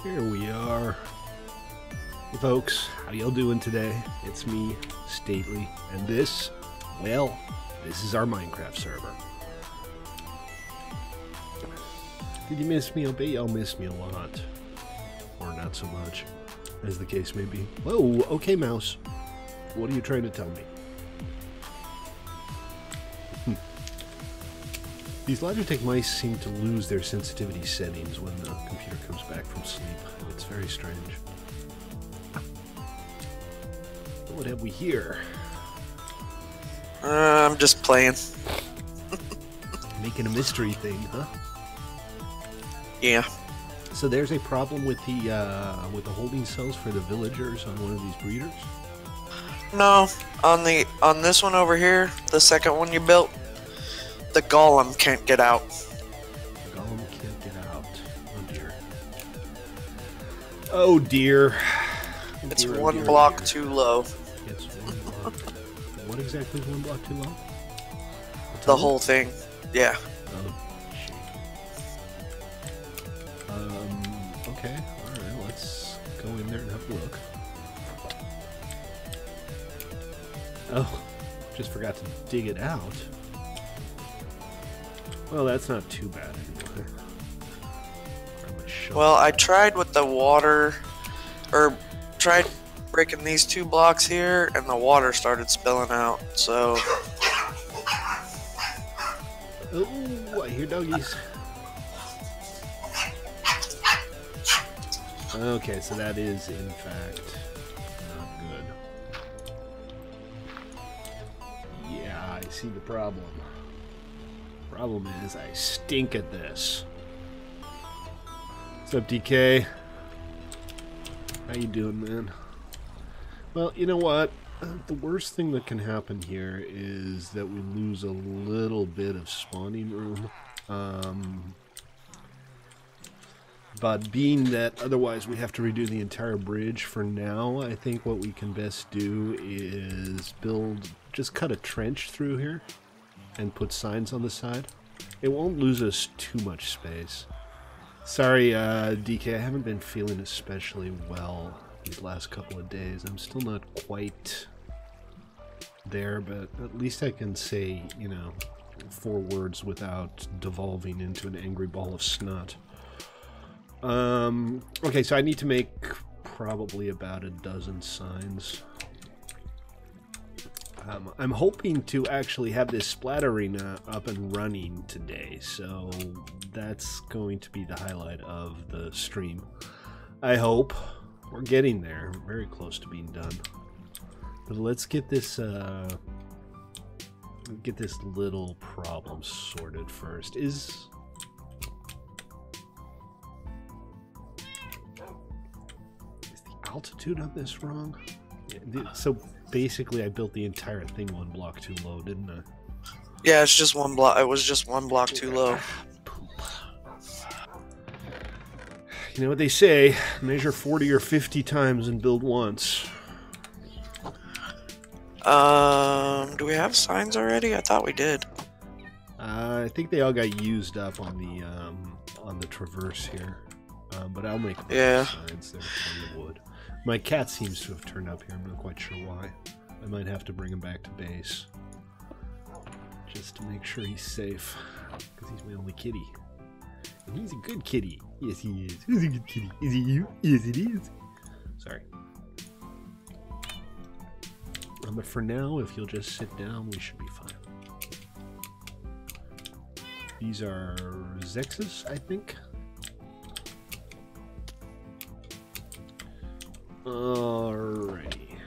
Here we are. Hey folks, how y'all doing today? It's me, Stately, and this, well, this is our Minecraft server. Did you miss me? I bet y'all miss me a lot. Or not so much, as the case may be. Whoa, okay mouse. What are you trying to tell me? These Logitech mice seem to lose their sensitivity settings when the computer comes back from sleep. It's very strange. What have we here? I'm just playing. Making a mystery thing, huh? Yeah. So there's a problem with the holding cells for the villagers on one of these breeders? No, on this one over here, the second one you built, the golem can't get out. The golem can't get out. Oh dear. Oh dear. It's one block too low. It's one block. What exactly is one block too low? The whole thing. Yeah. Oh, shit. Okay. Alright, let's go in there and have a look. Oh, just forgot to dig it out. Well, that's not too bad anyway. Well, I tried with the water, or tried breaking these 2 blocks here, and the water started spilling out, so... Oh, I hear doggies. Okay, so that is, in fact, not good. Yeah, I see the problem. Problem is, I stink at this. What's up, DK? How you doing, man? Well, you know what? The worst thing that can happen here is that we lose a little bit of spawning room. But being that otherwise we have to redo the entire bridge for now, I think what we can best do is just cut a trench through here and put signs on the side. It won't lose us too much space. Sorry, DK, I haven't been feeling especially well these last couple of days. I'm still not quite there, but at least I can say, you know, 4 words without devolving into an angry ball of snot. Okay, so I need to make probably about a dozen signs. I'm hoping to actually have this splat arena up and running today, so that's going to be the highlight of the stream. I hope. We're getting there. We're very close to being done. But let's get this little problem sorted first. Is the altitude on this wrong? Yeah, so basically I built the entire thing 1 block too low, didn't I? Yeah, it's just 1 block. It was just 1 block too low. You know what they say, measure 40 or 50 times and build once. Do we have signs already? I thought we did. I think they all got used up on the traverse here. But I'll make signs. There's plenty of wood. My cat seems to have turned up here. I'm not quite sure why. I might have to bring him back to base. Just to make sure he's safe. Because he's my only kitty. And he's a good kitty. Yes, he is. Who's a good kitty? Is it you? Yes, it is. Sorry. But for now, if you'll just sit down, we should be fine. These are Zexes, I think. Alrighty.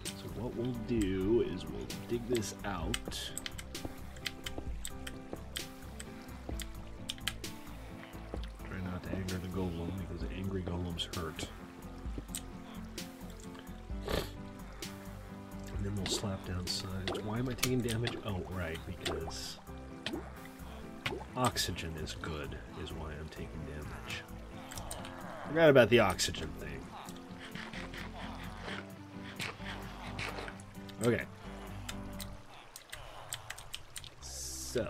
So what we'll do is we'll dig this out. Try not to anger the golem because angry golems hurt. And then we'll slap down signs. Why am I taking damage? Oh, right, because oxygen is good, is why I'm taking damage. Forgot about the oxygen thing. Okay. So.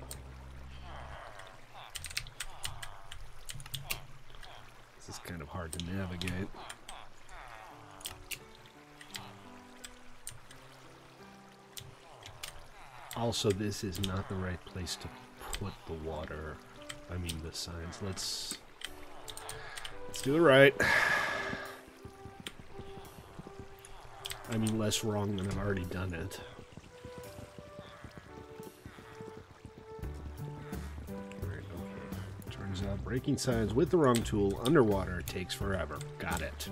kind of hard to navigate. Also, this is not the right place to put the water. I mean, the signs. Let's do it right. I mean, less wrong than I've already done it. Alright, okay. Turns out breaking signs with the wrong tool underwater takes forever. Got it.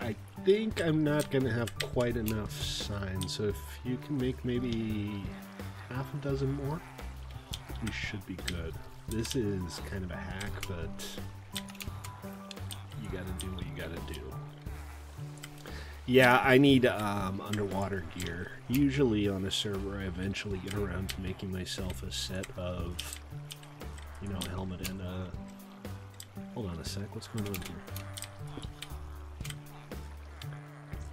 I think I'm not going to have quite enough signs, so if you can make maybe half a dozen more, we should be good. This is kind of a hack, but you gotta do what you gotta do. Yeah, I need underwater gear. Usually on a server I eventually get around to making myself a set of, you know, a helmet and a... Hold on a sec, what's going on here?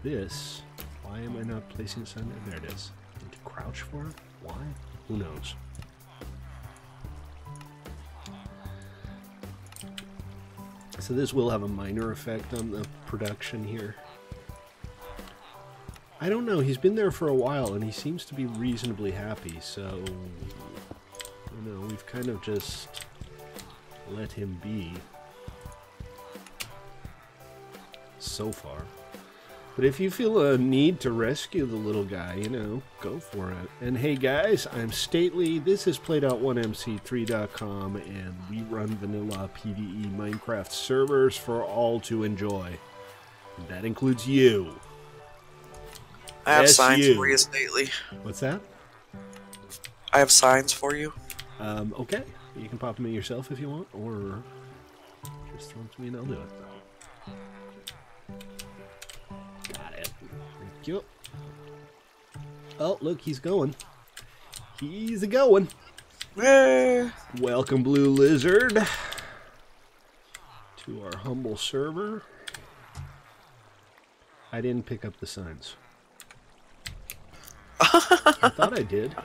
This, why am I not placing a sign there? There it is. I need to crouch for it? Why? Who knows? So this will have a minor effect on the production here. I don't know, he's been there for a while and he seems to be reasonably happy, so, you know, we've kind of just let him be so far. But if you feel a need to rescue the little guy, you know, go for it. And hey guys, I'm Stately, this is Played.1MC3.com, and we run vanilla PvE Minecraft servers for all to enjoy. That includes you. I have signs for you, Stately. What's that? I have signs for you. Okay. You can pop them in yourself if you want, or just throw them to me and I'll do it. Thank you. Oh, look, he's going. He's a-going. Welcome, Blue Lizard, to our humble server. I didn't pick up the signs. I thought I did.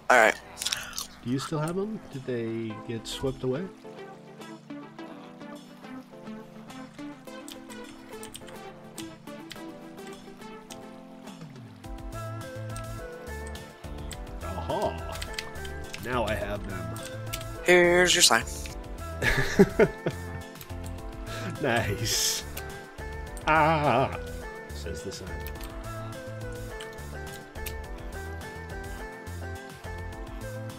Alright. Do you still have them? Did they get swept away? Aha! Now I have them. Here's your sign. Nice. Ah! Says the sign.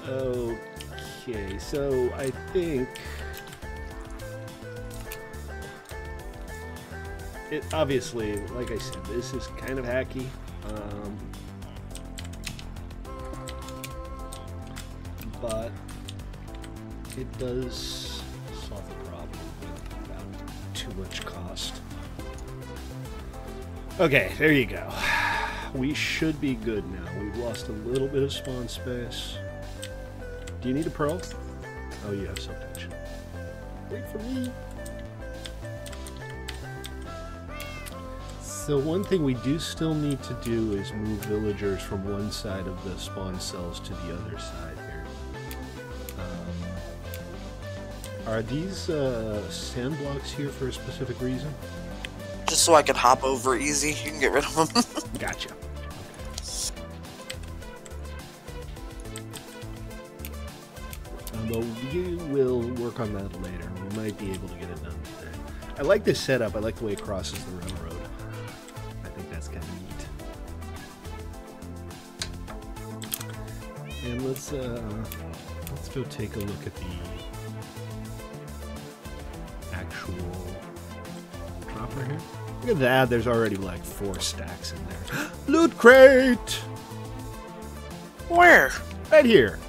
Okay, so I think it obviously, like I said, this is kind of hacky. But it does solve the problem without too much cost. Okay, there you go. We should be good now. We've lost a little bit of spawn space. Do you need a pearl? Oh, you have some touch. Wait for me. So one thing we do still need to do is move villagers from one side of the spawn cells to the other side here. Are these sand blocks here for a specific reason? Just so I can hop over easy. You can get rid of them. Gotcha. But we will work on that later. We might be able to get it done today. I like this setup. I like the way it crosses the railroad. I think that's kind of neat. And let's go take a look at the actual dropper here. Look at that. There's already like 4 stacks in there. Loot crate! Where? Right here.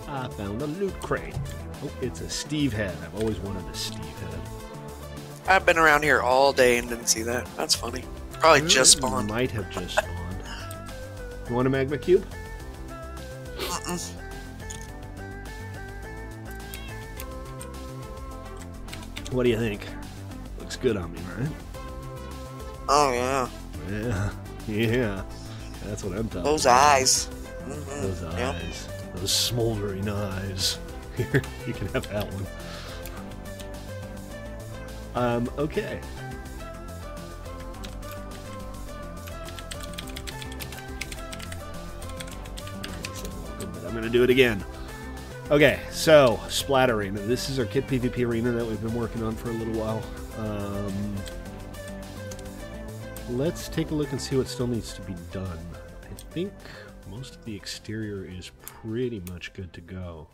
I found a loot crate. Oh, it's a Steve head. I've always wanted a Steve head. I've been around here all day and didn't see that. That's funny. Probably just spawned. Might have just spawned. You want a magma cube? What do you think? Looks good on me, right? Oh, yeah. Yeah, yeah. That's what I'm talking Those about. eyes. Those Yep. eyes. Those smoldering eyes. Here, you can have that one. Okay. But I'm gonna do it again. Okay, so Splat Arena. This is our Kit PvP arena that we've been working on for a little while. Let's take a look and see what still needs to be done. I think most of the exterior is pretty much good to go.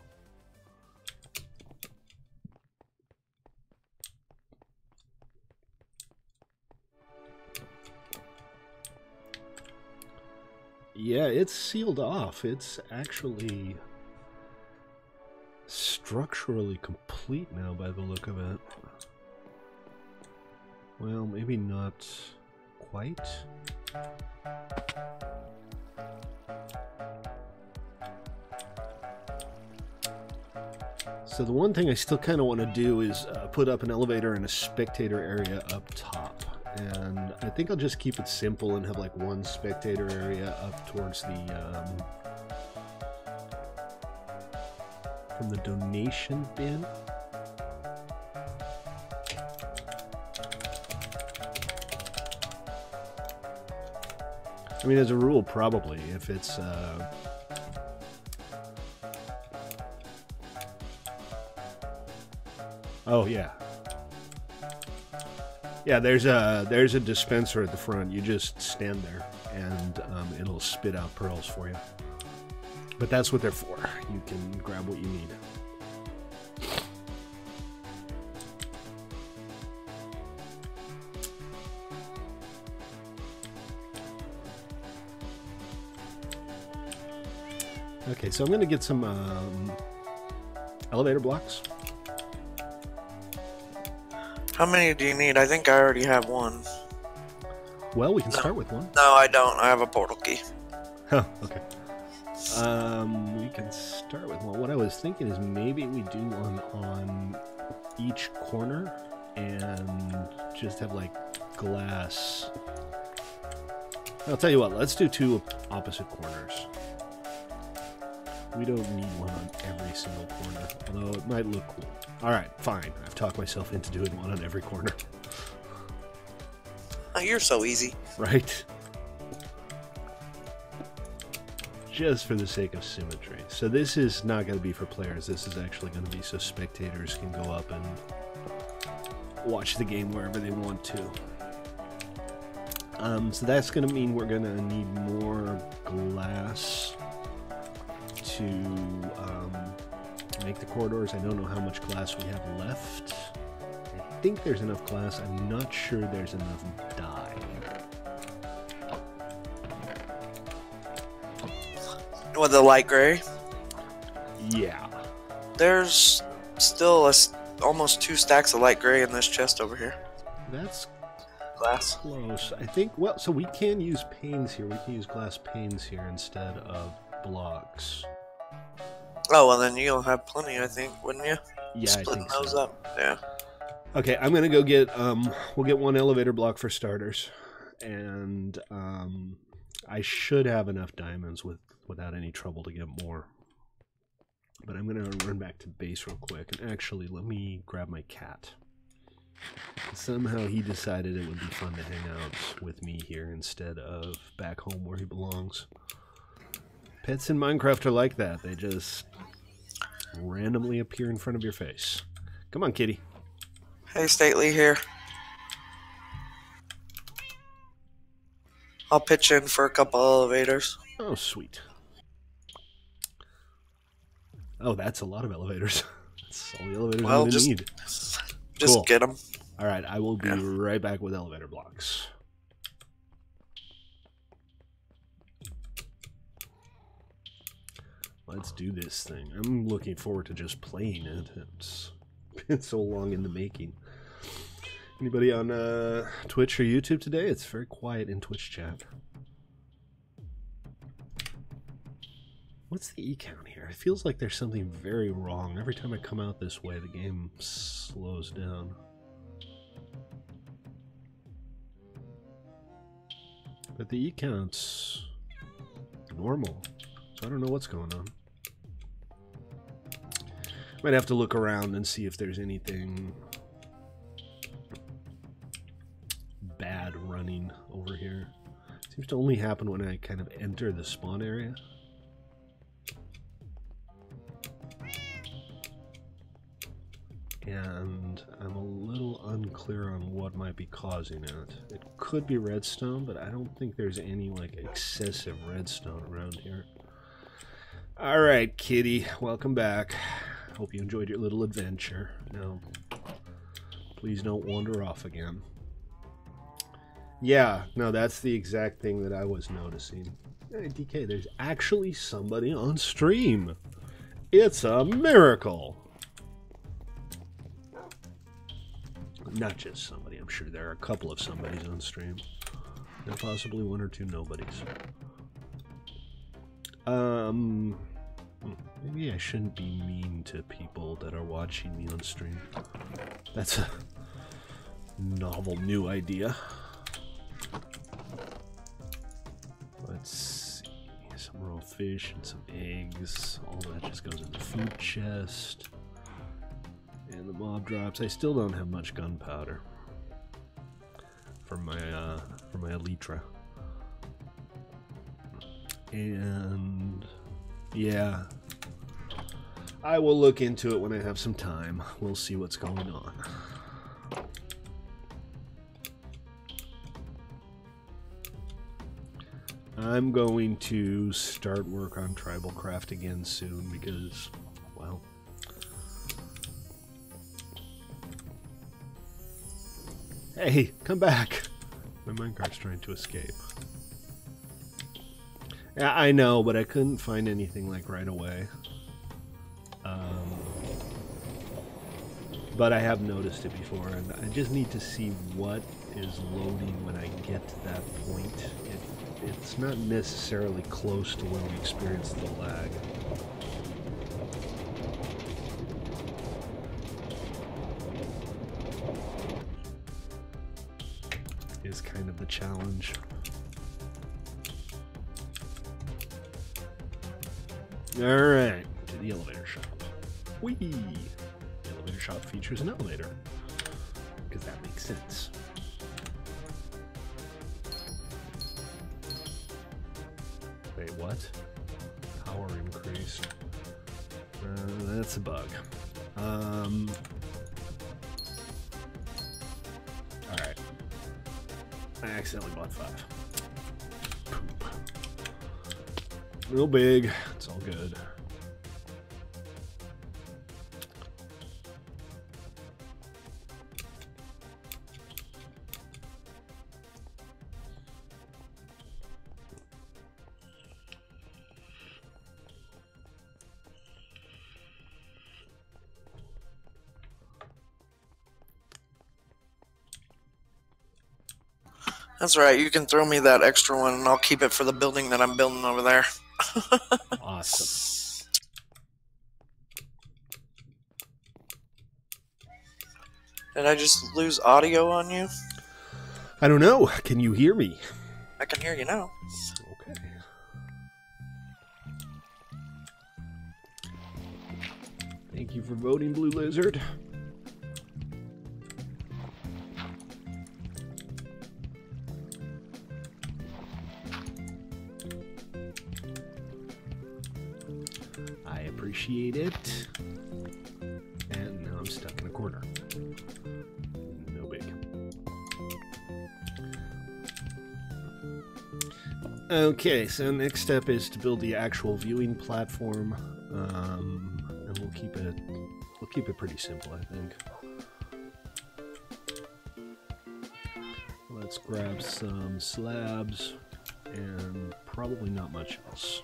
Yeah, it's sealed off. It's actually structurally complete now by the look of it. Well, maybe not quite. So the one thing I still kind of want to do is put up an elevator and a spectator area up top. And I think I'll just keep it simple and have like one spectator area up towards the from the donation bin. I mean, as a rule, probably, if it's oh yeah. Yeah, there's a dispenser at the front. You just stand there, and it'll spit out pearls for you. But that's what they're for. You can grab what you need. Okay, so I'm going to get some elevator blocks. How many do you need? I think I already have one. Well, we can start with one. No, I don't. I have a portal key. Oh, okay. We can start with one. What I was thinking is maybe we do one on each corner and just have like glass. I'll tell you what, let's do two opposite corners. We don't need one on every single corner, although it might look cool. Alright, fine. I've talked myself into doing one on every corner. Oh, you're so easy. Right? Just for the sake of symmetry. So this is not going to be for players. This is actually going to be so spectators can go up and watch the game wherever they want to. So that's going to mean we're going to need more glass to make the corridors. I don't know how much glass we have left. I think there's enough glass. I'm not sure there's enough dye. With the light gray? Yeah. There's still almost 2 stacks of light gray in this chest over here. That's Glass. close. I think, well, so we can use panes here. We can use glass panes here instead of blocks. Oh, well then you'll have plenty, I think, wouldn't you? Yeah, Splitting I think those so. up. Yeah. Okay, I'm gonna go get we'll get one elevator block for starters, and I should have enough diamonds without any trouble to get more. But I'm gonna run back to base real quick, and actually let me grab my cat. Somehow he decided it would be fun to hang out with me here instead of back home where he belongs. Pets in Minecraft are like that. They just randomly appear in front of your face. Come on, kitty. Hey, Stately here. I'll pitch in for a couple elevators. Oh, sweet. Oh, that's a lot of elevators. That's all the elevators I'm going to need. Just Cool. get them. All right, I will be right back with elevator blocks. Let's do this thing. I'm looking forward to just playing it. It's been so long in the making. Anybody on Twitch or YouTube today? It's very quiet in Twitch chat. What's the E count here? It feels like there's something very wrong. Every time I come out this way, the game slows down. But the E count's normal, so I don't know what's going on. Might have to look around and see if there's anything bad running over here. Seems to only happen when I kind of enter the spawn area. And I'm a little unclear on what might be causing it. It could be redstone, but I don't think there's any like excessive redstone around here. Alright, kitty, welcome back. Hope you enjoyed your little adventure. Now, please don't wander off again. Yeah, no, that's the exact thing that I was noticing. Hey, DK, there's actually somebody on stream. It's a miracle. Not just somebody, I'm sure there are a couple of somebodies on stream. And possibly one or two nobodies. Maybe I shouldn't be mean to people that are watching me on stream. That's a novel new idea. Let's see, some raw fish and some eggs. All that just goes in the food chest. And the mob drops. I still don't have much gunpowder for my elytra. And yeah, I will look into it when I have some time. We'll see what's going on. I'm going to start work on tribal craft again soon because, well, hey, come back! My minecart's trying to escape. Yeah, I know, but I couldn't find anything like right away. But I have noticed it before, and I just need to see what is loading when I get to that point. It's not necessarily close to when we experience the lag. Is kind of the challenge. Alright, to the elevator shop. Whee! The elevator shop features an elevator. Because that makes sense. Wait, what? Power increased. That's a bug. Alright. I accidentally bought 5. Poop. Real big. It's all good. That's right, you can throw me that extra one and I'll keep it for the building that I'm building over there. Awesome. Did I just lose audio on you? I don't know. Can you hear me? I can hear you now. Okay. Thank you for voting, Blue Lizard. I appreciate it. And now I'm stuck in a corner. No big. Okay, so next step is to build the actual viewing platform, and we'll keep it pretty simple, I think. Let's grab some slabs and probably not much else.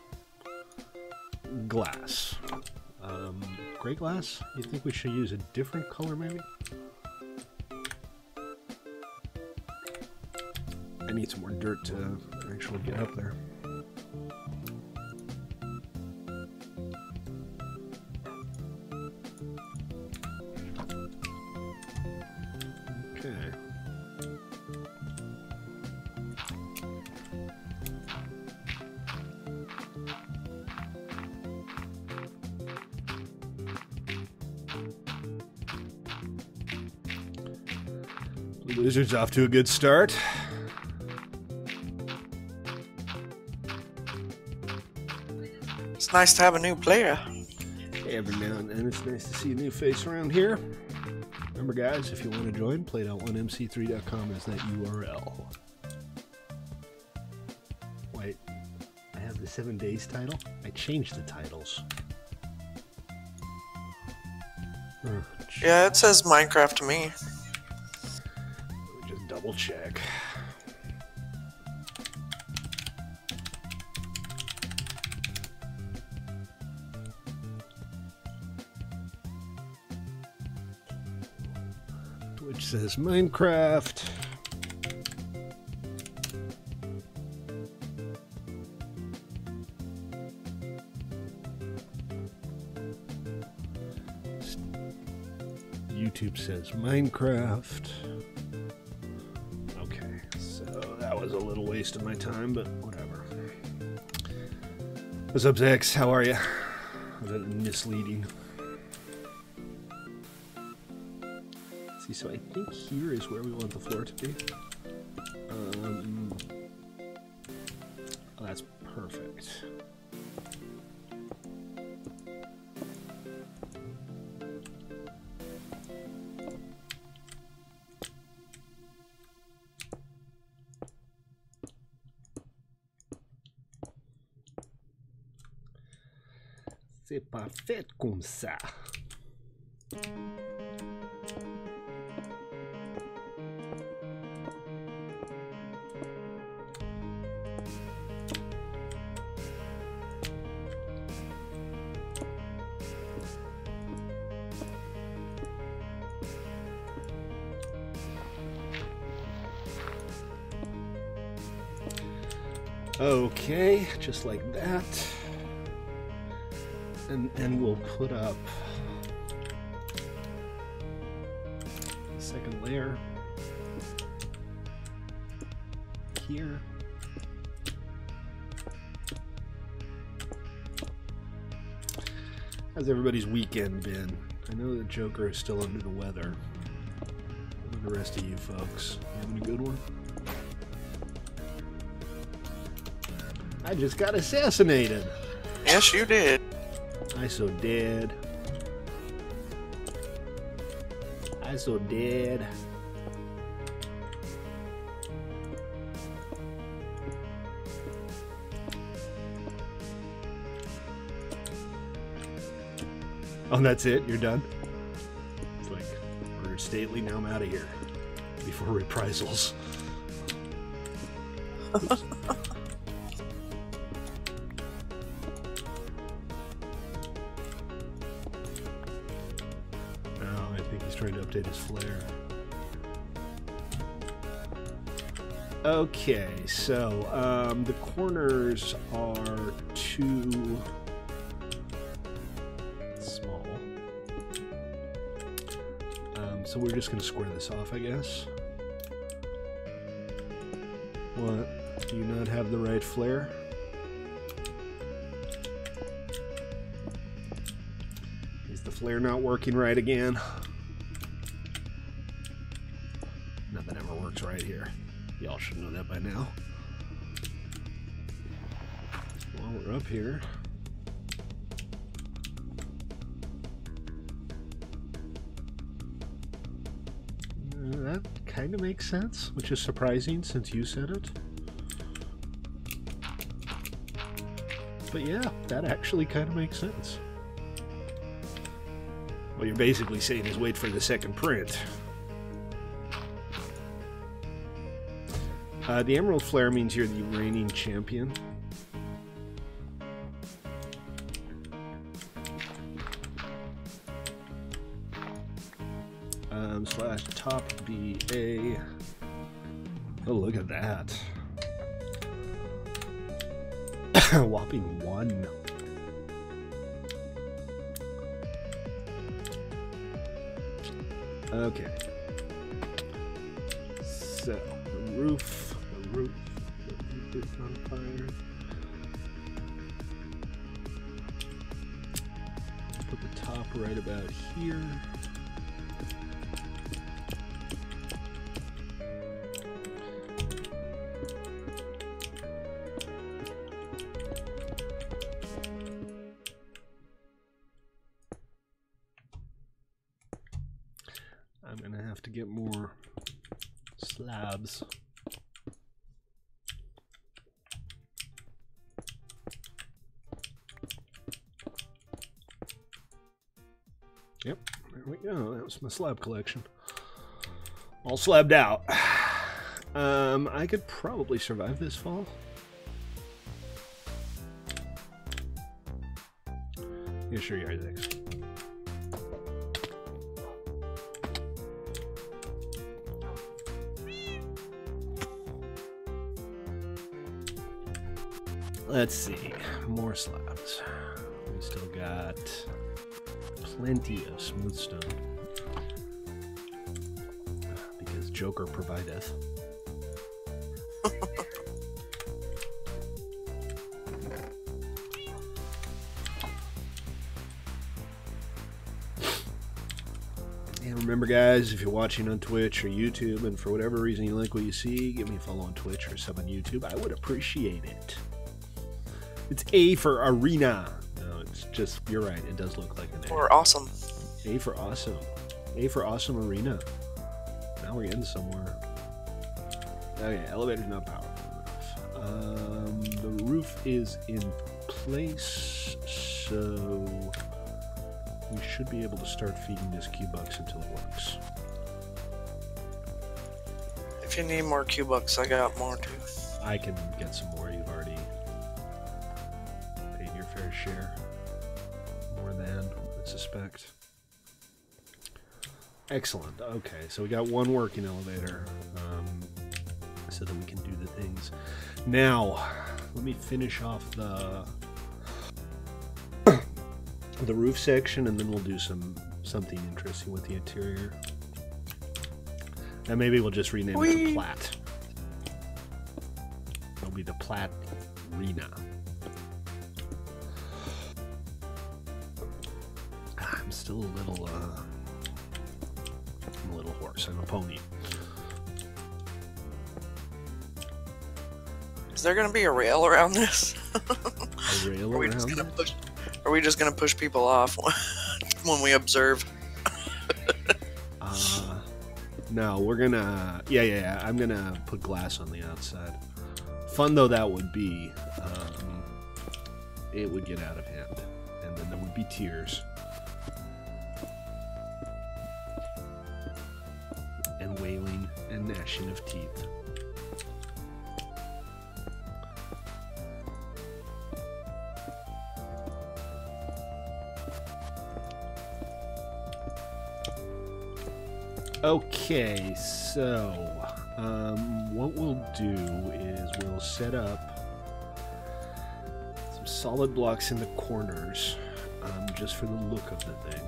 Glass. Gray glass? You think we should use a different color, maybe? I need some more dirt to actually get up there. Okay. The Wizards off to a good start. It's nice to have a new player. Every now and then it's nice to see a new face around here. Remember guys, if you want to join, played1mc3.com is that URL. Wait, I have the 7 days title? I changed the titles. Oh, Yeah, it says Minecraft to me. let me just double check. Which says Minecraft. YouTube says Minecraft. Okay, so that was a little waste of my time, but whatever. What's up, Zex? How are you? Was that misleading? See, so I think here is where we want the floor to be. Oh, that's perfect. C'est parfait comme ça. Okay, just like that. And we'll put up the second layer here. How's everybody's weekend been? I know the Joker is still under the weather. What about the rest of you folks? You having a good one? I just got assassinated. Yes, you did. I so dead. I so dead. Oh, and that's it? You're done? It's like, we're stately, now I'm out of here. Before reprisals. Oops. Trying to update his flare. Okay, so the corners are too small. So we're just going to square this off, I guess. What? Do you not have the right flare? Is the flare not working right again? Nothing ever works right here. Y'all should know that by now. While we're up here, that kind of makes sense, which is surprising since you said it. But yeah, that actually kind of makes sense. What you're basically saying is wait for the second print. The Emerald Flare means you're the reigning champion. Slash top BA. Oh, look at that. Whopping 1. Okay. So, the roof is on fire. Put the top right about here. I'm gonna have to get more slabs. Yep, there we go. That was my slab collection. All slabbed out. I could probably survive this fall. Yeah, sure, you Isaacs. Let's see. More slabs. We still got plenty of smooth stone. Because Joker provideth. And remember, guys, if you're watching on Twitch or YouTube and for whatever reason you like what you see, give me a follow on Twitch or sub on YouTube. I would appreciate it. It's A for arena. No, it's just, you're right, it does look like an A. Or awesome. A for awesome. A for awesome arena. Now we're getting somewhere. Okay, elevator's not powerful enough. The roof is in place, so we should be able to start feeding this Q-Bucks until it works. If you need more Q-Bucks, I got more too. I can get some more. You've already paid your fair share. More than, I suspect. Excellent. Okay, so we got one working elevator, so that we can do the things. Now, let me finish off the roof section, and then we'll do something interesting with the interior. And maybe we'll just rename it the Plat. It'll be the Plat Arena. I'm still a little horse. I'm a pony. Is there gonna be a rail around this? A rail around it? Are we just gonna push people off when we observe? No, we're gonna... Yeah. I'm gonna put glass on the outside. Fun though that would be, it would get out of hand. And then there would be tears. And wailing and gnashing of teeth. Okay, so what we'll do is we'll set up some solid blocks in the corners, just for the look of the thing.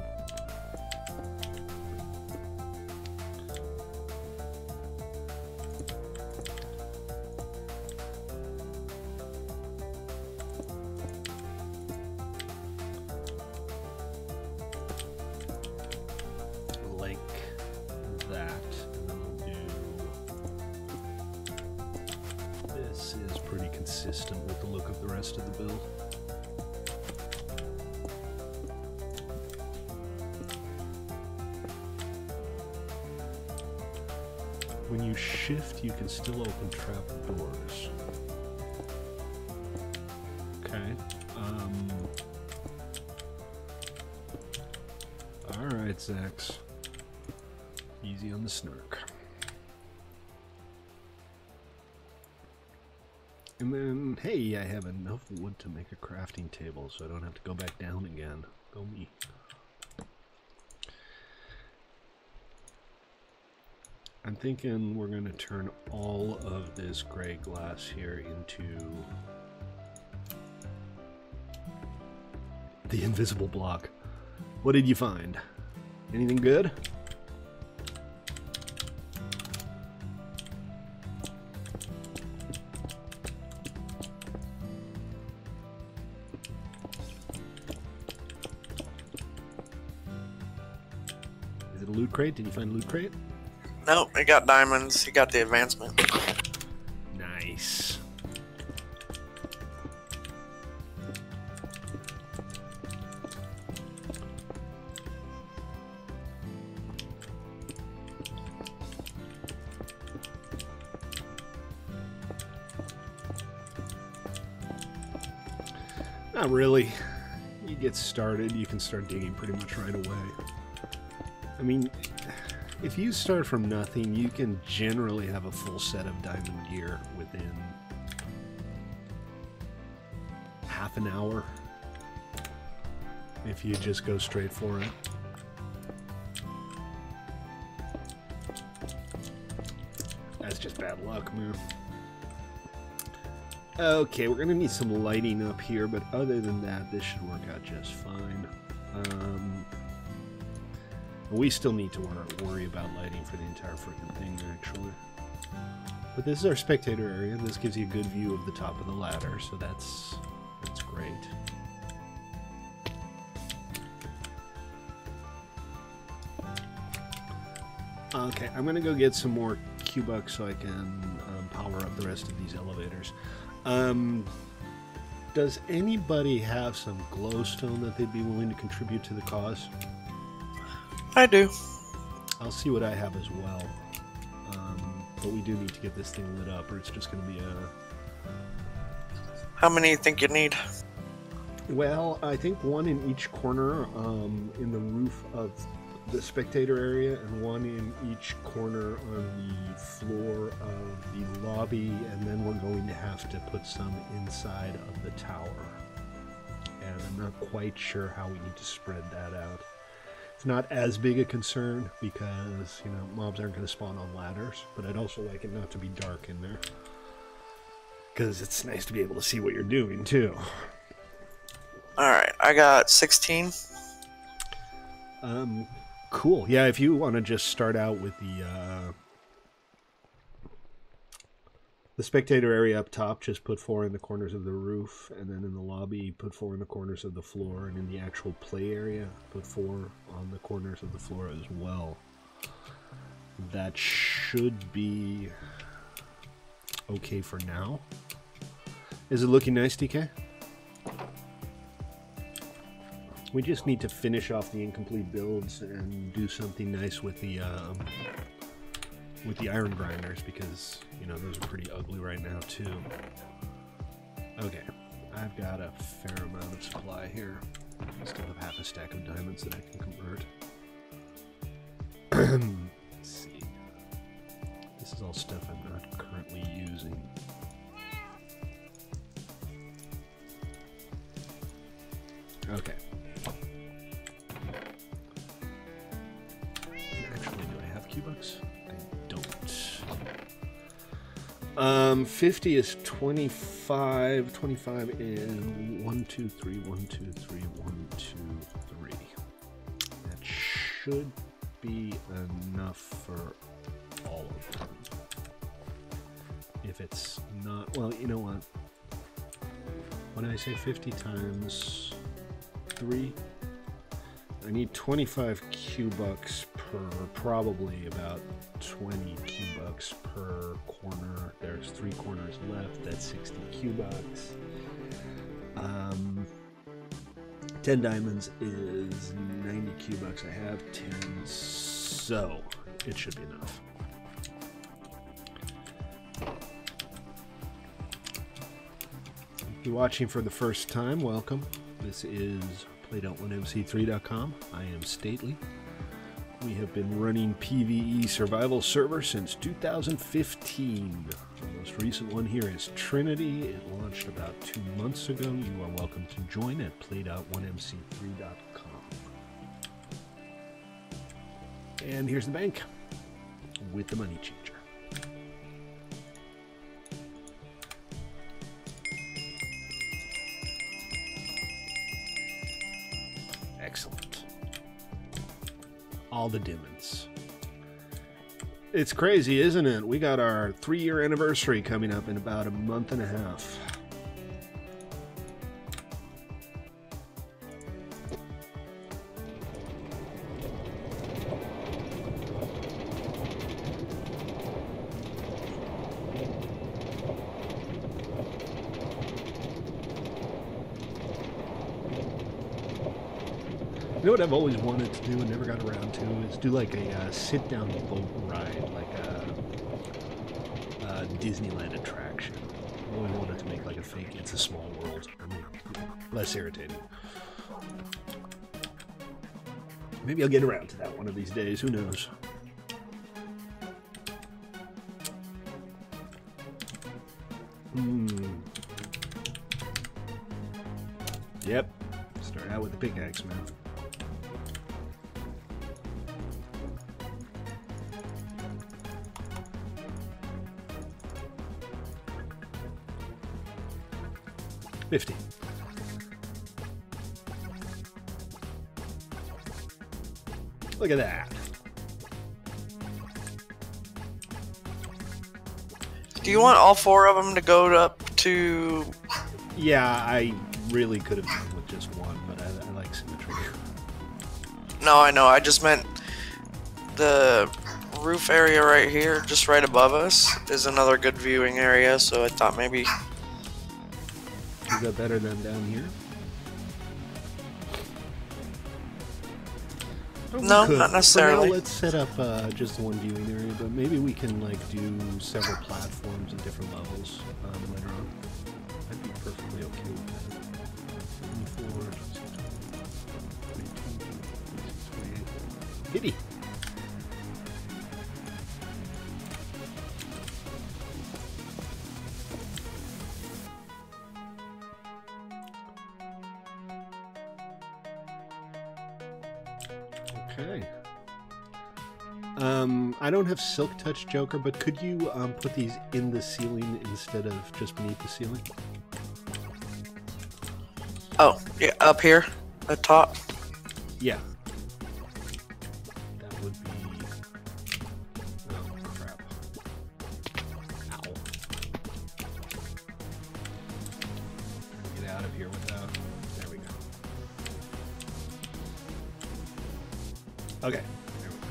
Consistent with the look of the rest of the build. When you shift, you can still open trap doors. Okay. Alright, Zax. Easy on the snark. And then, hey, I have enough wood to make a crafting table, so I don't have to go back down again. Go me. I'm thinking we're going to turn all of this gray glass here into the invisible block. What did you find? Anything good? Loot crate? Did you find a loot crate? Nope, it got diamonds. He got the advancement. Nice. Not really. You get started, you can start digging pretty much right away. I mean, if you start from nothing, you can generally have a full set of diamond gear within half an hour if you just go straight for it. That's just bad luck, man. Okay, we're gonna need some lighting up here, but other than that, this should work out just fine. We still need to worry about lighting for the entire freaking thing, actually. But this is our spectator area. This gives you a good view of the top of the ladder, so that's great. Okay, I'm gonna go get some more Q-Bucks so I can power up the rest of these elevators. Does anybody have some glowstone that they'd be willing to contribute to the cause? I do. I'll see what I have as well. But we do need to get this thing lit up, or it's just going to be a... How many you think you need? Well, I think one in each corner in the roof of the spectator area, and one in each corner on the floor of the lobby, and then we're going to have to put some inside of the tower. And I'm not quite sure how we need to spread that out. It's not as big a concern because, you know, mobs aren't going to spawn on ladders, but I'd also like it not to be dark in there because it's nice to be able to see what you're doing too. Alright, I got 16. Cool. Yeah, if you want to just start out with the spectator area up top, just put 4 in the corners of the roof, and then in the lobby, put 4 in the corners of the floor, and in the actual play area, put 4 on the corners of the floor as well. That should be okay for now. Is it looking nice, DK? We just need to finish off the incomplete builds and do something nice with the iron grinders because, you know, those are pretty ugly right now too. Okay, I've got a fair amount of supply here. I still have half a stack of diamonds that I can convert. Let's see. This is all stuff I'm not currently using. Okay. Actually, do I have Q-Bucks? I don't. 50 is 25. 25 is 1, 2, 3, 1, 2, 3, 1, 2, 3. That should be enough for all of them. If it's not, well, you know what? When I say 50 times 3, I need 25 Q-Bucks per, probably about 20 Q-Bucks per corner. There's 3 corners left, that's 60 Q-Bucks. 10 diamonds is 90 Q-Bucks. I have 10, so it should be enough. If you're watching for the first time, welcome. This is Play.1MC3.com. I am Stately. We have been running PvE survival server since 2015. The most recent one here is Trinity. It launched about 2 months ago. You are welcome to join at Play.1MC3.com. And here's the bank with the money changer. Excellent. All the diamonds. It's crazy, isn't it? We got our 3-year anniversary coming up in about a month and a half. You know what I've always wanted to do and never got around to is do like a sit-down boat ride, like a Disneyland attraction. Oh, I wanted to make like a fake It's a Small World. I mean, less irritating. Maybe I'll get around to that one of these days. Who knows? Yep. Start out with the pickaxe, man. $50. Look at that. Do you want all 4 of them to go up to... Yeah, I really could have done with just one, but I like symmetry. No, I know. I just meant the roof area right here, just right above us, is another good viewing area, so I thought maybe... Is that better than down here? No, not necessarily. For now, let's set up just one viewing area, but maybe we can like do several platforms at different levels later on. I'd be perfectly okay with that. 24, 28. Okay. I don't have Silk Touch Joker, but could you put these in the ceiling instead of just beneath the ceiling? Oh, yeah, up here, at top. Yeah. That would be... Oh, crap. Ow. Get out of here without... There we go. Okay. There we go.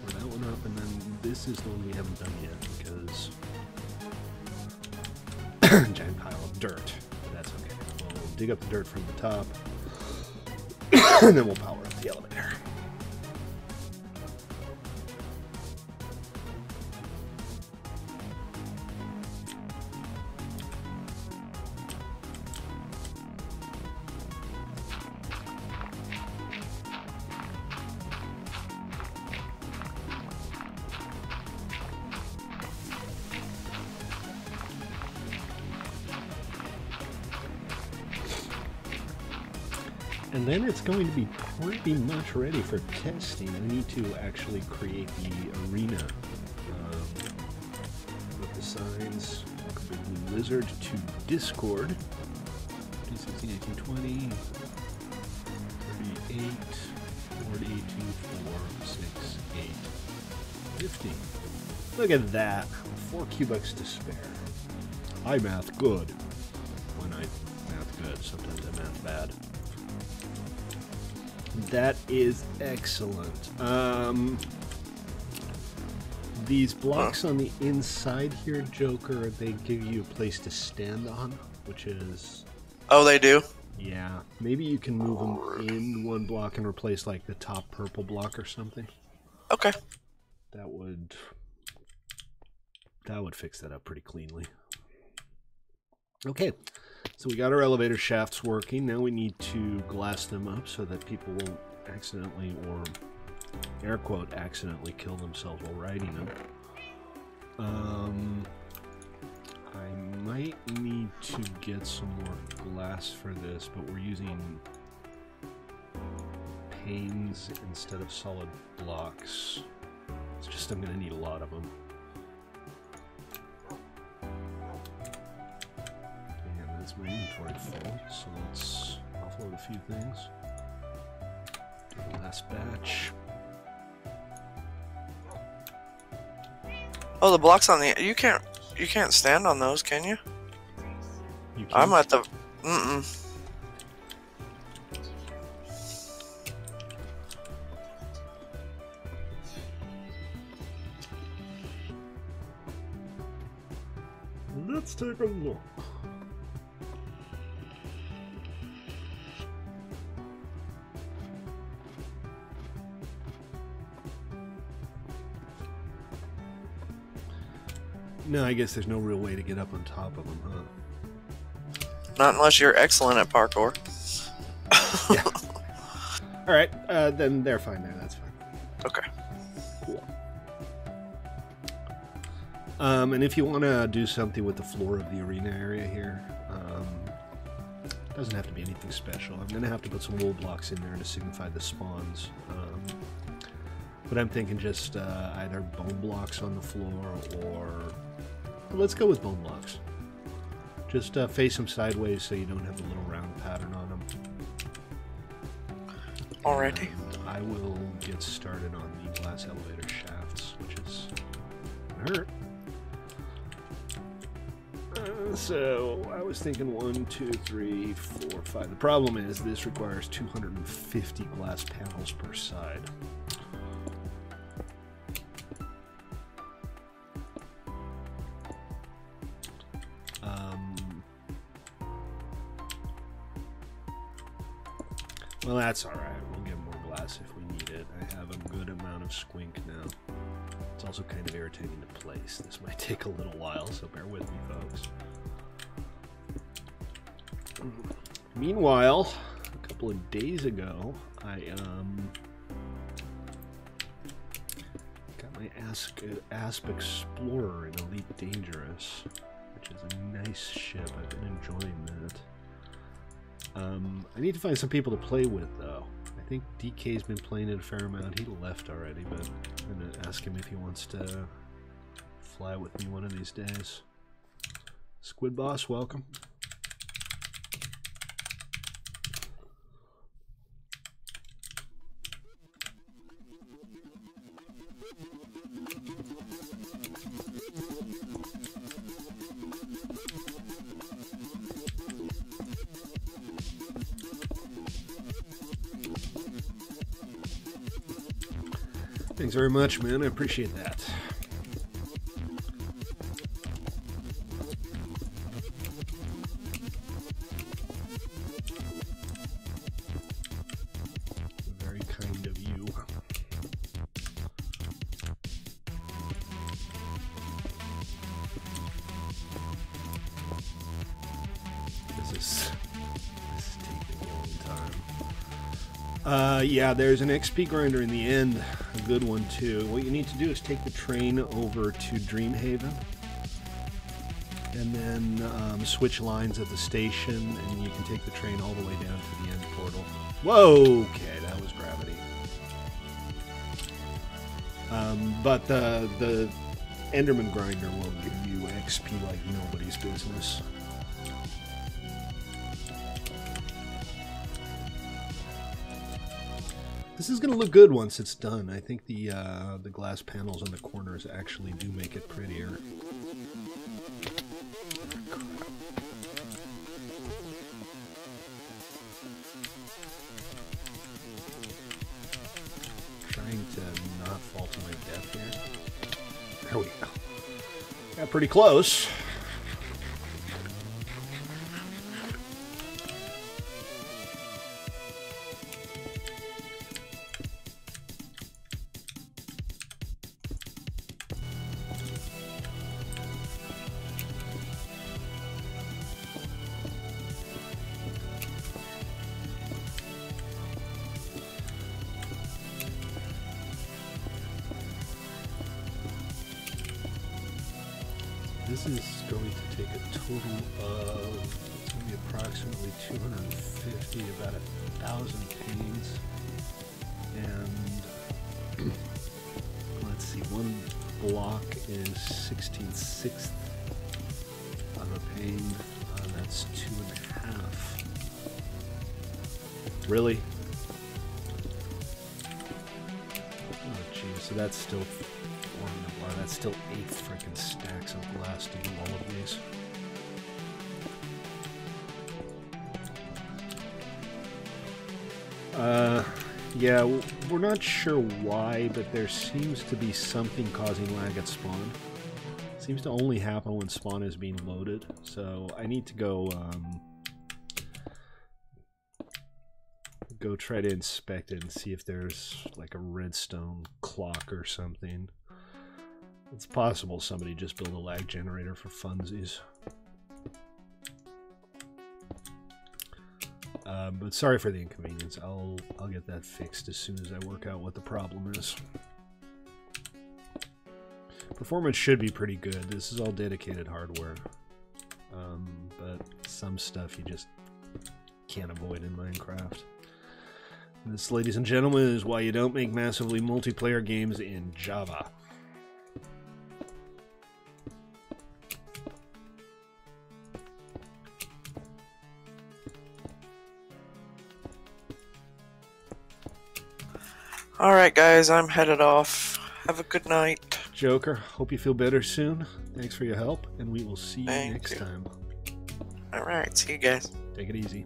Pour that one up, and then this is the one we haven't done yet, because... giant pile of dirt. But that's okay. We'll dig up the dirt from the top, and then we'll power up the elevator. And then it's going to be pretty much ready for testing. I need to actually create the arena with the signs. Big Blue Lizard to Discord. 216, 18, 20, 38, 40, 2, 4, 6, 8, 50. Look at that. 4 cubics to spare. I math good. When I math good, sometimes I math bad. That is excellent. These blocks on the inside here, Joker, they give you a place to stand on, which is... Oh, they do? Yeah. Maybe you can move them in one block and replace, like, the top purple block or something. Okay. That would fix that up pretty cleanly. Okay. So we got our elevator shafts working. Now we need to glass them up so that people won't accidentally, or air quote, accidentally kill themselves while riding them. I might need to get some more glass for this, but we're using panes instead of solid blocks. It's just I'm going to need a lot of them. That's my inventory full, so let's offload a few things. Do the last batch. Oh, the blocks on the... You can't stand on those, can you? You can't? I'm at the... Mm-mm. Let's take a look. No, I guess there's no real way to get up on top of them, huh? Not unless you're excellent at parkour. Yeah. All right, then they're fine there. That's fine. Okay. Cool. And if you want to do something with the floor of the arena area here, it doesn't have to be anything special. I'm going to have to put some wool blocks in there to signify the spawns. But I'm thinking just either bone blocks on the floor or... Well, let's go with bone blocks. Just face them sideways so you don't have the little round pattern on them. Alrighty. And I will get started on the glass elevator shafts, which is gonna hurt. So I was thinking 1, 2, 3, 4, 5. The problem is this requires 250 glass panels per side. Well, that's alright. We'll get more glass if we need it. I have a good amount of squink now. It's also kind of irritating to place. This might take a little while, so bear with me, folks. Meanwhile, a couple of days ago, I got my Asp Explorer in Elite Dangerous, which is a nice ship. I've been enjoying that. I need to find some people to play with, though. I think DK's been playing it a fair amount. He left already, but I'm going to ask him if he wants to fly with me one of these days. Squid Boss, welcome. Thanks very much, man. I appreciate that. Very kind of you. This is taking a long time. Yeah, there's an XP grinder in the end. A good one too. What you need to do is take the train over to Dreamhaven and then switch lines at the station, and you can take the train all the way down to the end portal. Whoa! Okay, that was gravity. But the Enderman grinder will give you XP like nobody's business. This is going to look good once it's done. I think the glass panels on the corners actually do make it prettier. Trying to not fall to my death here. There we go. Got pretty close. This is going to take a total of, it's going to be approximately 250, about 1,000 panes. And let's see, one block is 16/6 of a pane. That's 2.5. Really? Oh, geez. So that's still. Wow, that's still 8 freaking stacks of glass to do all of these. Yeah, we're not sure why, but there seems to be something causing lag at spawn. It seems to only happen when spawn is being loaded, so I need to go try to inspect it and see if there's like a redstone clock or something. It's possible somebody just built a lag generator for funsies. But sorry for the inconvenience. I'll get that fixed as soon as I work out what the problem is. Performance should be pretty good. This is all dedicated hardware. But some stuff you just can't avoid in Minecraft. This, ladies and gentlemen, is why you don't make massively multiplayer games in Java. Alright guys, I'm headed off. Have a good night. Joker, hope you feel better soon. Thanks for your help, and we will see you next time. Alright, see you guys. Take it easy.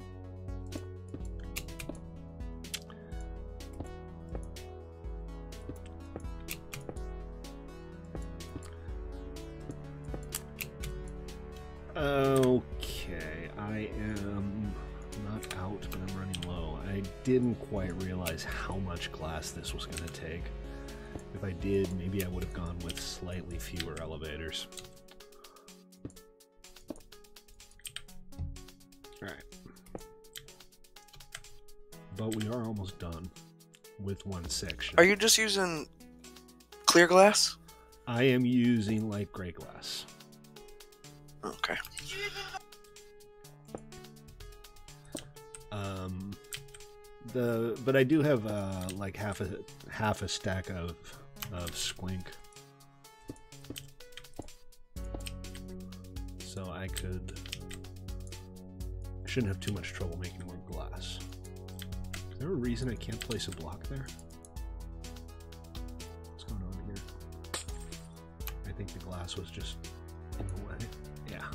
Okay, I am not out, but I'm running low. I didn't quite realize how much glass this was going to take. If I did, maybe I would have gone with slightly fewer elevators. Alright. But we are almost done with one section. Are you just using clear glass? I am using light gray glass. Okay. But I do have like half a stack of squink, so I shouldn't have too much trouble making more glass. Is there a reason I can't place a block there? What's going on here? I think the glass was just in the way. Yeah.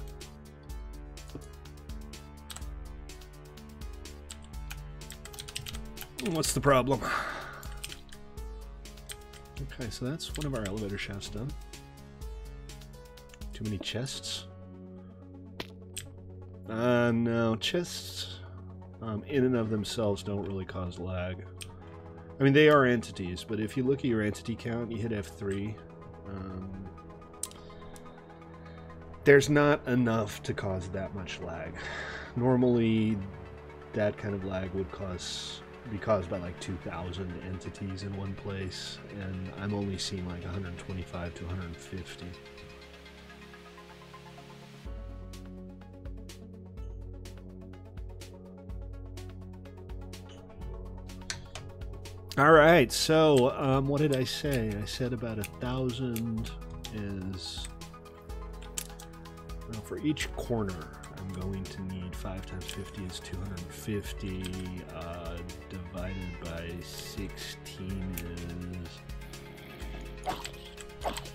What's the problem? Okay, so that's one of our elevator shafts done. Too many chests? No, chests in and of themselves don't really cause lag. I mean, they are entities, but if you look at your entity count, you hit F3. There's not enough to cause that much lag. Normally, that kind of lag would be caused by like 2,000 entities in one place, and I'm only seeing like 125 to 150. Alright, so what did I say? I said about 1,000 is... Well, for each corner, I'm going to need 5 times 50 is 250, divided by 16 is,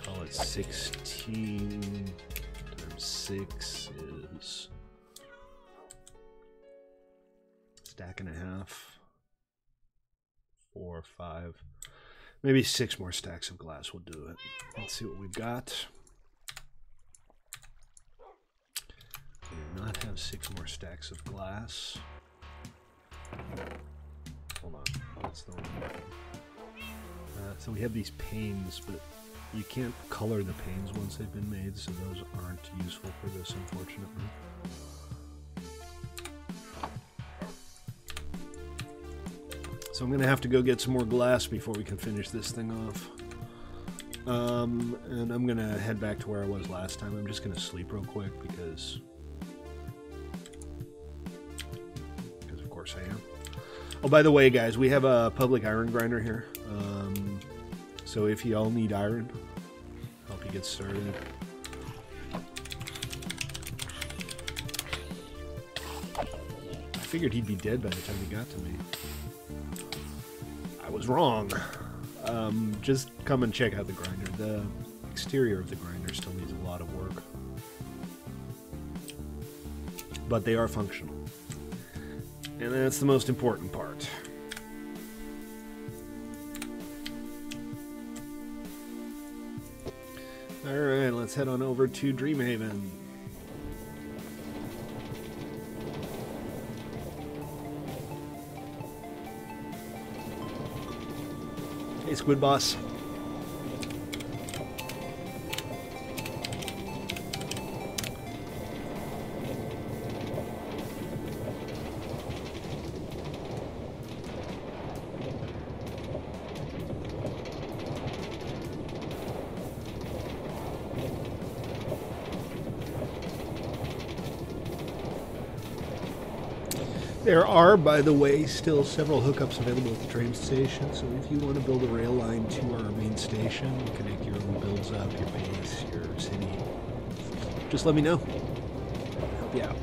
call it 16 times 6 is stack and a half, 4, 5, maybe 6 more stacks of glass will do it. Let's see what we've got. We do not have 6 more stacks of glass. Hold on, that's the one. So we have these panes, but you can't color the panes once they've been made, so those aren't useful for this, unfortunately. So I'm gonna have to go get some more glass before we can finish this thing off. And I'm gonna head back to where I was last time. I'm just gonna sleep real quick because of course I am. Oh, by the way, guys, we have a public iron grinder here. So if you all need iron, help you get started. I figured he'd be dead by the time he got to me. I was wrong. Just come and check out the grinder. The exterior of the grinder still needs a lot of work, but they are functional, and that's the most important part. Alright, let's head on over to Dreamhaven. Hey, Squid Boss. There are, by the way, still several hookups available at the train station, so if you want to build a rail line to our main station, connect your own builds up, your base, your city, just let me know. I'll help you out.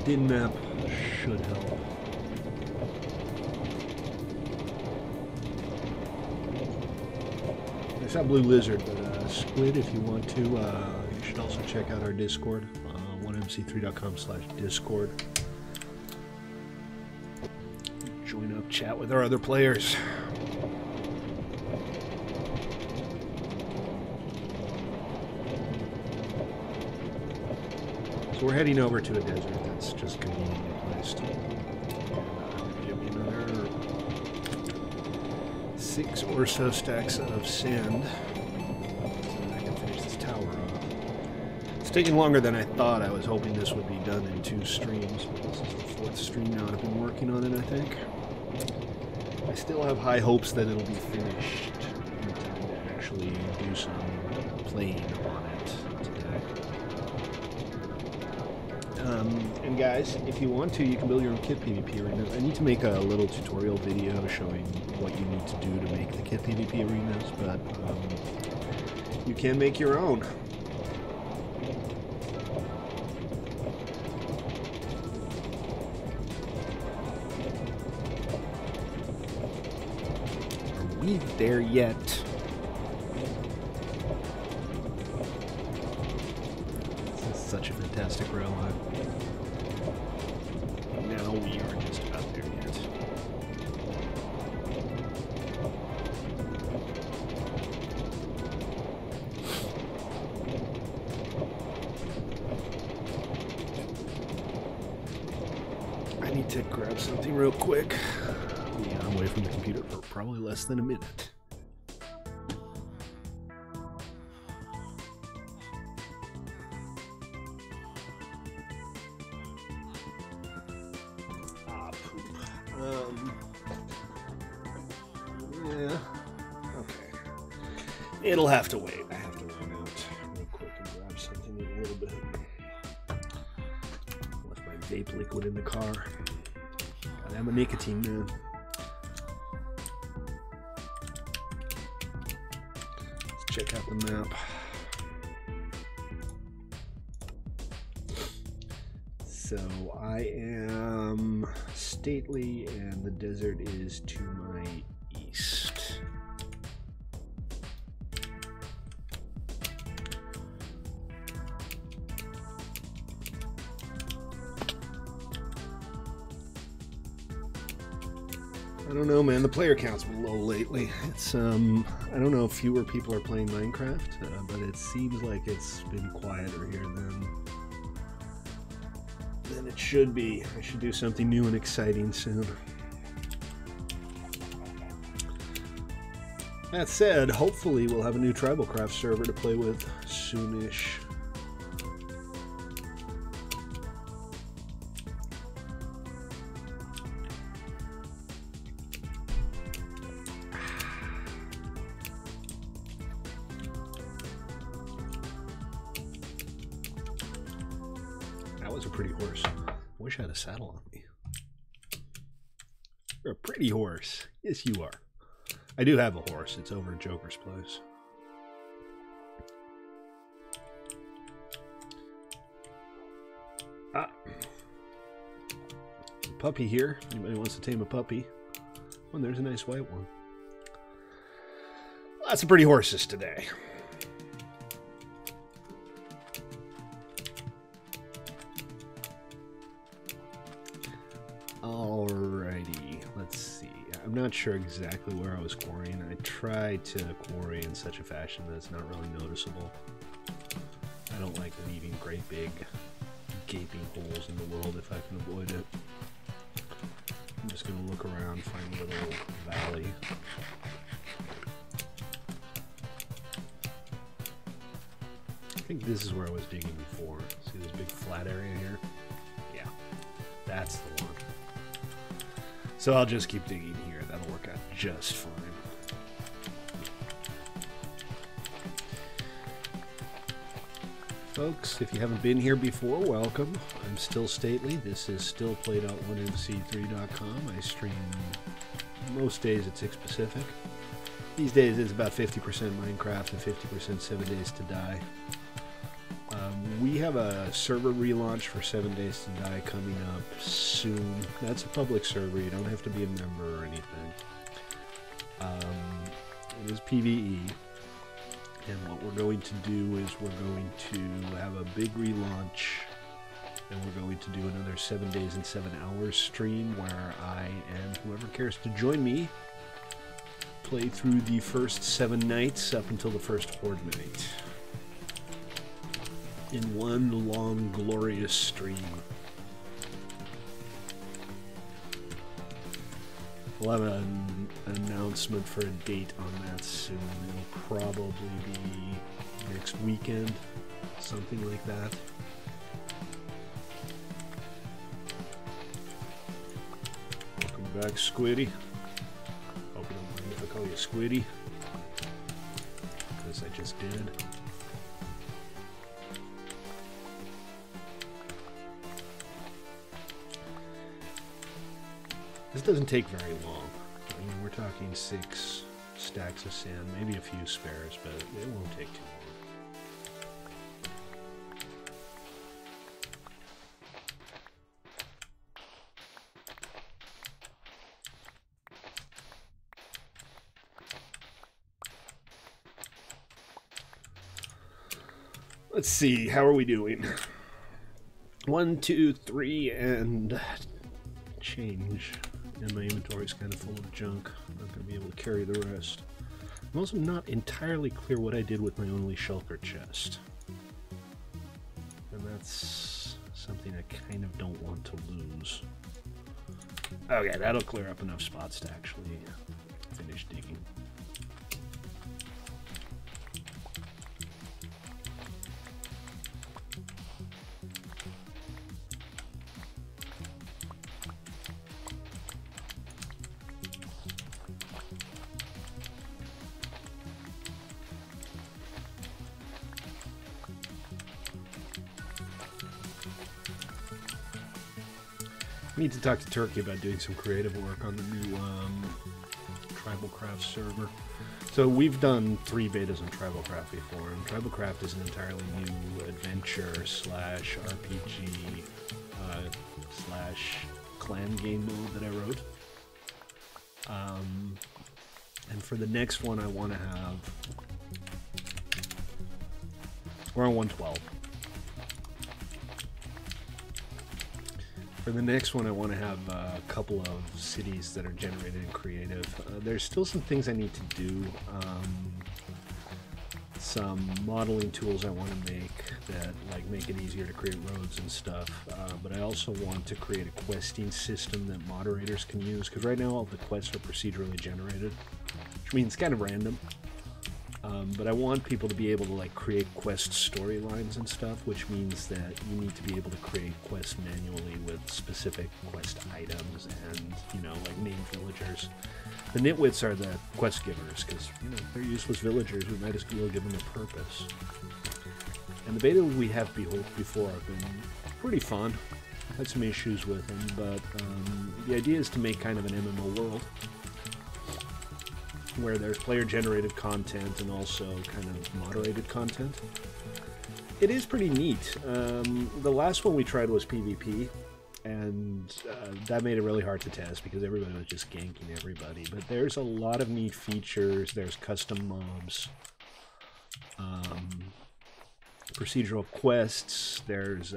DIN map should help. I saw Blue Lizard, but Squid, if you want to, you should also check out our Discord, 1mc3.com/Discord. Join up, chat with our other players. So we're heading over to a desert that's just conveniently placed. Give me another 6 or so stacks of sand so that I can finish this tower up. It's taking longer than I thought. I was hoping this would be done in 2 streams, but this is the 4th stream now I've been working on it, I think. I still have high hopes that it'll be finished in time to actually do some playing on it today. And guys, if you want to, you can build your own kit PvP arenas. I need to make a little tutorial video showing what you need to do to make the kit PvP arenas, but you can make your own. Are we there yet? This is such a fantastic rail line. Now we are just about there yet. I need to grab something real quick. Yeah, I'm away from the computer for probably less than a minute. Yeah. Okay. It'll have to wait. I have to run out real quick and grab something in a little bit. Left my vape liquid in the car. Gotta have a nicotine, man. Let's check out the map. So I am stately, and the desert is to my east. I don't know, man. The player count's been low lately. It's I don't know if fewer people are playing Minecraft, but it seems like it's been quieter here than it should be. I should do something new and exciting soon. That said, hopefully we'll have a new TribalCraft server to play with soonish. That was a pretty horse. I wish I had a saddle on me. You're a pretty horse. Yes, you are. I do have a horse. It's over at Joker's place. Ah. A puppy here. Anybody wants to tame a puppy? Oh, and there's a nice white one. Lots of pretty horses today. Alrighty, let's see. I'm not sure exactly where I was quarrying. I tried to quarry in such a fashion that it's not really noticeable. I don't like leaving great big gaping holes in the world if I can avoid it. I'm just going to look around, find a little valley. think this is where I was digging before. See this big flat area here? Yeah, that's the one. So I'll just keep digging here. That'll work out just fine. Folks, if you haven't been here before, welcome. I'm still Stately. This is still play.1mc3.com. I stream most days at 6 Pacific. These days it's about 50% Minecraft and 50% 7 Days to Die. We have a server relaunch for 7 Days to Die coming up soon. That's a public server. You don't have to be a member or anything. It is PvE. And what we're going to do is we're going to have a big relaunch, and we're going to do another 7 days and 7 hours stream where I and whoever cares to join me play through the first 7 nights up until the first Horde night in one long glorious stream. We'll have an announcement for a date on that soon. It'll probably be next weekend, something like that. Welcome back, Squiddy. Hope you don't mind if I call you Squiddy, because I just did. This doesn't take very long. I mean, we're talking 6 stacks of sand, maybe a few spares, but it won't take too long. Let's see, how are we doing? 1, 2, 3, and change. And my inventory is kind of full of junk. I'm not going to be able to carry the rest. I'm also not entirely clear what I did with my only shulker chest. And that's something I kind of don't want to lose. Okay, that'll clear up enough spots to actually finish digging. I need to talk to Turkey about doing some creative work on the new TribalCraft server. So we've done 3 betas on TribalCraft before, and TribalCraft is an entirely new adventure slash RPG slash clan game mode that I wrote. And for the next one, I want to have... We're on 112. For the next one, I want to have a couple of cities that are generated in creative. There's still some things I need to do. Some modeling tools I want to make that make it easier to create roads and stuff. But I also want to create a questing system that moderators can use, because right now all the quests are procedurally generated, which means kind of random. But I want people to be able to create quest storylines and stuff, which means that you need to be able to create quests manually with specific quest items and, name villagers. The nitwits are the quest givers, because, they're useless villagers. We might as well give them a purpose. And the beta we have before have been pretty fun. I've had some issues with them, but the idea is to make kind of an MMO world, where there's player-generated content and also kind of moderated content. It is pretty neat. The last one we tried was PvP, and that made it really hard to test because everybody was just ganking everybody. But there's a lot of neat features. There's custom mobs, procedural quests, there's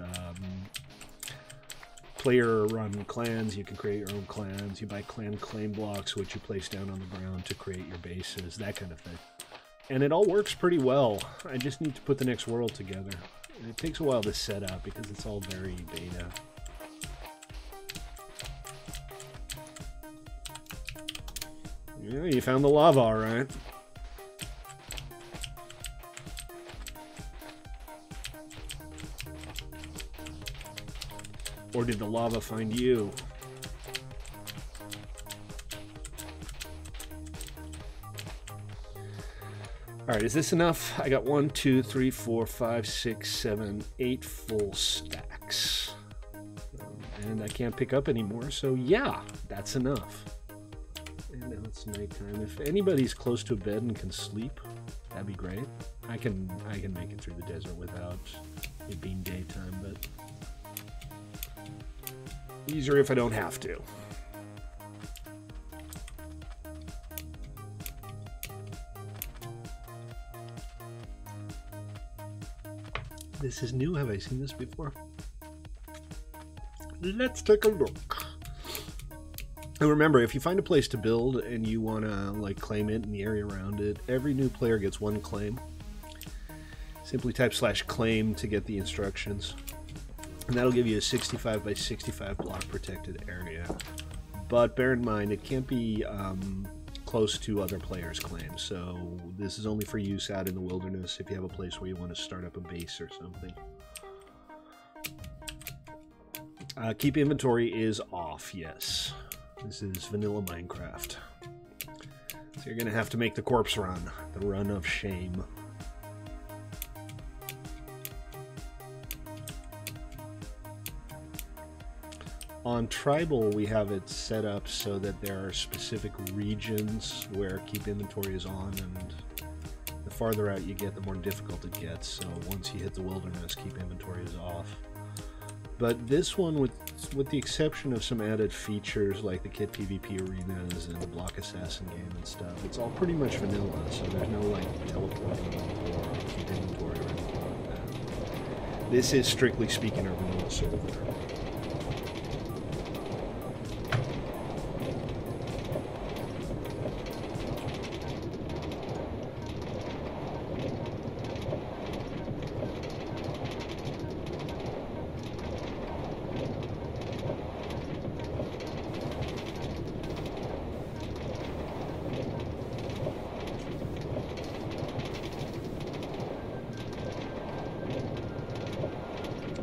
player-run clans. You can create your own clans. You buy clan claim blocks, which you place down on the ground to create your bases, that kind of thing. And it all works pretty well. I just need to put the next world together. And it takes a while to set up because it's all very beta. Yeah, you found the lava, all right. Or did the lava find you? Alright, is this enough? I got 1, 2, 3, 4, 5, 6, 7, 8 full stacks. And I can't pick up anymore, so yeah, that's enough. And now it's nighttime. If anybody's close to a bed and can sleep, that'd be great. I can make it through the desert without it being daytime, but easier if I don't have to. This is new. Have I seen this before? Let's take a look. And remember, if you find a place to build and you want to like claim it in the area around it, every new player gets 1 claim. Simply type /claim to get the instructions. And that'll give you a 65 by 65 block protected area. But bear in mind, it can't be close to other players' claims. So this is only for use out in the wilderness if you have a place where you want to start up a base or something. Keep inventory is off, yes. This is vanilla Minecraft. So you're going to have to make the corpse run, the run of shame. On Tribal, we have it set up so that there are specific regions where keep inventory is on, and the farther out you get, the more difficult it gets. So once you hit the wilderness, keep inventory is off. But this one, with the exception of some added features like the kit PvP arenas and the block assassin game and stuff, it's all pretty much vanilla, so there's no like teleporting or keep inventory or anything like that. This is strictly speaking our vanilla server.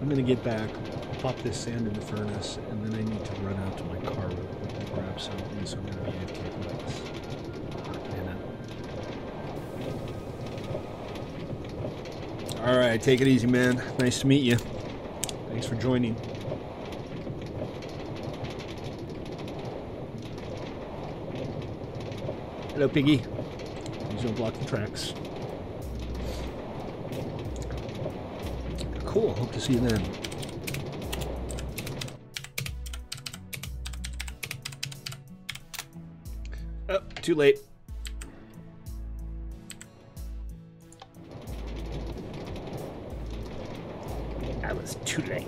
I'm going to get back, pop this sand in the furnace, and then I need to run out to my car real quick and grab something, so I'm going to be AFK for this. Damn it. Alright, take it easy, man. Nice to meet you. Thanks for joining. Hello, Piggy. Please don't block the tracks. Cool, hope to see you then. Oh, too late. I was too late.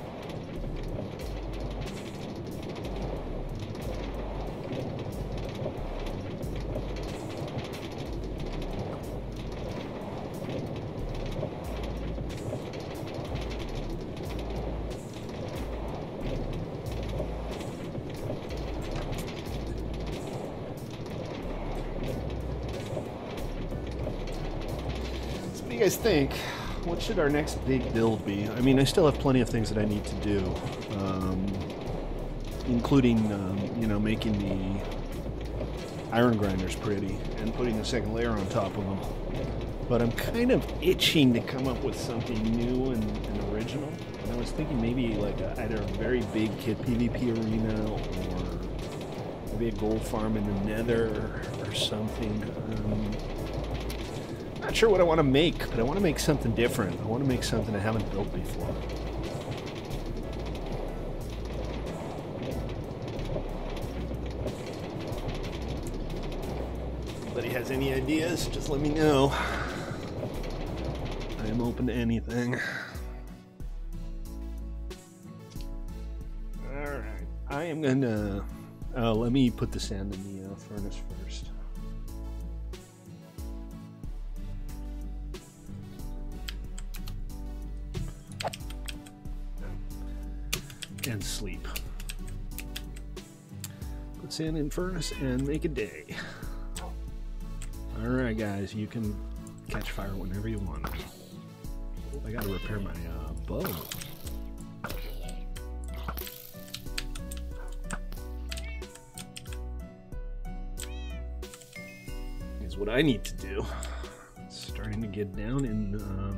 What do you guys think? What should our next big build be? I mean, I still have plenty of things that I need to do, including, you know, making the iron grinders pretty and putting a second layer on top of them. But I'm kind of itching to come up with something new and original. And I was thinking maybe like either a very big kit PvP arena or maybe a gold farm in the nether or something. Not sure what I want to make, but I want to make something different. I want to make something I haven't built before. Anybody has any ideas? Just let me know. I am open to anything. Alright. I am gonna... Oh, let me put the sand in the furnace first. And sleep. Put sand in furnace and make a day. Alright guys, you can catch fire whenever you want. I gotta repair my bow. what I need to do. It's starting to get down in the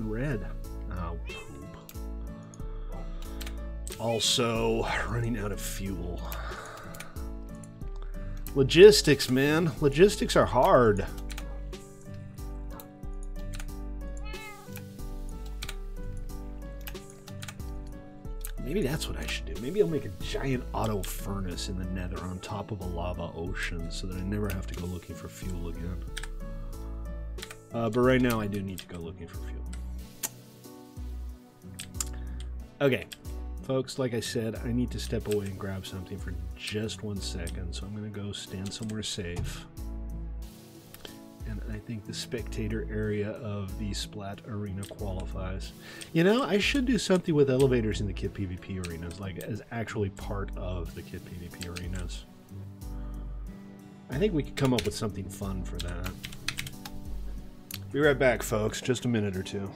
red. Oh, poop. Also, running out of fuel. Logistics, man. Logistics are hard. Maybe that's what I should do. Maybe I'll make a giant auto furnace in the nether on top of a lava ocean so that I never have to go looking for fuel again. But right now I do need to go looking for fuel. Okay, folks, like I said, I need to step away and grab something for just 1 second, so I'm going to go stand somewhere safe. And I think the spectator area of the Splat Arena qualifies. You know, I should do something with elevators in the Kit PvP arenas, like as actually part of the Kit PvP arenas. I think we could come up with something fun for that. Be right back, folks. Just a minute or two.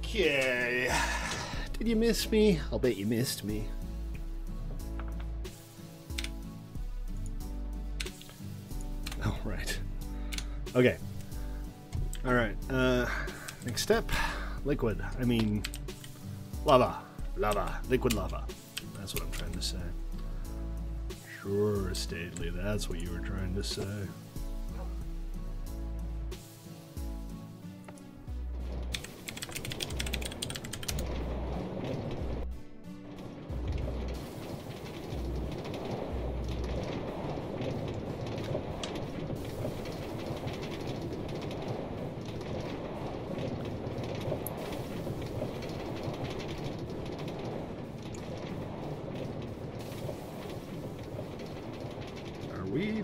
Okay. Did you miss me? I'll bet you missed me. Oh, right. Okay. Alright. Next step. Liquid. I mean, lava. Lava. Liquid lava. That's what I'm trying to say. Sure, Stately. That's what you were trying to say.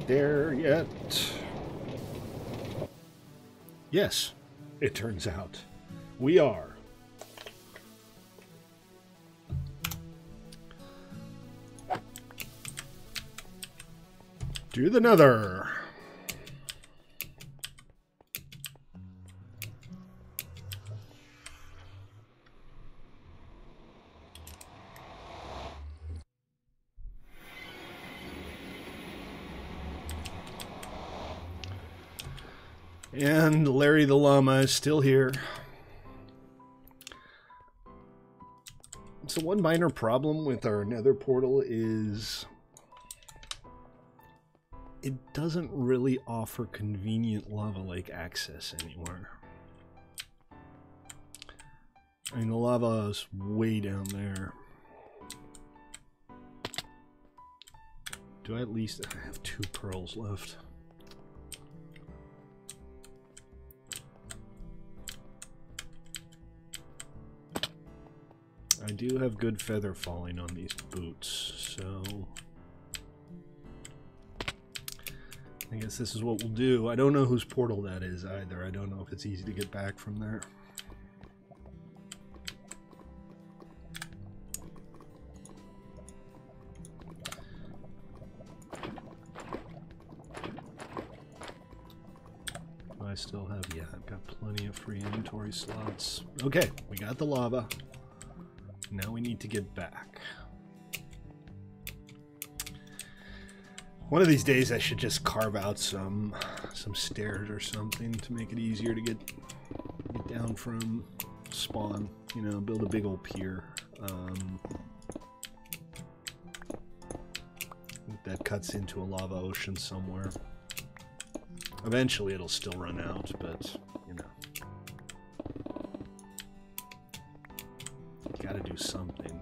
There yet? Yes, it turns out we are. To the nether. And Larry the Llama is still here. So one minor problem with our nether portal is it doesn't really offer convenient lava lake access anywhere. I mean, the lava is way down there. Do I at least have 2 pearls left? I do have good feather falling on these boots, so I guess this is what we'll do. I don't know whose portal that is either. I don't know if it's easy to get back from there. I still have, yeah, I've got plenty of free inventory slots. Okay, we got the lava. Now we need to get back. One of these days I should just carve out some stairs or something to make it easier to get down from spawn. You know, build a big old pier. that cuts into a lava ocean somewhere. Eventually it'll still run out, but, you know. Gotta do something.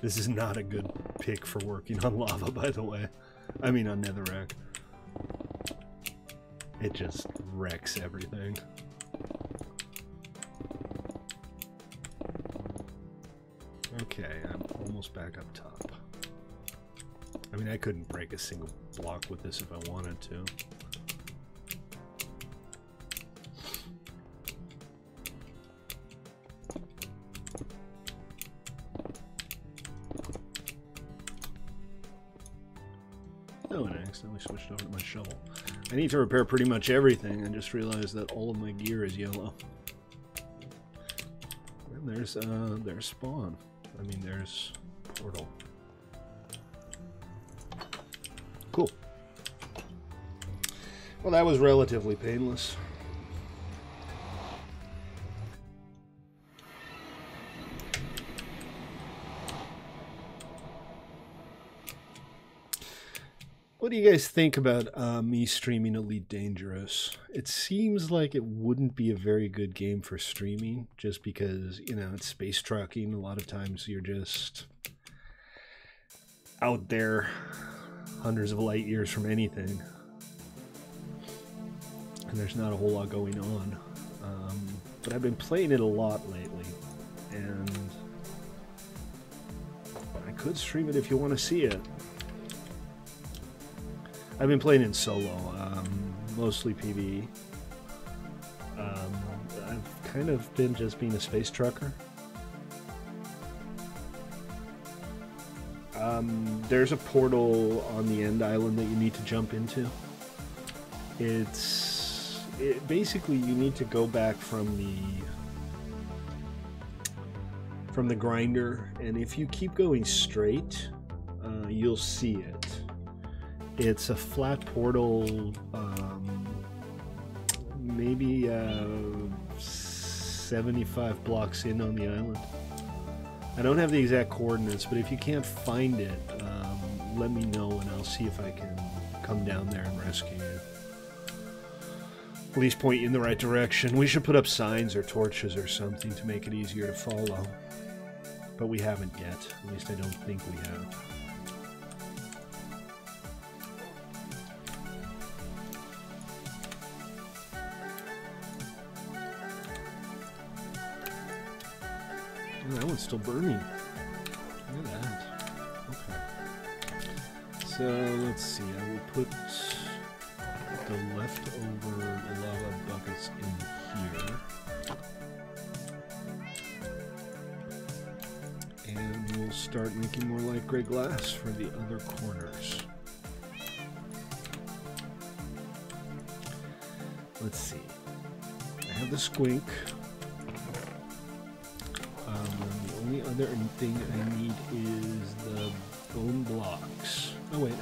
This is not a good pick for working on lava, by the way. I mean on netherrack. It just wrecks everything. Okay, I'm almost back up top. I mean, I couldn't break a single block with this if I wanted to. Oh, and I accidentally switched over to my shovel. I need to repair pretty much everything. I just realized that all of my gear is yellow. And there's spawn. I mean, there's portal. Cool. Well, that was relatively painless. What do you guys think about me streaming Elite Dangerous? It seems like it wouldn't be a very good game for streaming, just because, you know, it's space trucking. A lot of times you're just out there hundreds of light years from anything. And there's not a whole lot going on. But I've been playing it a lot lately. And I could stream it if you want to see it. I've been playing in solo, mostly PvE. I've kind of been just being a space trucker. There's a portal on the end island that you need to jump into. Basically you need to go back from the grinder, and if you keep going straight, you'll see it. It's a flat portal, maybe 75 blocks in on the island. I don't have the exact coordinates, but if you can't find it, let me know and I'll see if I can come down there and rescue you. At least point you in the right direction. We should put up signs or torches or something to make it easier to follow. But we haven't yet. At least I don't think we have. Oh, that one's still burning. Look at that. Okay. So let's see. I will put the leftover lava buckets in here. And we'll start making more light gray glass for the other corners. Let's see. I have the squink. The only other thing I need is the bone blocks. Oh wait,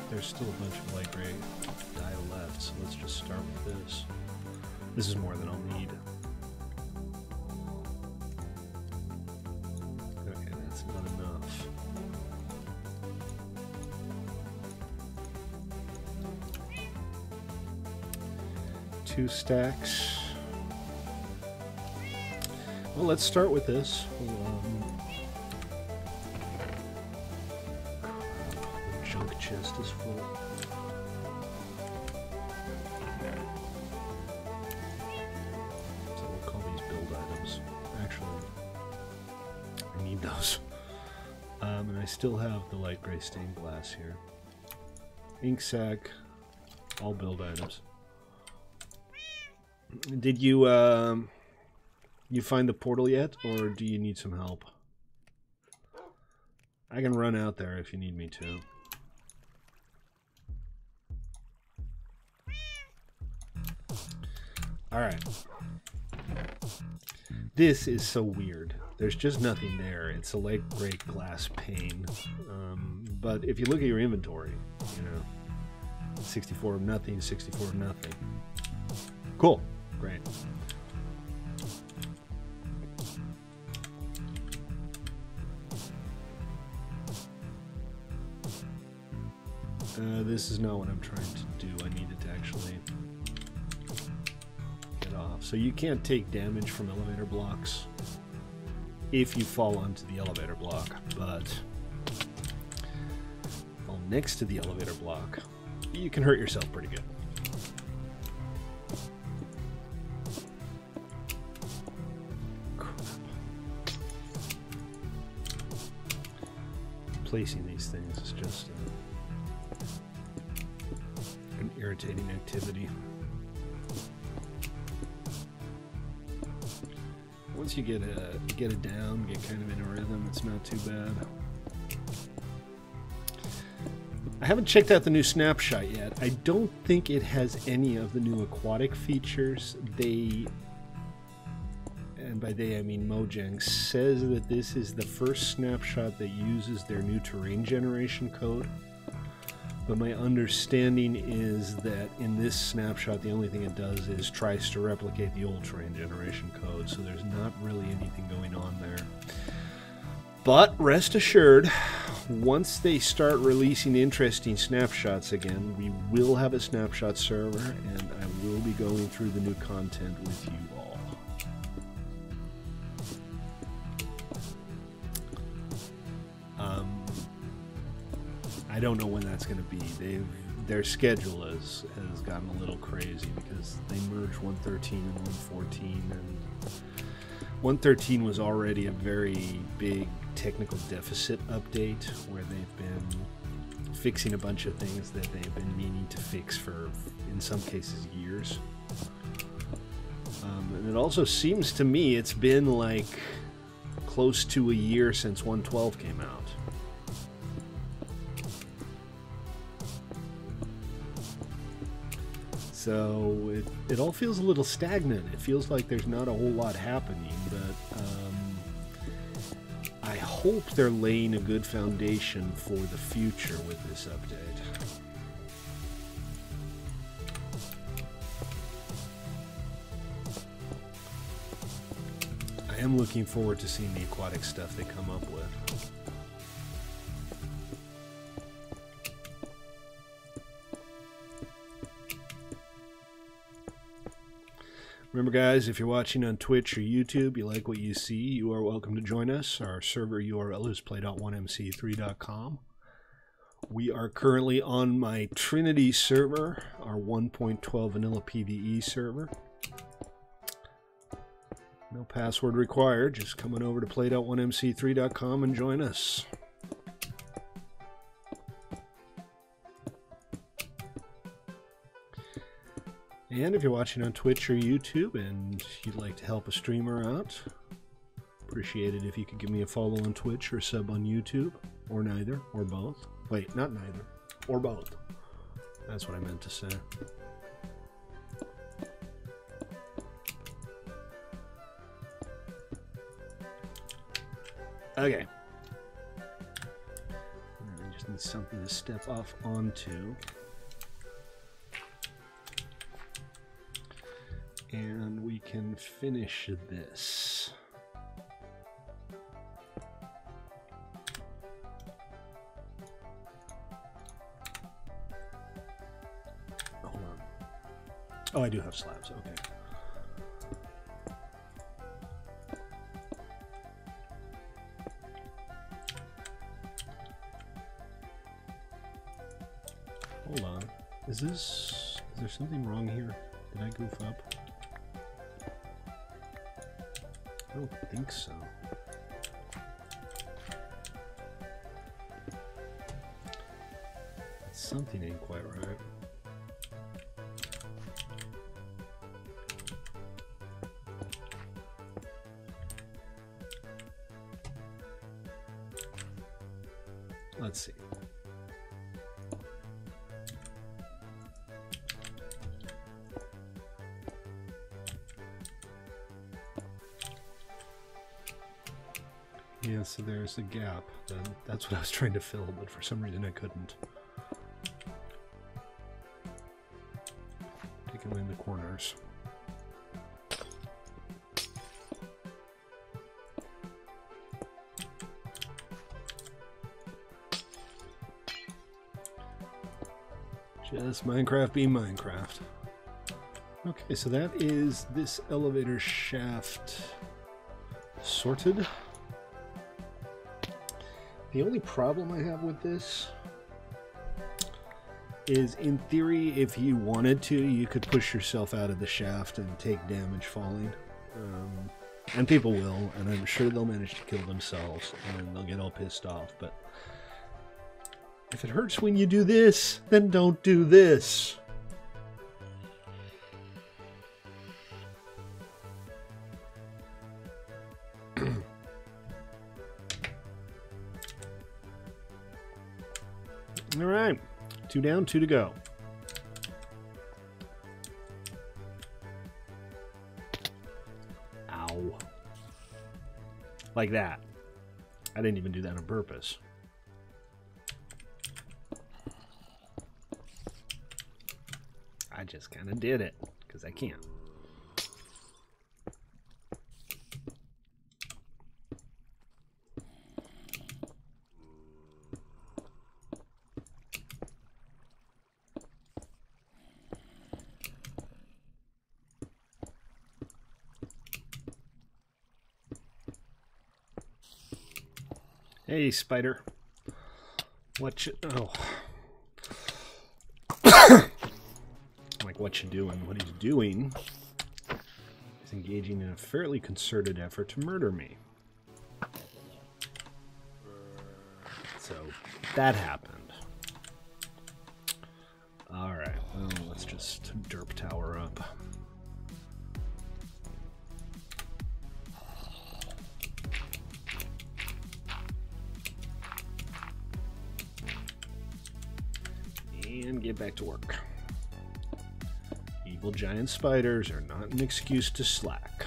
there's still a bunch of light gray dye left, so let's just start with this. This is more than I'll need. Okay, that's not enough. Two stacks. Well, let's start with this. The junk chest is full. So we'll call these build items. Actually, I need those. And I still have the light gray stained glass here. Ink sac, all build items. Did you find the portal yet, or do you need some help? I can run out there if you need me to. Alright. This is so weird. There's just nothing there. It's a light gray glass pane. But if you look at your inventory, you know, 64 of nothing, 64 of nothing. Cool. Great. This is not what I'm trying to do. I need it to actually get off. So you can't take damage from elevator blocks if you fall onto the elevator block, but fall next to the elevator block, you can hurt yourself pretty good. Placing these things is just an irritating activity. Once you get it down, get kind of in a rhythm, it's not too bad. I haven't checked out the new snapshot yet. I don't think it has any of the new aquatic features. And by they I mean Mojang, says that this is the first snapshot that uses their new terrain generation code. But my understanding is that in this snapshot, the only thing it does is tries to replicate the old terrain generation code, so there's not really anything going on there. But rest assured, once they start releasing interesting snapshots again, we will have a snapshot server, and I will be going through the new content with you all. I don't know when that's going to be. Their schedule has gotten a little crazy because they merged 1.13 and 1.14, and 1.13 was already a very big technical deficit update where they've been fixing a bunch of things that they've been meaning to fix for, in some cases, years. And it also seems to me it's been like close to a year since 1.12 came out. So it all feels a little stagnant. It feels like there's not a whole lot happening, but I hope they're laying a good foundation for the future with this update. I am looking forward to seeing the aquatic stuff they come up with. Remember, guys, if you're watching on Twitch or YouTube, you like what you see, you are welcome to join us. Our server URL is play.1mc3.com. We are currently on my Trinity server, our 1.12 vanilla PvE server. No password required. Just come on over to play.1mc3.com and join us. And if you're watching on Twitch or YouTube and you'd like to help a streamer out, appreciate it if you could give me a follow on Twitch or a sub on YouTube, or neither, or both. Wait, not neither, or both. That's what I meant to say. Okay. I just need something to step off onto. And we can finish this. Hold on. Oh, I do have slabs. Okay. Hold on. Is there something wrong here? Did I goof up? I don't think so. Something ain't quite right. Let's see. Yeah, so there's a gap. That's what I was trying to fill, but for some reason I couldn't. Taking away the corners. Just Minecraft be Minecraft. Okay, so that is this elevator shaft sorted. The only problem I have with this is, in theory, if you wanted to, you could push yourself out of the shaft and take damage falling. And people will, and I'm sure they'll manage to kill themselves, and they'll get all pissed off. But if it hurts when you do this, then don't do this. All right, 2 down, 2 to go. Ow. Like that. I didn't even do that on purpose. I just kind of did it, because I can. Hey, spider. What you... Oh. Like, what you doing? What he's doing is engaging in a fairly concerted effort to murder me. So, that happened. Alright, well, let's just derp tower up. And get back to work. Evil giant spiders are not an excuse to slack.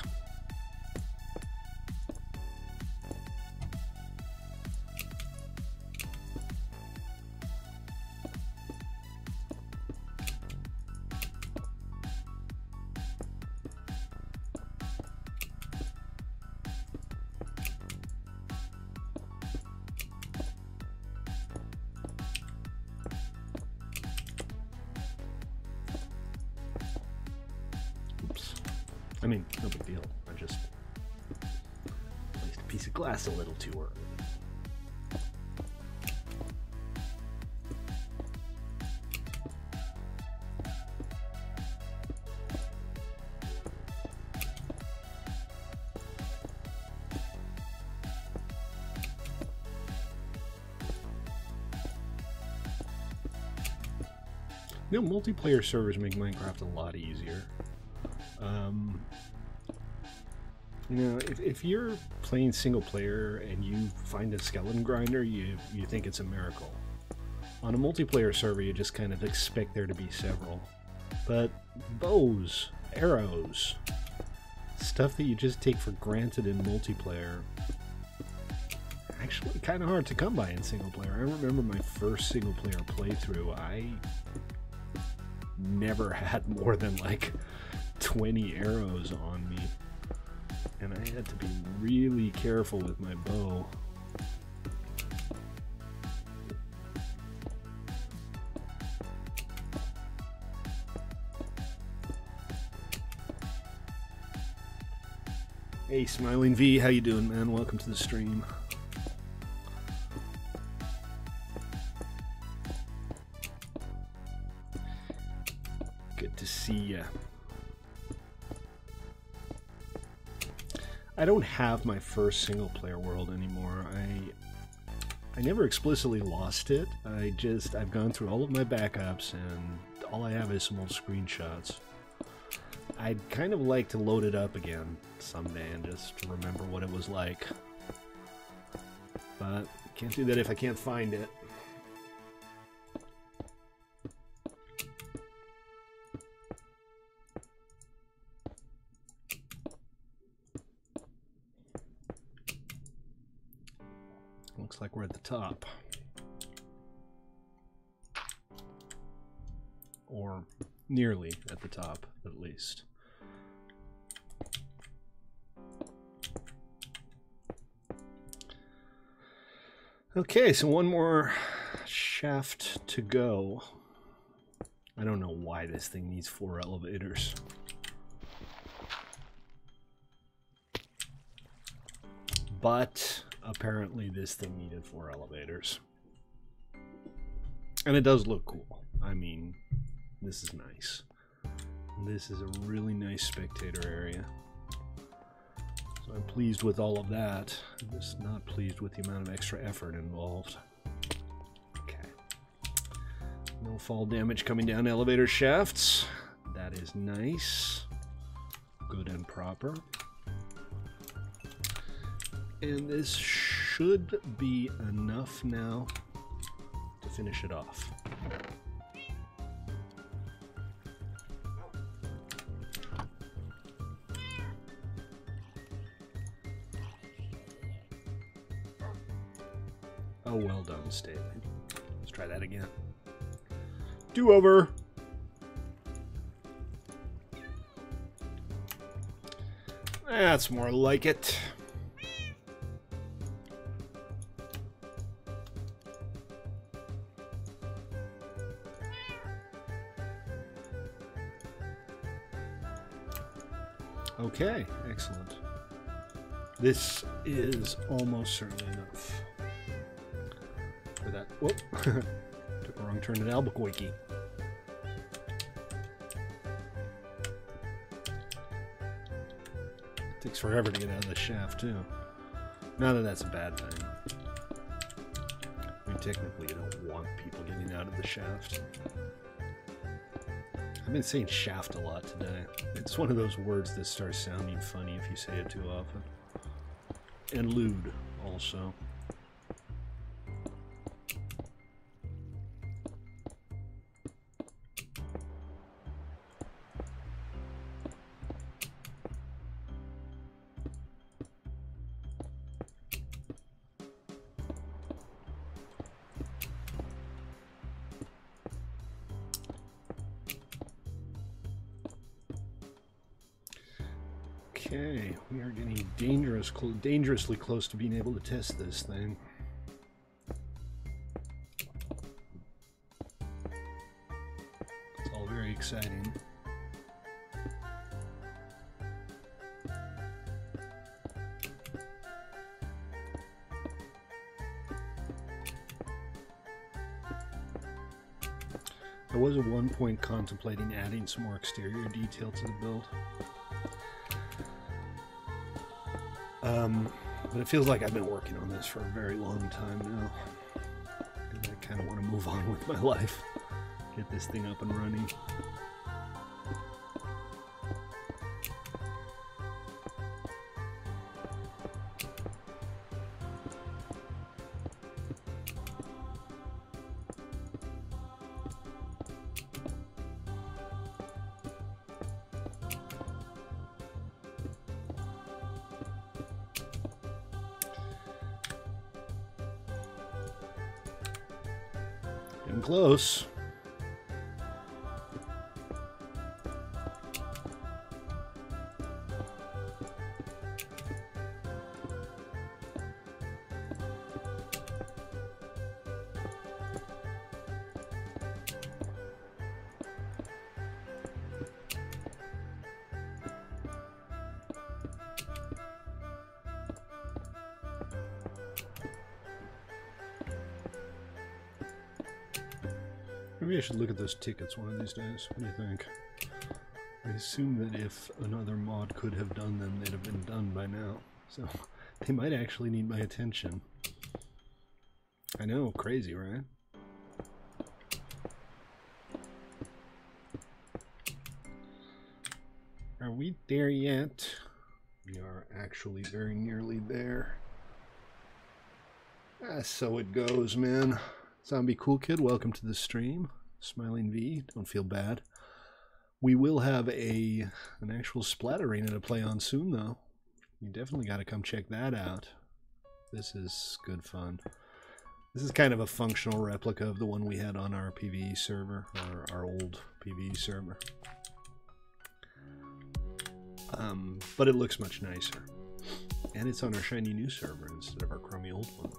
I mean, no big deal. I just placed a piece of glass a little too early. You know, multiplayer servers make Minecraft a lot easier. You know, if you're playing single player and you find a skeleton grinder, you think it's a miracle. On a multiplayer server, you just kind of expect there to be several. But bows, arrows, stuff that you just take for granted in multiplayer, actually kind of hard to come by in single player. I remember my first single player playthrough, I never had more than like 20 arrows on me, and I had to be really careful with my bow. Hey, Smiling V, how you doing, man? Welcome to the stream. Good to see ya. I don't have my first single-player world anymore. I never explicitly lost it. I've gone through all of my backups, and all I have is some old screenshots. I'd kind of like to load it up again someday and just remember what it was like. But can't do that if I can't find it. Looks like we're at the top. Or nearly at the top, at least. Okay, so one more shaft to go. I don't know why this thing needs 4 elevators. But apparently this thing needed 4 elevators. And it does look cool. I mean, this is nice. This is a really nice spectator area. So I'm pleased with all of that. I'm just not pleased with the amount of extra effort involved. Okay. No fall damage coming down elevator shafts. That is nice. Good and proper. And this should be enough now to finish it off. Oh, well done, Staley. Let's try that again. Do-over! That's more like it. Okay, excellent. This is almost certainly enough. For that, whoop, took a wrong turn at Albuquerque. It takes forever to get out of the shaft, too. Not that that's a bad thing. I mean, technically you don't want people getting out of the shaft. I've been saying shaft a lot today. It's one of those words that starts sounding funny if you say it too often. And lewd, also. Okay, we are getting dangerously close to being able to test this thing. It's all very exciting. I was at one point contemplating adding some more exterior detail to the build. But it feels like I've been working on this for a very long time now. And I kind of want to move on with my life. Get this thing up and running. Getting close. Maybe I should look at those tickets one of these days. What do you think? I assume that if another mod could have done them, they'd have been done by now. So they might actually need my attention. I know, crazy, right? Are we there yet? We are actually very nearly there. So it goes, man. Zombie Cool Kid, welcome to the stream. Smiling V, don't feel bad. We will have an actual Splat Arena to play on soon, though. You definitely got to come check that out. This is good fun. This is kind of a functional replica of the one we had on our PvE server, or our old PvE server. But it looks much nicer. And it's on our shiny new server instead of our crummy old one.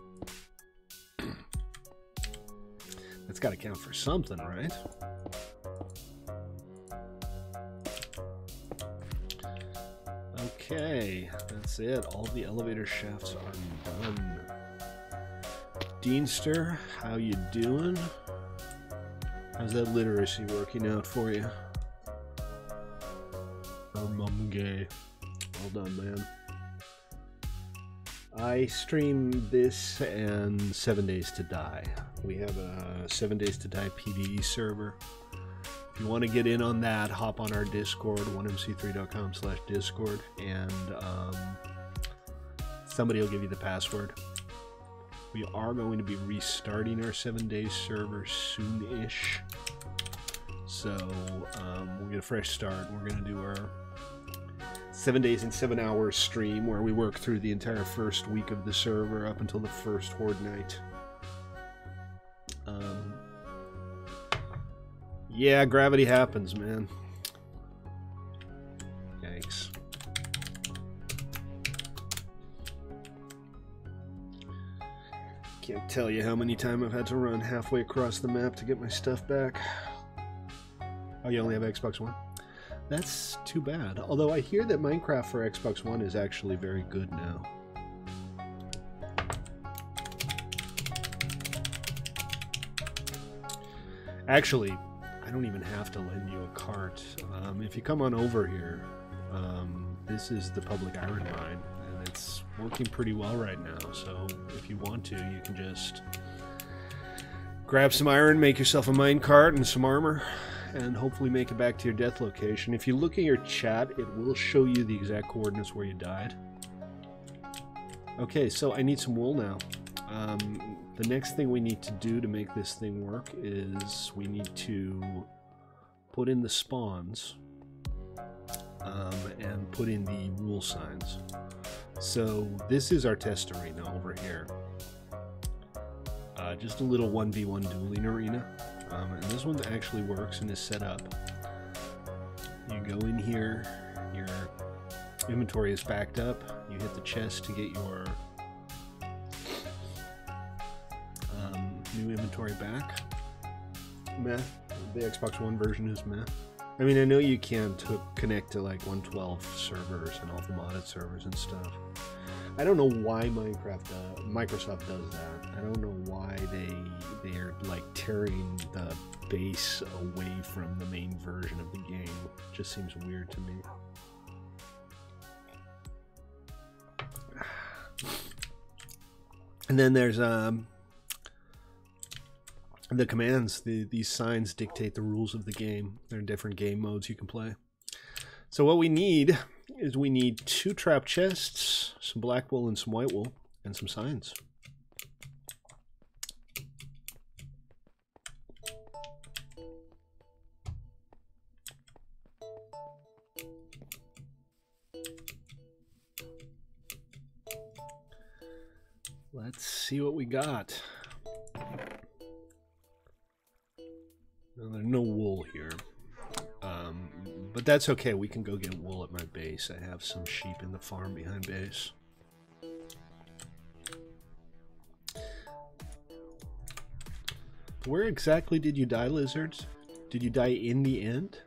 That's got to count for something, right? Okay, that's it. All the elevator shafts are done. Deanster, how you doing? How's that literacy working out for you? Mumgay. Well done, man. I stream this and 7 Days to Die. We have a 7 Days to Die PvE server. If you want to get in on that, hop on our Discord, 1mc3.com/discord, and somebody will give you the password. We are going to be restarting our 7 Days server soon-ish. So we'll get a fresh start. We're going to do our 7 days and 7 hours stream where we work through the entire first week of the server up until the first Horde night. Yeah, gravity happens, man. Yikes. Can't tell you how many times I've had to run halfway across the map to get my stuff back. Oh, you only have Xbox One? That's too bad. Although I hear that Minecraft for Xbox One is actually very good now. Actually, I don't even have to lend you a cart. If you come on over here, this is the public iron mine, and it's working pretty well right now. So if you want to, you can just grab some iron, make yourself a mine cart and some armor, and hopefully make it back to your death location. If you look at your chat, it will show you the exact coordinates where you died. Okay, so I need some wool now. The next thing we need to do to make this thing work is we need to put in the spawns and put in the rule signs. So this is our test arena over here. Just a little 1v1 dueling arena. And this one actually works and is set up. You go in here, your inventory is backed up, you hit the chest to get your new inventory back. Meh. The Xbox One version is meh. I mean, I know you can connect to like 112 servers and all the modded servers and stuff. I don't know why Microsoft does that. I don't know why they're like tearing the base away from the main version of the game. It just seems weird to me. And then there's the commands. These signs dictate the rules of the game. There are different game modes you can play. So what we need is we need 2 trap chests, some black wool and some white wool, and some signs. Let's see what we got. Well, there's no wool here. But that's okay, we can go get wool at my base. I have some sheep in the farm behind base. Where exactly did you die, lizards? Did you die in the end?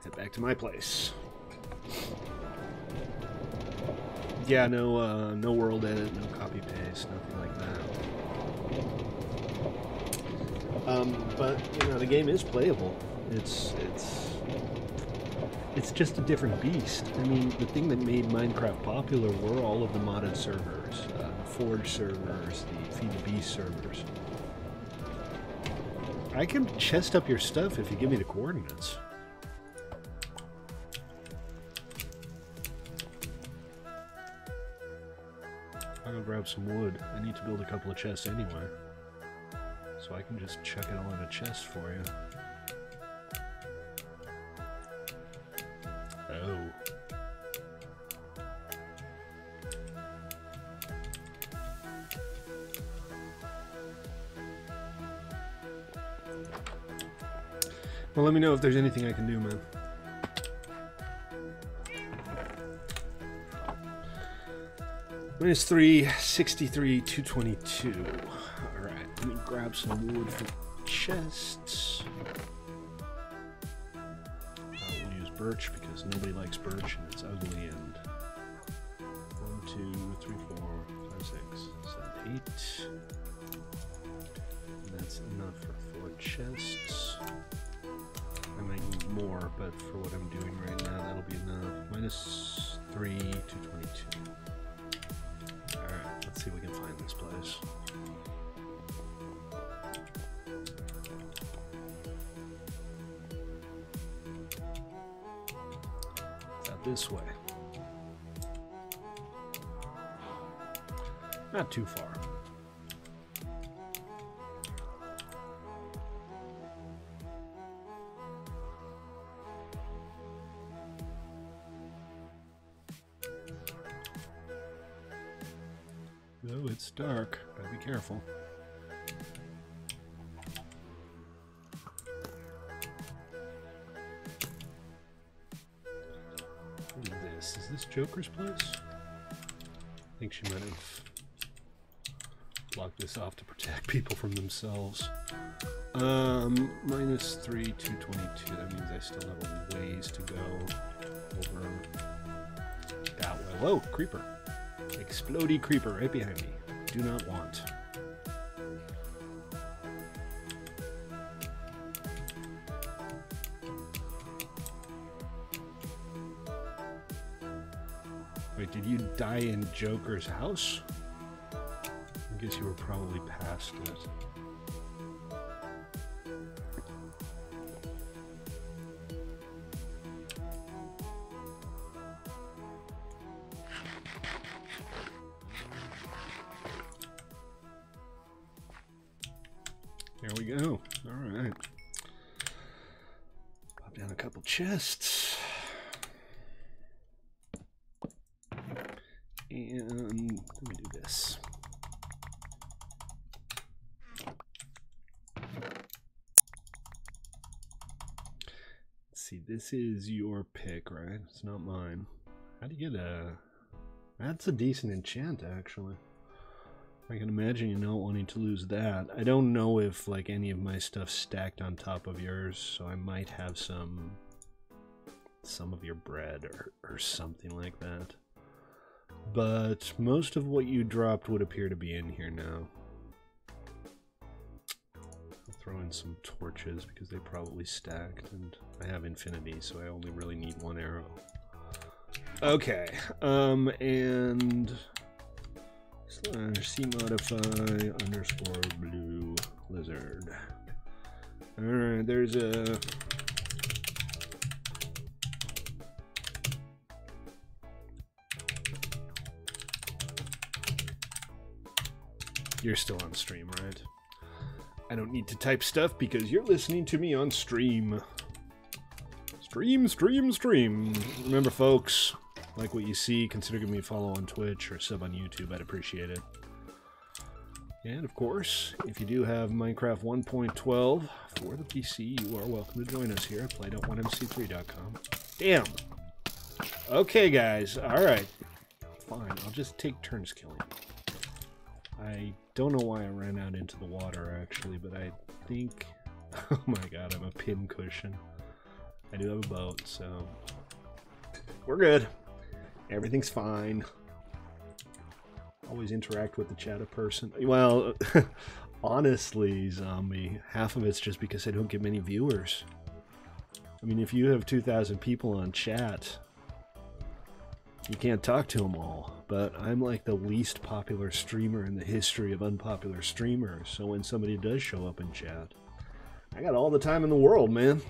Head back to my place. Yeah, no world edit, no copy paste, nothing like that. But you know, the game is playable. It's just a different beast. I mean, the thing that made Minecraft popular were all of the modded servers, the Forge servers, the PvE servers. I can chest up your stuff if you give me the coordinates. I'm gonna grab some wood. I need to build a couple of chests anyway. So I can just chuck it all in a chest for you. Oh. Well, let me know if there's anything I can do, man. Minus 363, 222. Alright, let me grab some wood for chests. birch because nobody likes birch and it's ugly. And 1, 2, 3, 4, 5, 6, 7, 8. And that's enough for 4 chests. I might need more, but for what I'm doing right now, that'll be enough. Minus 3 to 22. Alright, let's see if we can find this place. It's out this way. Not too far. Oh, it's dark. Gotta be careful. What is this? Is this Joker's place? I think she might have blocked this off to protect people from themselves. Minus 3 to 22. That means I still have a ways to go over that way. Whoa, creeper. Explodey creeper right behind me. Do not want. Wait, did you die in Joker's house? I guess you were probably past it. There we go. All right. Pop down a couple chests. And let me do this. Let's see, this is your pick, right? It's not mine. How do you get a... That's a decent enchant, actually. I can imagine you not wanting to lose that. I don't know if like any of my stuff's stacked on top of yours, so I might have some of your bread or something like that. But most of what you dropped would appear to be in here now. I'll throw in some torches because they probably stacked, and I have infinity, so I only really need 1 arrow. Okay, and /c_modify _ blue lizard. Alright, there's a... You're still on stream, right? I don't need to type stuff because you're listening to me on stream. Stream, stream, stream. Remember, folks, like what you see, consider giving me a follow on Twitch or sub on YouTube. I'd appreciate it. And, of course, if you do have Minecraft 1.12 for the PC, you are welcome to join us here at play.1mc3.com. Damn! Okay, guys. Alright. Fine. I'll just take turns killing. I don't know why I ran out into the water, actually, but I think... Oh my god, I'm a pin cushion. I do have a boat, so... We're good. Everything's fine. Always interact with the chat a person. Well, honestly, Zombie, half of it's just because I don't get many viewers. I mean, if you have 2,000 people on chat, you can't talk to them all. But I'm like the least popular streamer in the history of unpopular streamers. So when somebody does show up in chat, I got all the time in the world, man.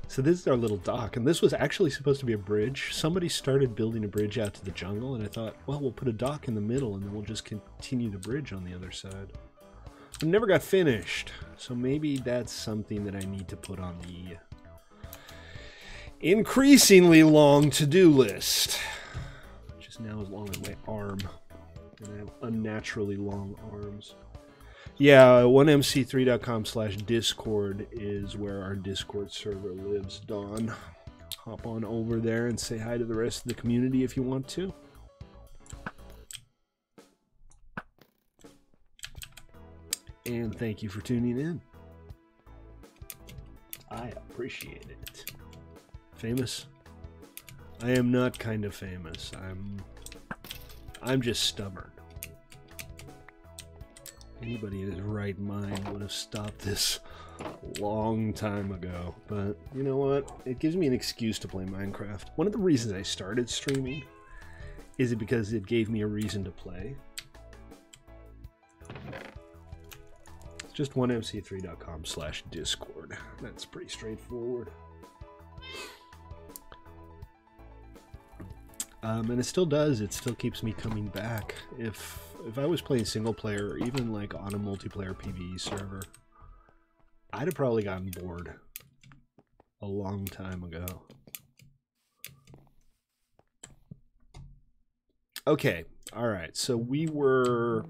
So this is our little dock, and this was actually supposed to be a bridge. Somebody started building a bridge out to the jungle, and I thought, well, we'll put a dock in the middle, and then we'll just continue the bridge on the other side. It never got finished, so maybe that's something that I need to put on the increasingly long to-do list, which is now as long as my arm, and I have unnaturally long arms. Yeah, 1mc3.com/discord is where our Discord server lives, Dawn. Hop on over there and say hi to the rest of the community if you want to. And thank you for tuning in. I appreciate it. Famous? I am not kind of famous. I'm just stubborn. Anybody in his right mind would have stopped this a long time ago. But you know what? It gives me an excuse to play Minecraft. One of the reasons I started streaming is because it gave me a reason to play. It's just 1mc3.com/discord. That's pretty straightforward. And it still does. It still keeps me coming back. If I was playing single player, or even like on a multiplayer PvE server, I'd have probably gotten bored a long time ago. Okay, all right. So we were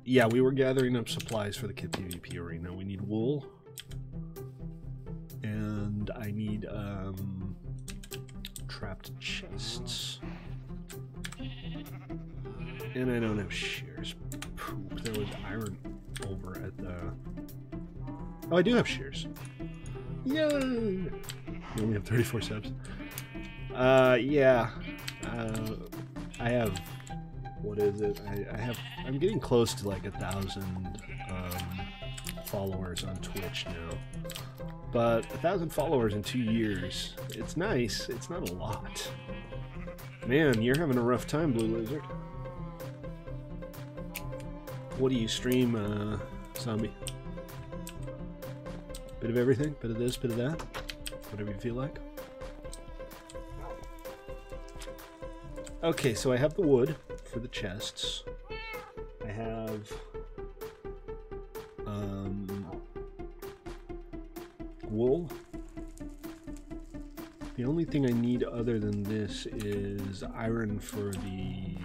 gathering up supplies for the Kit PvP arena. We need wool, and I need trapped chests, and I don't have shears. Poop, there was iron over at the... Oh, I do have shears. Yay! We only have 34 subs. Yeah. I have... What is it? I'm getting close to like 1,000 followers on Twitch now. But 1,000 followers in 2 years, it's nice. It's not a lot. Man, you're having a rough time, Blue Lizard. What do you stream, Zombie? Bit of everything? Bit of this, bit of that? Whatever you feel like. Okay, so I have the wood for the chests. I have... wool. The only thing I need other than this is iron for the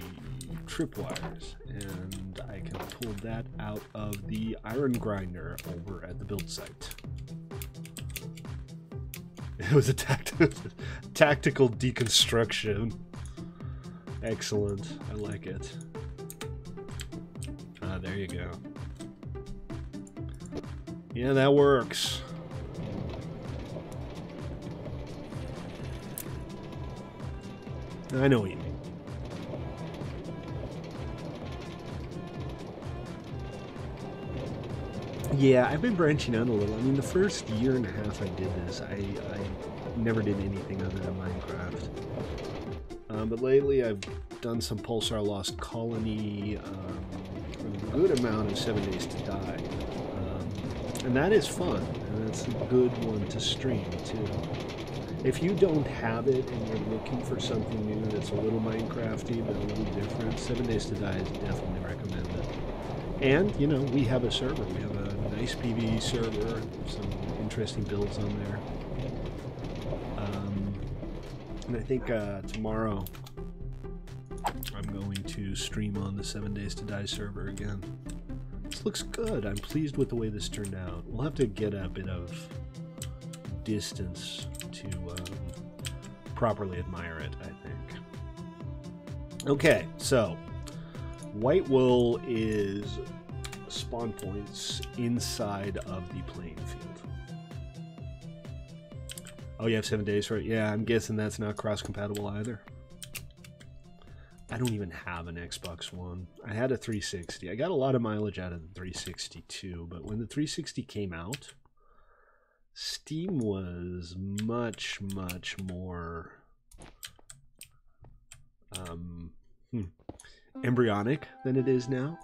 tripwires, and I can pull that out of the iron grinder over at the build site. It was a tactical deconstruction. Excellent. I like it. Ah, there you go. Yeah, that works. I know what you mean. Yeah, I've been branching out a little. I mean, the first year and a half I did this, I never did anything other than Minecraft. But lately I've done some Pulsar Lost Colony, a good amount of 7 Days to Die. And that is fun, and that's a good one to stream, too. If you don't have it and you're looking for something new that's a little Minecrafty but a little different, 7 Days to Die is definitely recommended. And, you know, we have a server. We have a nice PvE server, some interesting builds on there. And I think tomorrow I'm going to stream on the 7 Days to Die server again. This looks good. I'm pleased with the way this turned out. We'll have to get a bit of distance to properly admire it, I think. Okay, so white wool is spawn points inside of the playing field. Oh, you have 7 days for it? Yeah, I'm guessing that's not cross-compatible either. I don't even have an Xbox One. I had a 360. I got a lot of mileage out of the 360 too, but when the 360 came out, Steam was much, much more embryonic than it is now.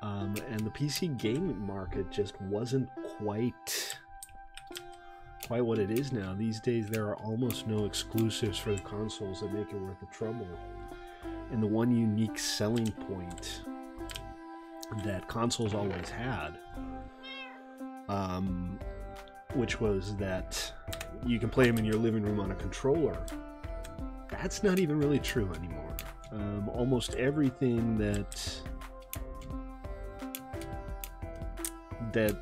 And the PC gaming market just wasn't quite what it is now. These days there are almost no exclusives for the consoles that make it worth the trouble. And the one unique selling point that consoles always had, which was that you can play them in your living room on a controller, that's not even really true anymore. Almost everything that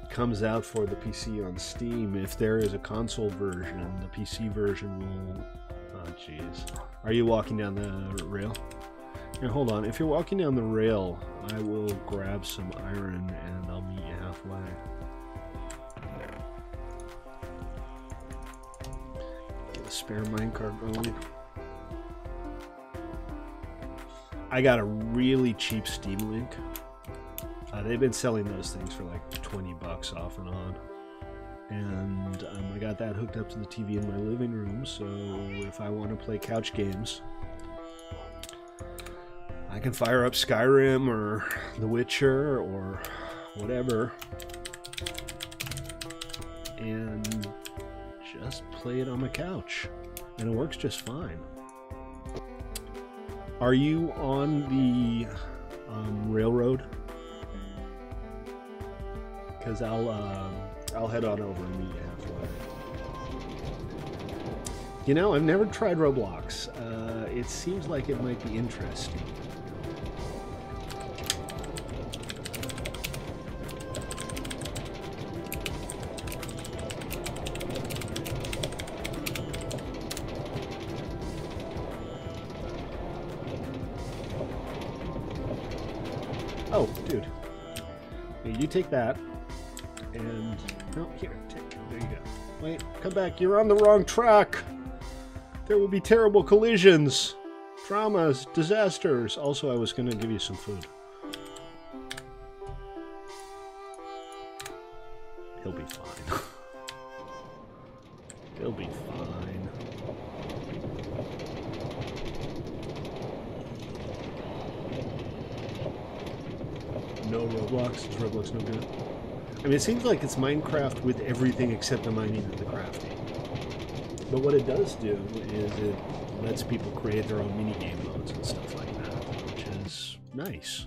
comes out for the PC on Steam, if there is a console version, the PC version will... Oh, jeez. Are you walking down the rail? Here, hold on. If you're walking down the rail, I will grab some iron and I'll meet you halfway. a spare minecart going. I got a really cheap Steam Link. They've been selling those things for like 20 bucks off and on. And I got that hooked up to the TV in my living room, so if I want to play couch games, I can fire up Skyrim or The Witcher or whatever and just play it on my couch. And it works just fine. Are you on the railroad? Because I'll head on over and meet you halfway. You know, I've never tried Roblox. It seems like it might be interesting. Oh, dude. Here, you take that. And, no, here, there you go. Wait, come back, you're on the wrong track! There will be terrible collisions, dramas, disasters. Also, I was going to give you some food. He'll be fine. He'll be fine. No Roblox? Is Roblox no good? I mean, it seems like it's Minecraft with everything except the mining and the crafting. But what it does do is it lets people create their own minigame modes and stuff like that, which is nice.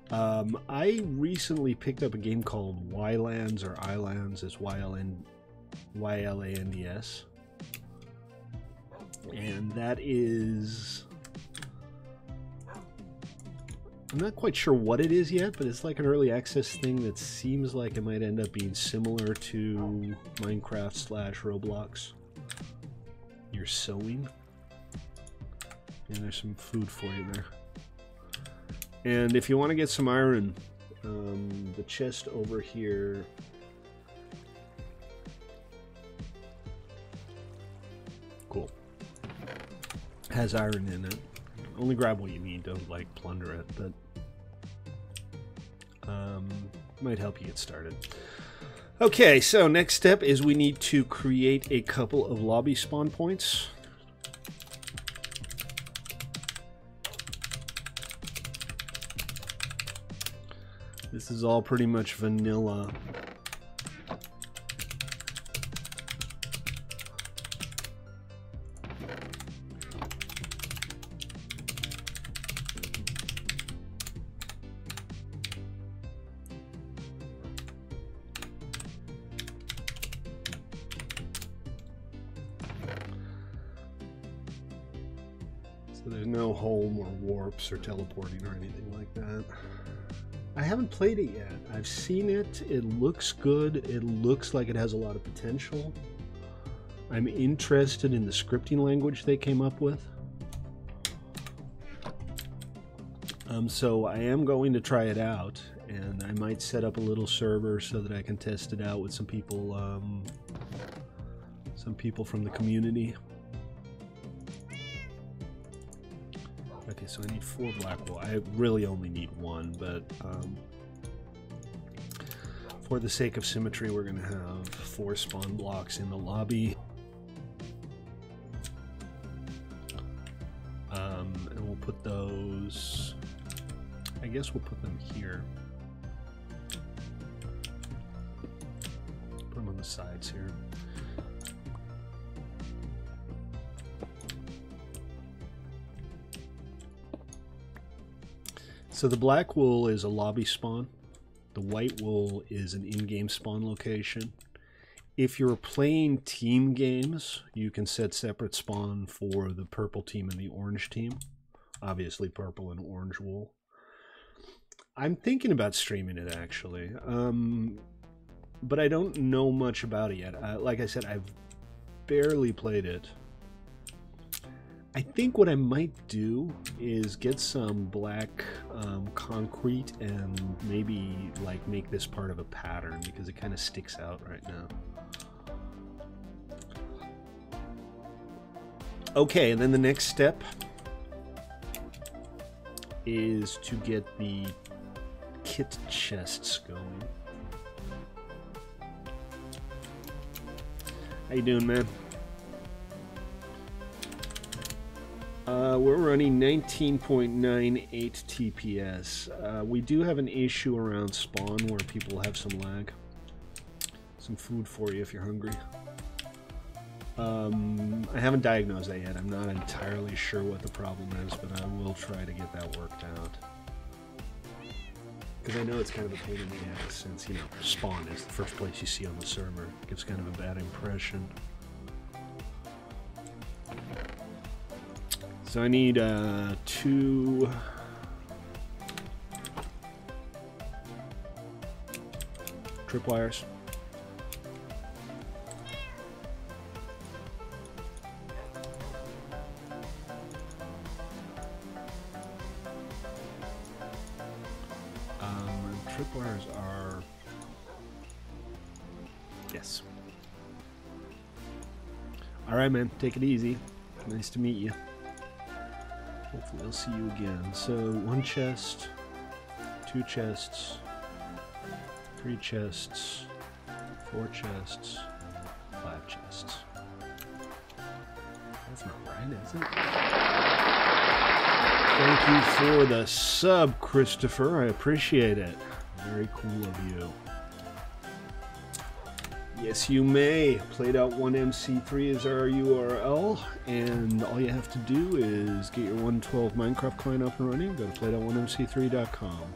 I recently picked up a game called Ylands, or Islands, as Y-L-A-N-D-S. And that is... I'm not quite sure what it is yet, but it's like an early access thing that seems like it might end up being similar to Minecraft / Roblox. You're sewing. And there's some food for you there. And if you want to get some iron, the chest over here... Cool. Has iron in it. Only grab what you need, don't like plunder it, but might help you get started. Okay, so next step is we need to create a couple of lobby spawn points. This is all pretty much vanilla. So there's no home or warps or teleporting or anything like that. I haven't played it yet. I've seen it. It looks good. It looks like it has a lot of potential. I'm interested in the scripting language they came up with. So I am going to try it out, and I might set up a little server so that I can test it out with some people from the community. Okay, so I need 4 black wool. I really only need 1, but for the sake of symmetry, we're going to have 4 spawn blocks in the lobby. And we'll put those... I guess we'll put them here. Put them on the sides here. So the black wool is a lobby spawn. The white wool is an in-game spawn location. If you're playing team games, you can set separate spawn for the purple team and the orange team. Obviously purple and orange wool. I'm thinking about streaming it actually, but I don't know much about it yet. Like I said, I've barely played it. I think what I might do is get some black concrete and maybe like make this part of a pattern because it kind of sticks out right now. Okay, and then the next step is to get the kit chests going. How you doing, man? We're running 19.98 TPS. We do have an issue around spawn where people have some lag. Some food for you if you're hungry. I haven't diagnosed that yet. I'm not entirely sure what the problem is, but I will try to get that worked out. Because I know it's kind of a pain in the ass since, you know, spawn is the first place you see on the server. It gives kind of a bad impression. So I need 2 tripwires. Tripwires are... Yes. Alright, man. Take it easy. Nice to meet you. Hopefully I'll see you again. So, 1 chest, 2 chests, 3 chests, 4 chests, 5 chests. That's not right, is it? Thank you for the sub, Christopher. I appreciate it. Very cool of you. Yes, you may. Played-out1mc3 is our URL, and all you have to do is get your 112 Minecraft client up and running. Go to played-out1mc3.com.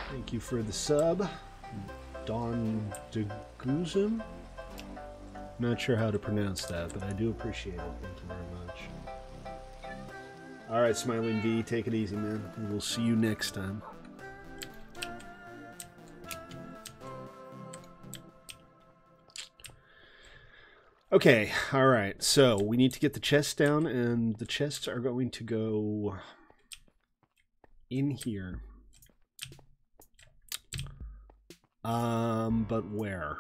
Thank you for the sub, Don DeGuzum. Not sure how to pronounce that, but I do appreciate it. Thank you very much. Alright, Smiling V, take it easy, man. We'll see you next time. Okay, alright, so we need to get the chests down, and the chests are going to go in here. But where?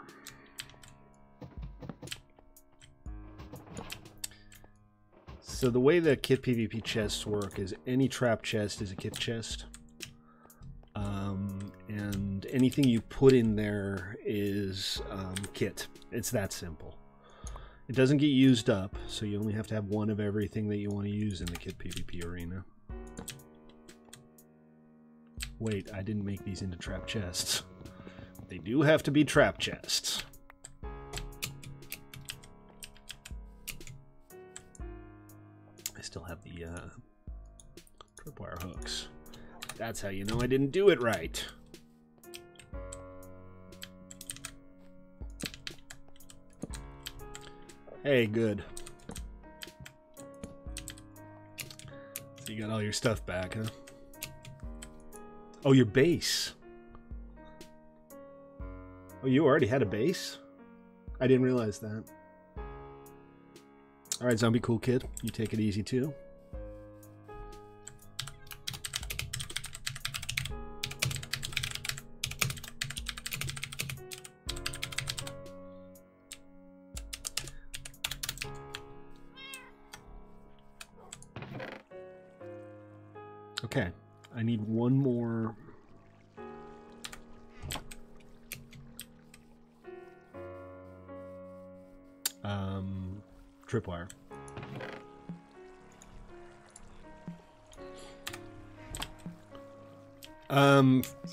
So the way that kit PvP chests work is any trap chest is a kit chest. And anything you put in there is kit. It's that simple. It doesn't get used up, so you only have to have one of everything that you want to use in the kit PvP arena. Wait, I didn't make these into trap chests. They do have to be trap chests. I still have the tripwire hooks. That's how you know I didn't do it right. Hey, good. So you got all your stuff back, huh? Oh, your base. Oh, you already had a base? I didn't realize that. Alright, Zombie Cool Kid. You take it easy, too. Okay. I need one more... tripwire.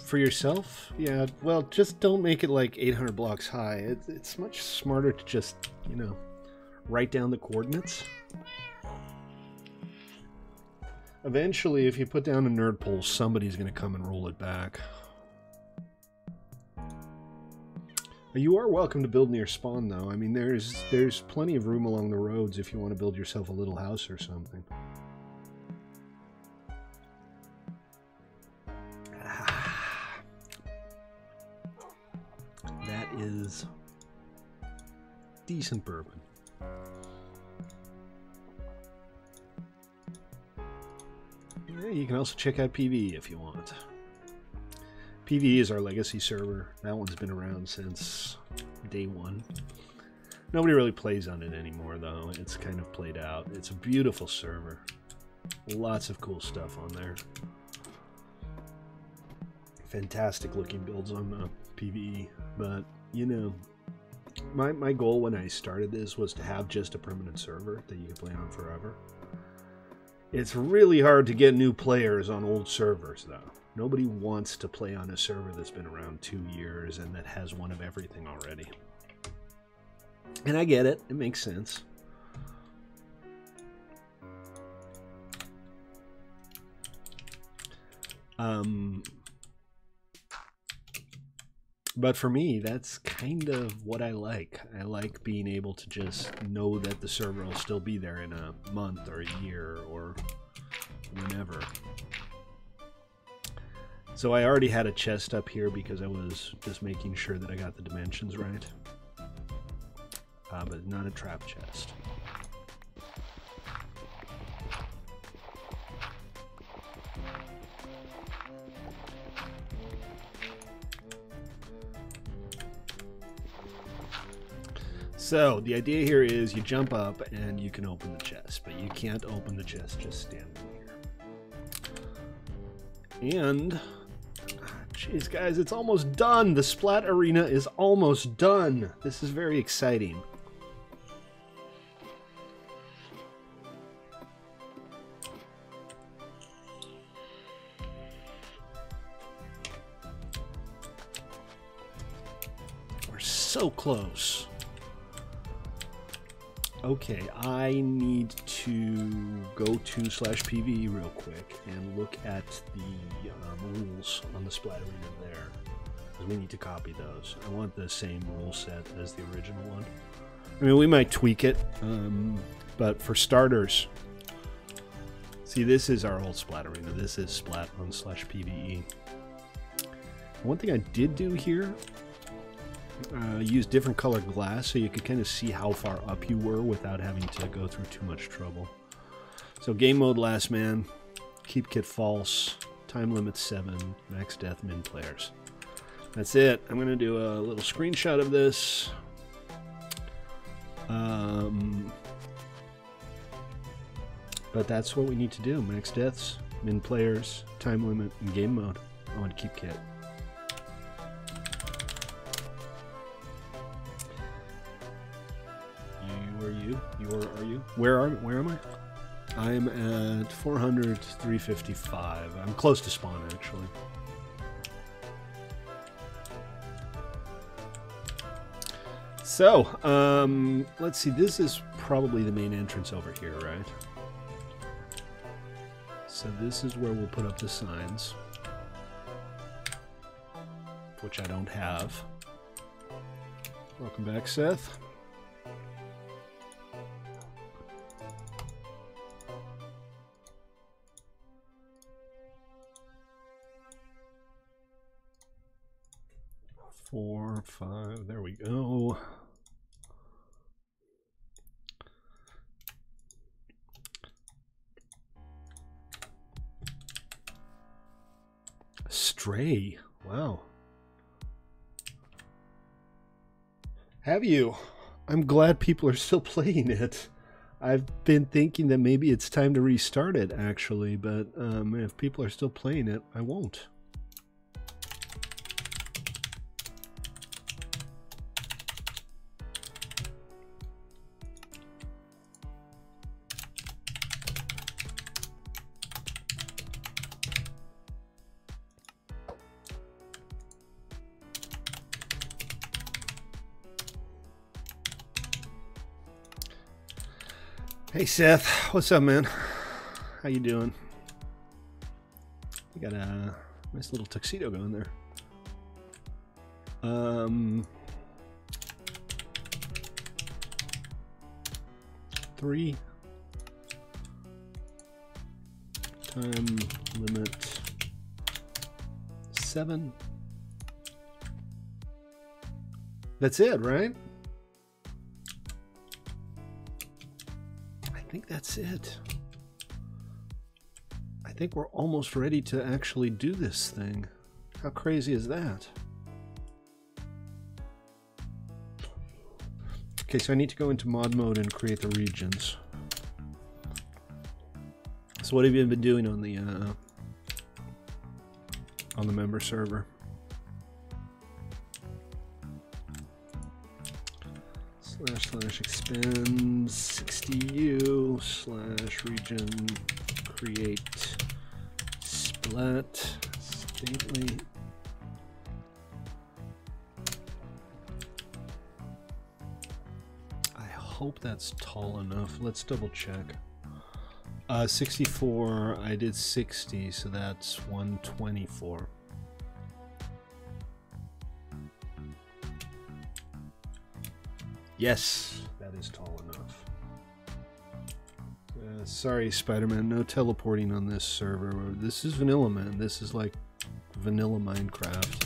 For yourself? Yeah, well, just don't make it like 800 blocks high. It's much smarter to just, you know, write down the coordinates. Eventually, if you put down a nerd pole, somebody's going to come and roll it back. You are welcome to build near spawn, though. I mean, there's plenty of room along the roads if you want to build yourself a little house or something. That is decent bourbon. Yeah, you can also check out PvE if you want. PvE is our legacy server. That one's been around since day one. Nobody really plays on it anymore, though. It's kind of played out. It's a beautiful server. Lots of cool stuff on there. Fantastic looking builds on PvE. But, you know, my goal when I started this was to have just a permanent server that you could play on forever. It's really hard to get new players on old servers, though. Nobody wants to play on a server that's been around 2 years and that has one of everything already. And I get it. It makes sense. But for me, that's kind of what I like. I like being able to just know that the server will still be there in a month or a year or whenever. So I already had a chest up here because I was just making sure that I got the dimensions right. But not a trap chest. So the idea here is you jump up and you can open the chest, but you can't open the chest just standing here. And, jeez guys, it's almost done. The Splat Arena is almost done. This is very exciting. We're so close. Okay, I need to go to /PvE real quick and look at the rules on the Splat Arena there, because we need to copy those. I want the same rule set as the original one. I mean, we might tweak it, but for starters, see, this is our old Splat Arena. This is Splat on /PvE. One thing I did do here, use different colored glass so you could kind of see how far up you were without having to go through too much trouble. So game mode, last man, keep kit false, time limit 7, max death, min players. That's it. I'm going to do a little screenshot of this. But that's what we need to do. Max deaths, min players, time limit, and game mode. I want to keep kit. Are you? Where am I? I'm at 400, 355. I'm close to spawn, actually. So, let's see. This is probably the main entrance over here, right? So this is where we'll put up the signs, which I don't have. Welcome back, Seth. Four, 5, there we go. Stray, wow. Have you? I'm glad people are still playing it. I've been thinking that maybe it's time to restart it, actually, but if people are still playing it, I won't. Hey Seth, what's up, man? How you doing? You got a nice little tuxedo going there. 3 time limit 7. That's it, right? I think that's it. I think we're almost ready to actually do this thing. How crazy is that? Okay, so I need to go into mod mode and create the regions. So what have you been doing on the member server? /expand 60u /region create splat stately. I hope that's tall enough. Let's double check. 64, I did 60, so that's 124. Yes, that is tall enough. Sorry, Spider-Man, no teleporting on this server. This is vanilla, man. This is like vanilla Minecraft.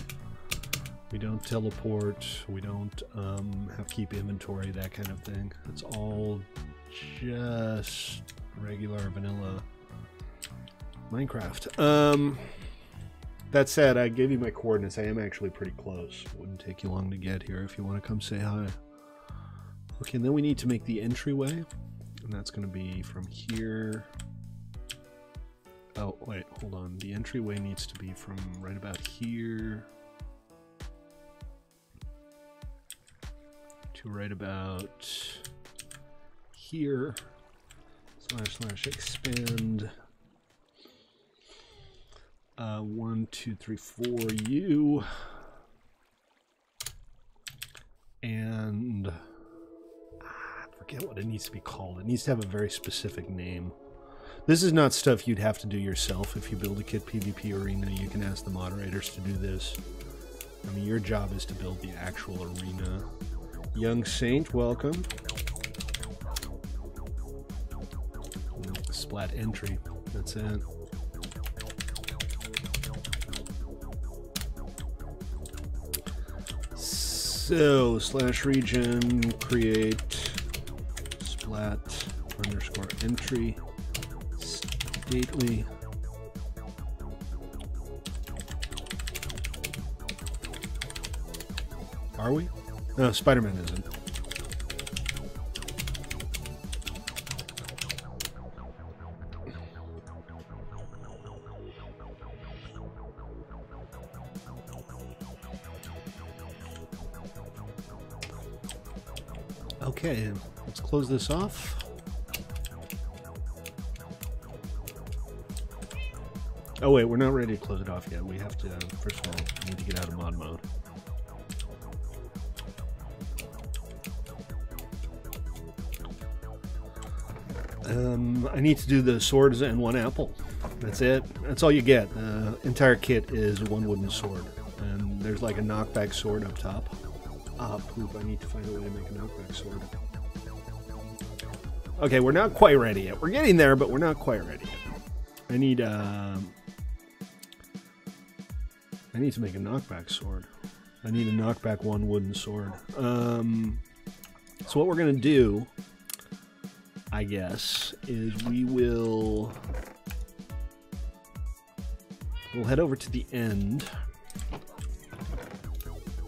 We don't teleport, we don't have keep inventory, that kind of thing. It's all just regular vanilla Minecraft. That said, I gave you my coordinates. I am actually pretty close. Wouldn't take you long to get here if you want to come say hi. Okay, and then we need to make the entryway, and that's going to be from here. Oh, wait, hold on. The entryway needs to be from right about here to right about here. / expand 1, 2, 3, 4u, and I forget what it needs to be called. It needs to have a very specific name. This is not stuff you'd have to do yourself if you build a kit PvP arena. You can ask the moderators to do this. I mean, your job is to build the actual arena. Young Saint, welcome. Splat entry. That's it. So /region create splat _ entry stately. Are we? No, Spider-Man isn't. Okay, let's close this off. Oh wait, we're not ready to close it off yet. We have to, first of all, we need to get out of mod mode. I need to do the swords and 1 apple. That's it. That's all you get. The entire kit is 1 wooden sword. And there's like a knockback sword up top. Ah, poop. I need to find a way to make a knockback sword. Okay, we're not quite ready yet. We're getting there, but we're not quite ready yet. I need to make a knockback sword. I need a knockback 1 wooden sword. So what we're going to do, I guess, is we'll head over to the end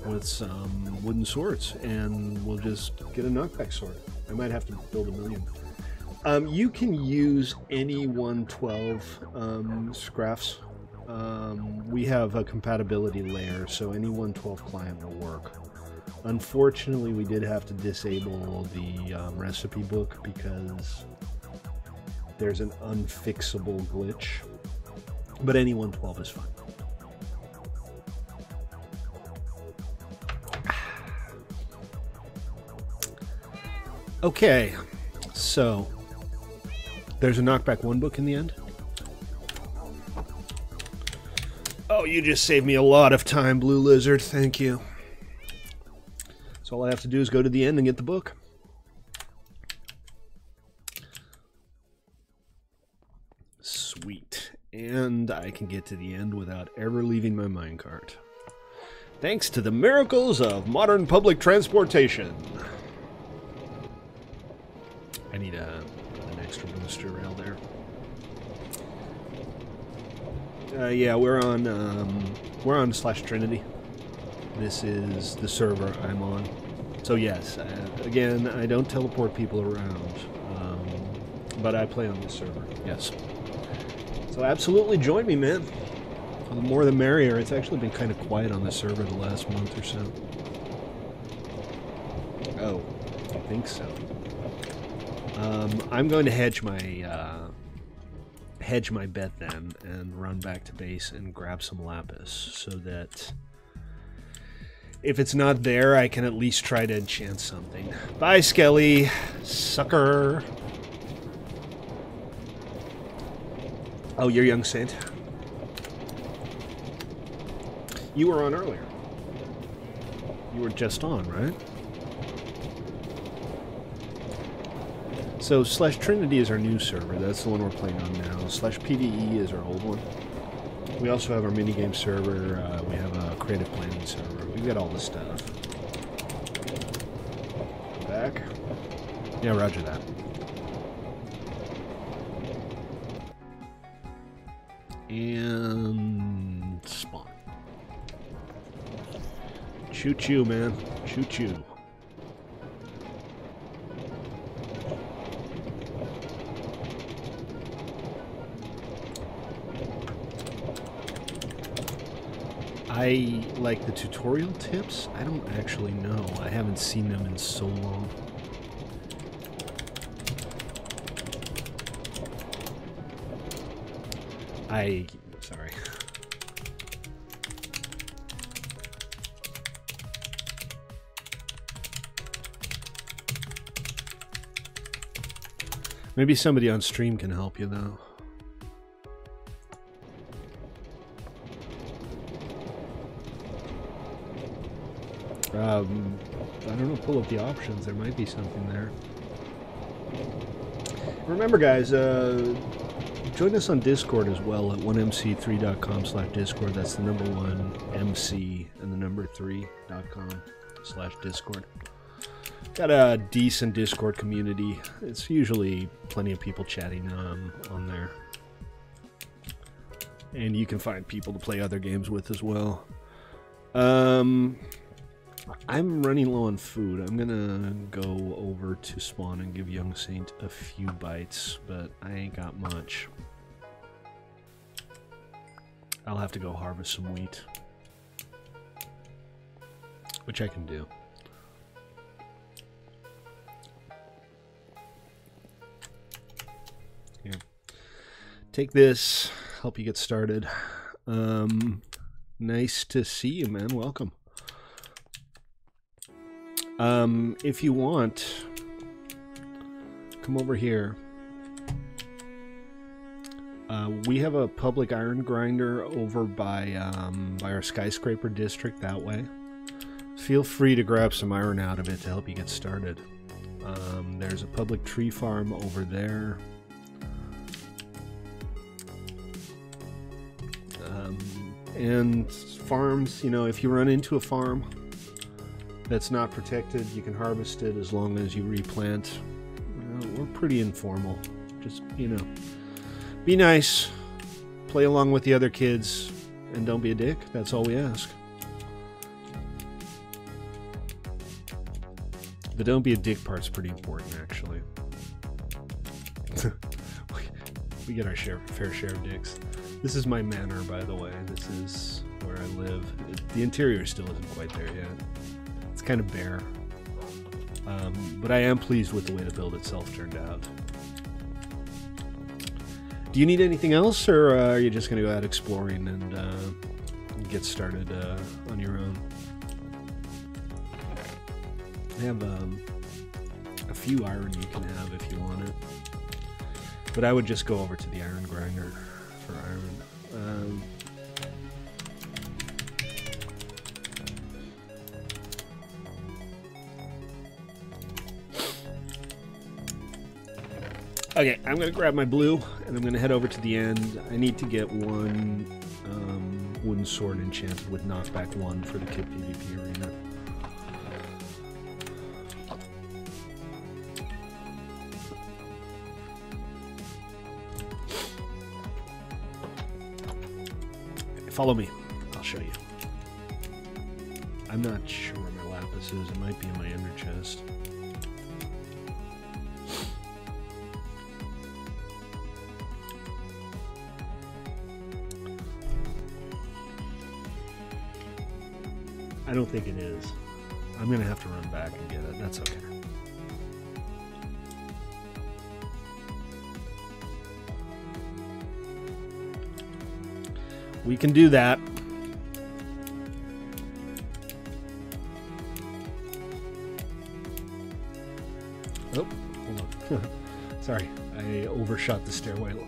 with some wooden swords, and we'll just get a knockback sword. I might have to build a million. You can use any 112 scraps. We have a compatibility layer, so any 112 client will work. Unfortunately, we did have to disable the recipe book because there's an unfixable glitch, but any 112 is fine. Okay, so there's a knockback 1 book in the end. Oh, you just saved me a lot of time, Blue Lizard. Thank you. So all I have to do is go to the end and get the book. Sweet. And I can get to the end without ever leaving my minecart. Thanks to the miracles of modern public transportation. I need an extra booster rail there. Yeah, we're on /Trinity. This is the server I'm on. So yes, again, I don't teleport people around, but I play on this server. Yes. So absolutely join me, man. The more the merrier. It's actually been kind of quiet on the server the last month or so. Oh, I think so. I'm going to hedge my bet then and run back to base and grab some lapis so that if it's not there, I can at least try to enchant something. Bye, Skelly. Sucker. Oh, you're young saint. You were on earlier. You were just on, right? So /Trinity is our new server. That's the one we're playing on now. /PvE is our old one. We also have our minigame server. We have a creative planning server. We've got all this stuff. Back. Yeah, roger that. And spawn. Choo-choo, man. Choo-choo. I like the tutorial tips. I don't actually know. I haven't seen them in so long. Sorry. Maybe somebody on stream can help you, though. I don't know, pull up the options. There might be something there. Remember, guys, join us on Discord as well at 1mc3.com/Discord. That's the number 1mc and the number 3.com/Discord. Got a decent Discord community. It's usually plenty of people chatting on there. And you can find people to play other games with as well. I'm running low on food. I'm gonna go over to spawn and give Young Saint a few bites, but I ain't got much. I'll have to go harvest some wheat, which I can do. Here. Take this, help you get started. Nice to see you, man. Welcome. If you want, come over here. We have a public iron grinder over by our skyscraper district that way. Feel free to grab some iron out of it to help you get started. There's a public tree farm over there. And farms, you know, if you run into a farm that's not protected, you can harvest it as long as you replant. We're pretty informal. Just, you know, be nice, play along with the other kids, and don't be a dick. That's all we ask. The don't be a dick part's pretty important, actually. We get our fair share of dicks. This is my manor, by the way. This is where I live. The interior still isn't quite there yet. It's kind of bare. But I am pleased with the way the build itself turned out. Do you need anything else, or are you just going to go out exploring and get started on your own? I have a few iron you can have if you want it. But I would just go over to the iron grinder for iron. Okay, I'm going to grab my blue, and I'm going to head over to the end. I need to get one wooden sword enchanted with knockback 1 for the Kid PvP arena. follow me. I'll show you. I'm not sure where my lapis is. It might be in my ender chest. I don't think it is. I'm gonna have to run back and get it. That's okay. We can do that. Oh, hold on. Sorry, I overshot the stairwell.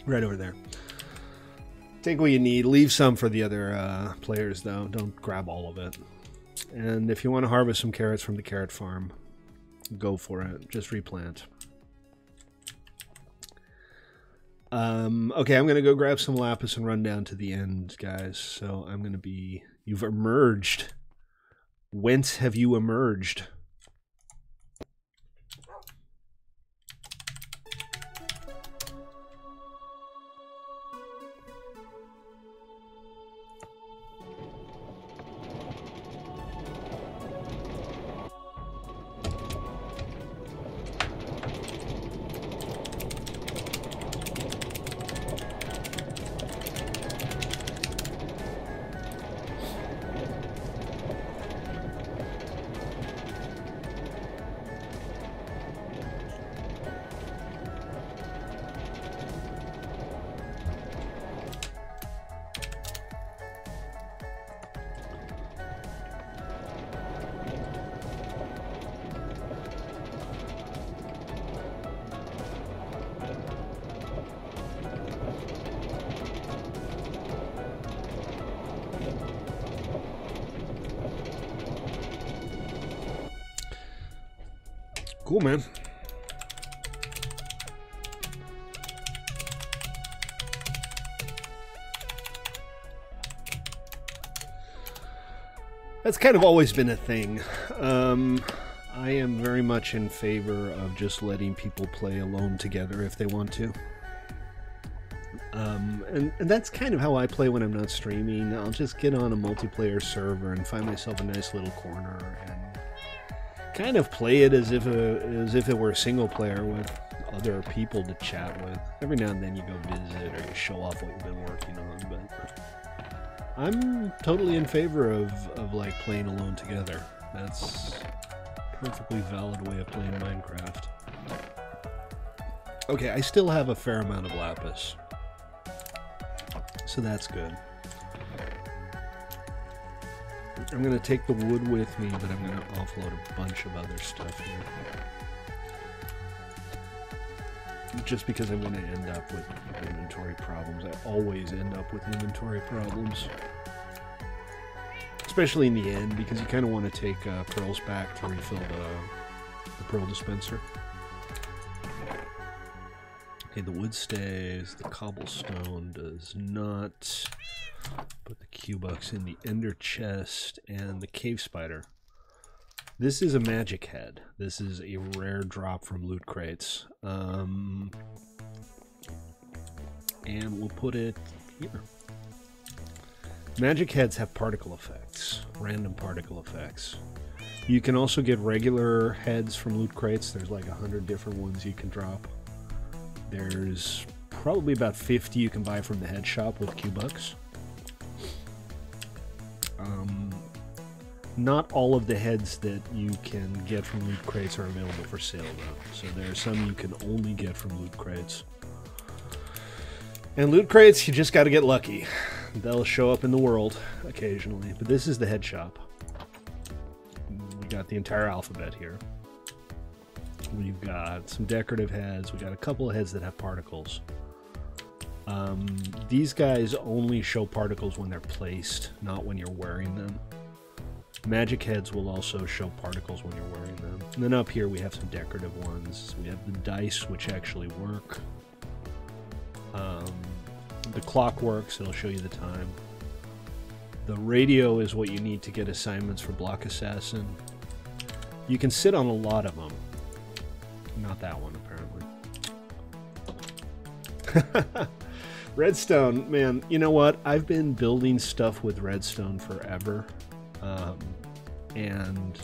Right over there. Take what you need. Leave some for the other players, though. Don't grab all of it. And if you want to harvest some carrots from the carrot farm, go for it. Just replant. Okay, I'm going to go grab some lapis and run down to the end, guys. So I'm going to be... You've emerged. Whence have you emerged? Cool, man. That's kind of always been a thing. I am very much in favor of just letting people play alone together if they want to. And that's kind of how I play when I'm not streaming. I'll just get on a multiplayer server and find myself a nice little corner and kind of play it as if it were a single player with other people to chat with. Every now and then you go visit or you show off what you've been working on, but I'm totally in favor of like playing alone together. That's a perfectly valid way of playing Minecraft. Okay, I still have a fair amount of lapis, so that's good. I'm going to take the wood with me, but I'm going to offload a bunch of other stuff here. Just because I want to end up with inventory problems. I always end up with inventory problems. Especially in the end, because you kind of want to take pearls back to refill the pearl dispenser. Okay, the wood stays, the cobblestone does not. Put the Q-Bucks in the ender chest and the cave spider. This is a magic head. This is a rare drop from loot crates. And we'll put it here. Magic heads have particle effects, random particle effects. You can also get regular heads from loot crates. There's like 100 different ones you can drop. There's probably about 50 you can buy from the head shop with Q-Bucks. Not all of the heads that you can get from loot crates are available for sale, though. So there are some you can only get from loot crates. And loot crates, you just got to get lucky. They'll show up in the world occasionally. But this is the head shop. We got the entire alphabet here. We've got some decorative heads. We got a couple of heads that have particles. These guys only show particles when they're placed, not when you're wearing them. Magic heads will also show particles when you're wearing them. And then up here we have some decorative ones. We have the dice, which actually work. The clock works, it'll show you the time. The radio is what you need to get assignments for Block Assassin. You can sit on a lot of them. Not that one, apparently. Redstone, man, you know what? I've been building stuff with redstone forever. And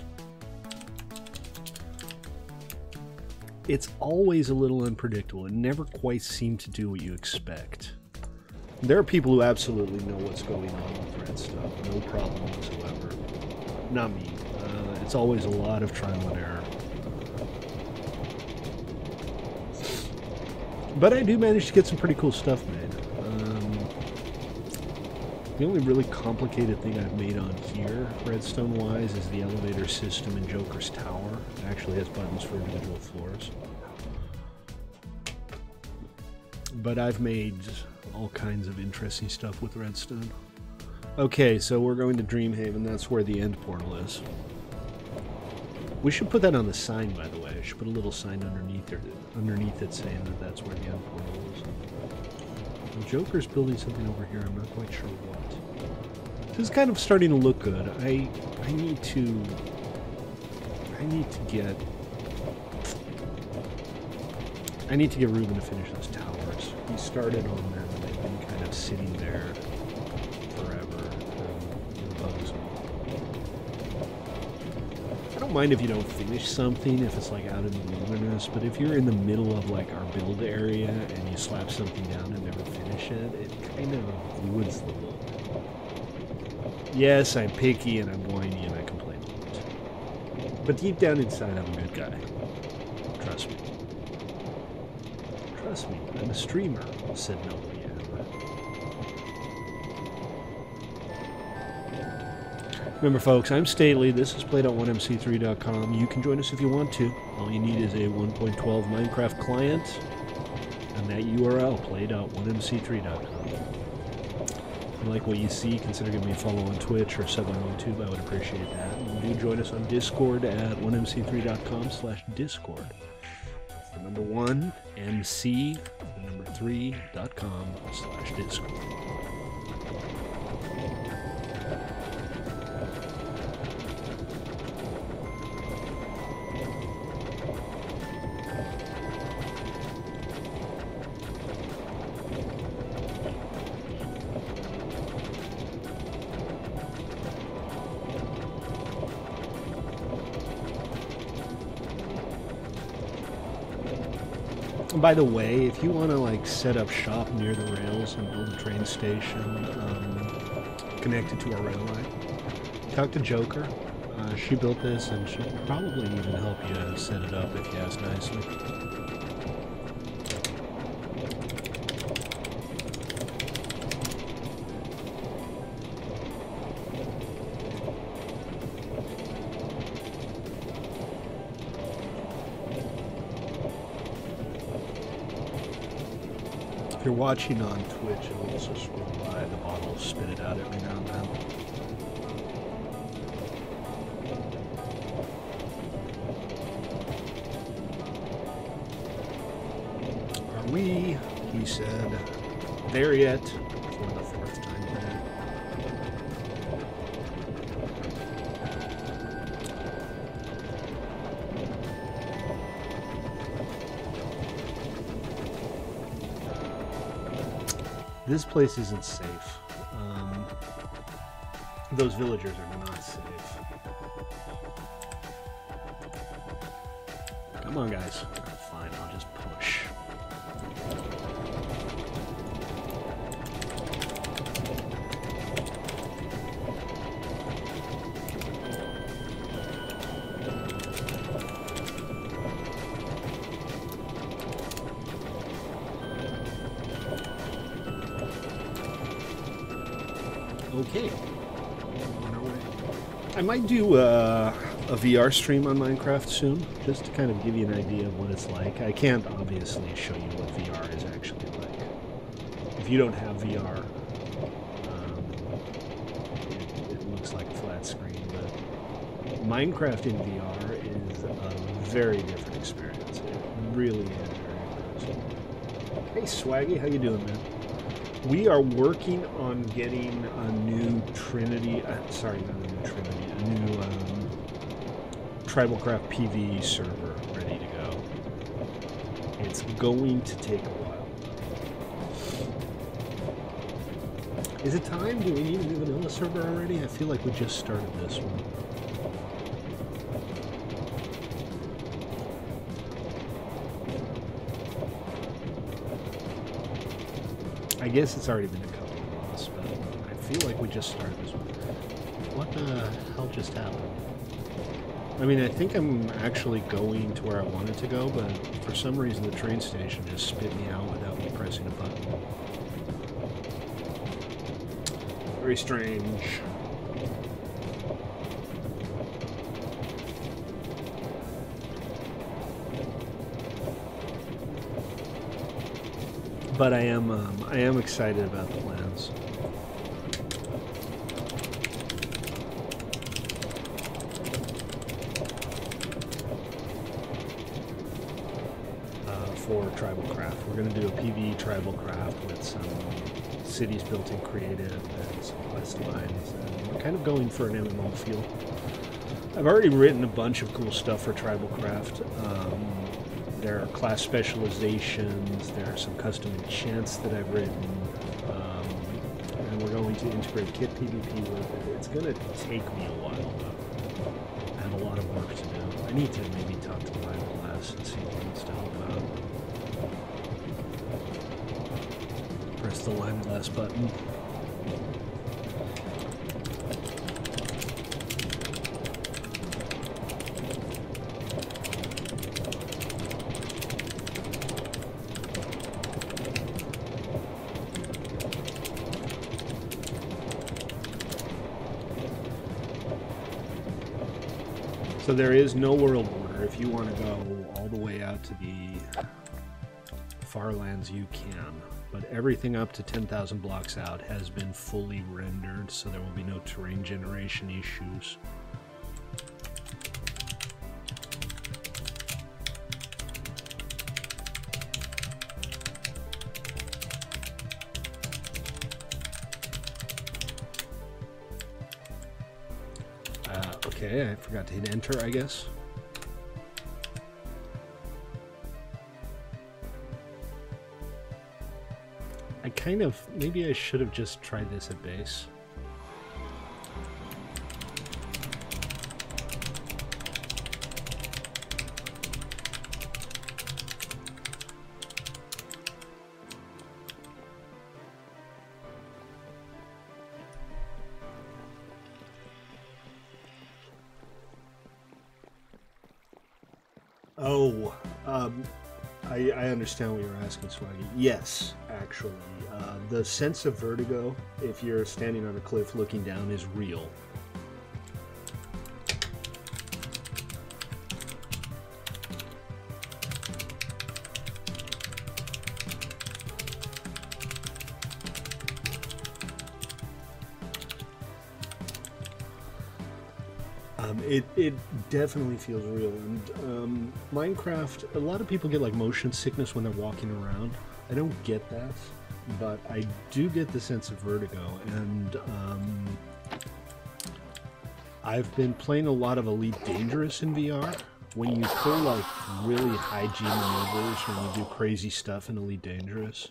it's always a little unpredictable. It never quite seems to do what you expect. There are people who absolutely know what's going on with redstone. No problem whatsoever. Not me. It's always a lot of trial and error. But I do manage to get some pretty cool stuff made. The only really complicated thing I've made on here, redstone-wise, is the elevator system in Joker's Tower. It actually has buttons for individual floors. But I've made all kinds of interesting stuff with redstone. Okay, so we're going to Dreamhaven. That's where the end portal is. We should put that on the sign, by the way. I should put a little sign underneath it saying that that's where the end portal is. The Joker's building something over here. I'm not quite sure what. This is kind of starting to look good. I need to get Ruben to finish those towers. He started on them and they've been kind of sitting there forever. It bugs me. I don't mind if you don't finish something, if it's like out in the wilderness, but if you're in the middle of like our build area and you slap something down and never finish it, it kind of ruins the look. Yes, I'm picky and I'm whiny and I complain a lot. But deep down inside, I'm a good guy. Trust me. Trust me, I'm a streamer, said nobody ever. Remember, folks, I'm Stately. This is play.1mc3.com. You can join us if you want to. All you need is a 1.12 Minecraft client and that URL, play.1mc3.com. If you like what you see, consider giving me a follow on Twitch or sub on YouTube. I would appreciate that. And do join us on Discord at 1mc3.com/discord. The number 1 MC, the number 3.com/discord. By the way, if you want to like set up shop near the rails and build a train station connected to a rail line, talk to Joker. She built this and she'll probably even help you set it up if you ask nicely. If you're watching on Twitch, it'll also scroll by. The bottle will spit it out every now and then. Are we, he said, there yet? For the fourth time today. This place isn't safe. Those villagers are not safe. Come on, guys. Fine, I'll just push. Okay. On our way. I might do a VR stream on Minecraft soon, just to kind of give you an idea of what it's like. I can't obviously show you what VR is actually like. If you don't have VR, it looks like a flat screen, but Minecraft in VR is a very different experience. It really is very impressive. Hey Swaggy, how you doing, man? We are working on getting a new Trinity, sorry, not a new Trinity, a new TribalCraft PvE server ready to go. It's going to take a while. Is it time? Do we need a new vanilla server already? I feel like we just started this one. I guess it's already been a couple of months, but I feel like we just started this one. What the hell just happened? I mean, I think I'm actually going to where I wanted to go, but for some reason the train station just spit me out without me pressing a button. Very strange. But I am excited about the plans. For TribalCraft. We're going to do a PvE TribalCraft with some cities built in creative and some quest lines. And we're kind of going for an MMO feel. I've already written a bunch of cool stuff for TribalCraft. There are class specializations, there are some custom enchants that I've written, and we're going to integrate kit PvP with it. It's going to take me a while, though. I have a lot of work to do. I need to maybe talk to Live Class and see what it's to help out. Press the Lime Glass button. So there is no world border. If you want to go all the way out to the far lands, you can. But everything up to 10,000 blocks out has been fully rendered, so there will be no terrain generation issues. Okay, I forgot to hit enter, I guess. Maybe I should have just tried this at base. Oh, I understand what you're asking, Swaggy. Yes, actually. The sense of vertigo, if you're standing on a cliff looking down, is real. It definitely feels real, and Minecraft, a lot of people get like motion sickness when they're walking around. I don't get that, but I do get the sense of vertigo, and I've been playing a lot of Elite Dangerous in VR. When you pull like really high G maneuvers, when you do crazy stuff in Elite Dangerous,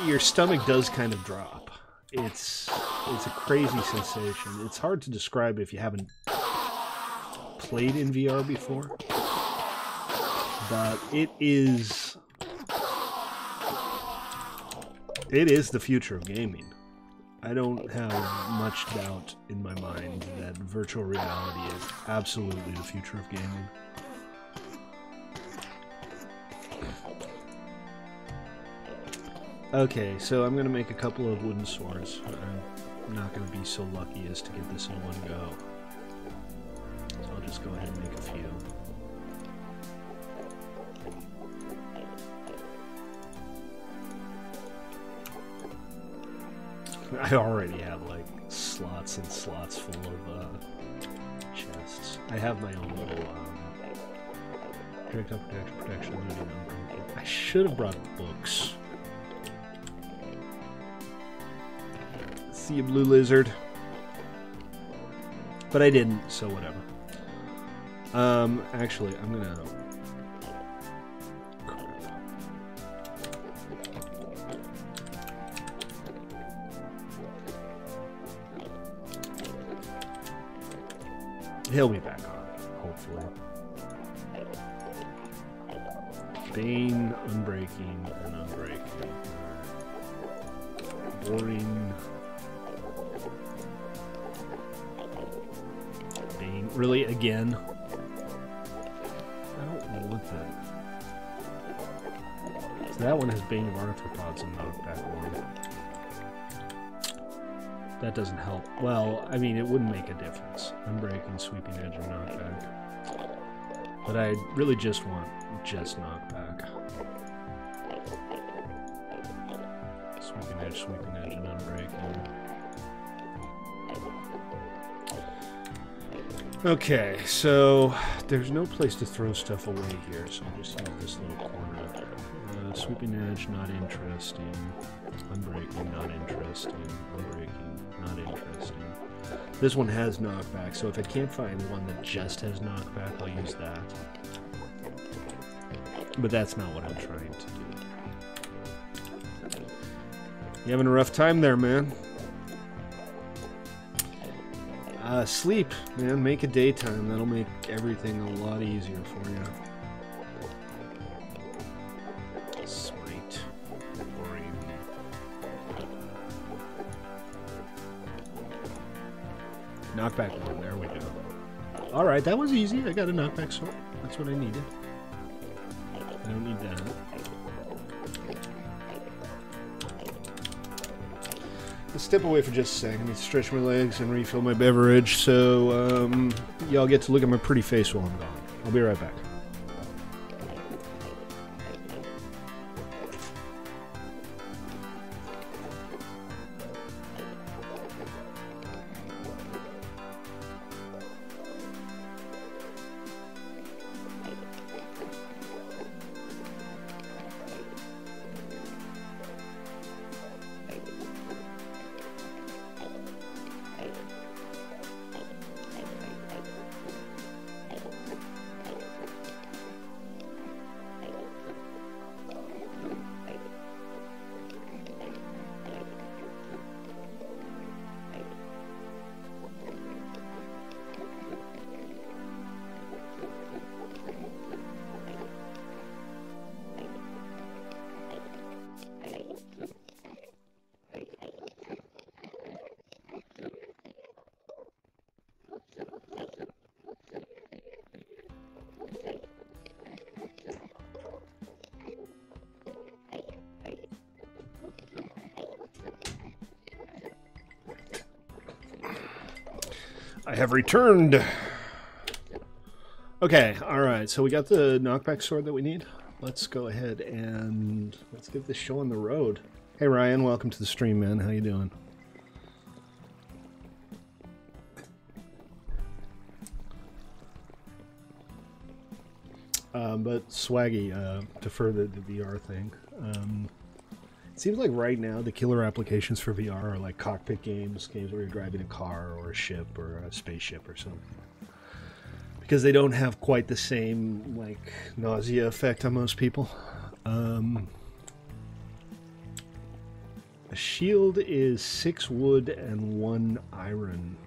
your stomach does kind of drop. It's a crazy sensation. It's hard to describe if you haven't played in VR before, but it is the future of gaming. I don't have much doubt in my mind that virtual reality is absolutely the future of gaming. Okay, so I'm going to make a couple of wooden swords. I'm not going to be so lucky as to get this in one go. So I'll just go ahead and make a few. I already have like slots and slots full of chests. I have my own little projectile protection. I should have brought books. See you, blue lizard. But I didn't, so whatever. Actually, I'm gonna... He'll be back on, hopefully. Bane, Unbreaking, and Unbreaking. Boring. Bane. Really? Again? I don't want that. So that one has Bane of Arthropods and Knockback 1. That doesn't help. Well, I mean, it wouldn't make a difference. Unbreaking, Sweeping Edge, and Knockback. But I really just want just Knockback. Sweeping Edge, and Unbreaking. Okay, so there's no place to throw stuff away here, so I'll just use this little corner. Sweeping Edge, not interesting. Unbreaking, not interesting. Unbreaking, not interesting. This one has knockback, so if I can't find one that just has knockback, I'll use that. But that's not what I'm trying to do. You having a rough time there, man? Sleep, man. Make it daytime. That'll make everything a lot easier for you. Smite. Boring. Knockback one. There we go. Alright, that was easy. I got a knockback sword. That's what I needed. I don't need that. Let's step away for just a second. Let me stretch my legs and refill my beverage so y'all get to look at my pretty face while I'm gone. I'll be right back. I have returned. Okay, alright, so we got the knockback sword that we need. Let's go ahead and let's get this show on the road. Hey Ryan, welcome to the stream, man. How you doing? But Swaggy, to further the VR thing, it seems like right now the killer applications for VR are like cockpit games, games where you're driving a car or a ship or a spaceship or something. Because they don't have quite the same like nausea effect on most people. A shield is 6 wood and 1 iron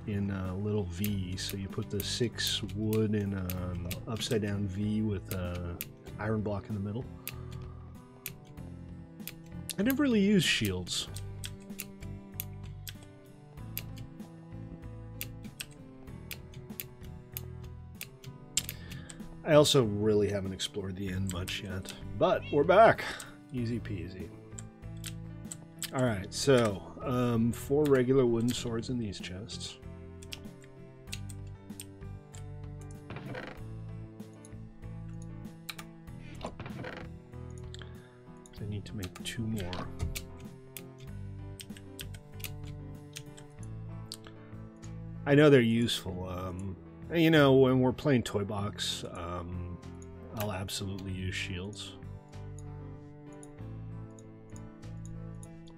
in a little V. So you put the 6 wood in an upside down V with a iron block in the middle. I never really used shields. I also really haven't explored the end much yet, but we're back. Easy peasy. Alright, so 4 regular wooden swords in these chests. I need to make 2 more. I know they're useful. You know, when we're playing Toy Box, I'll absolutely use shields.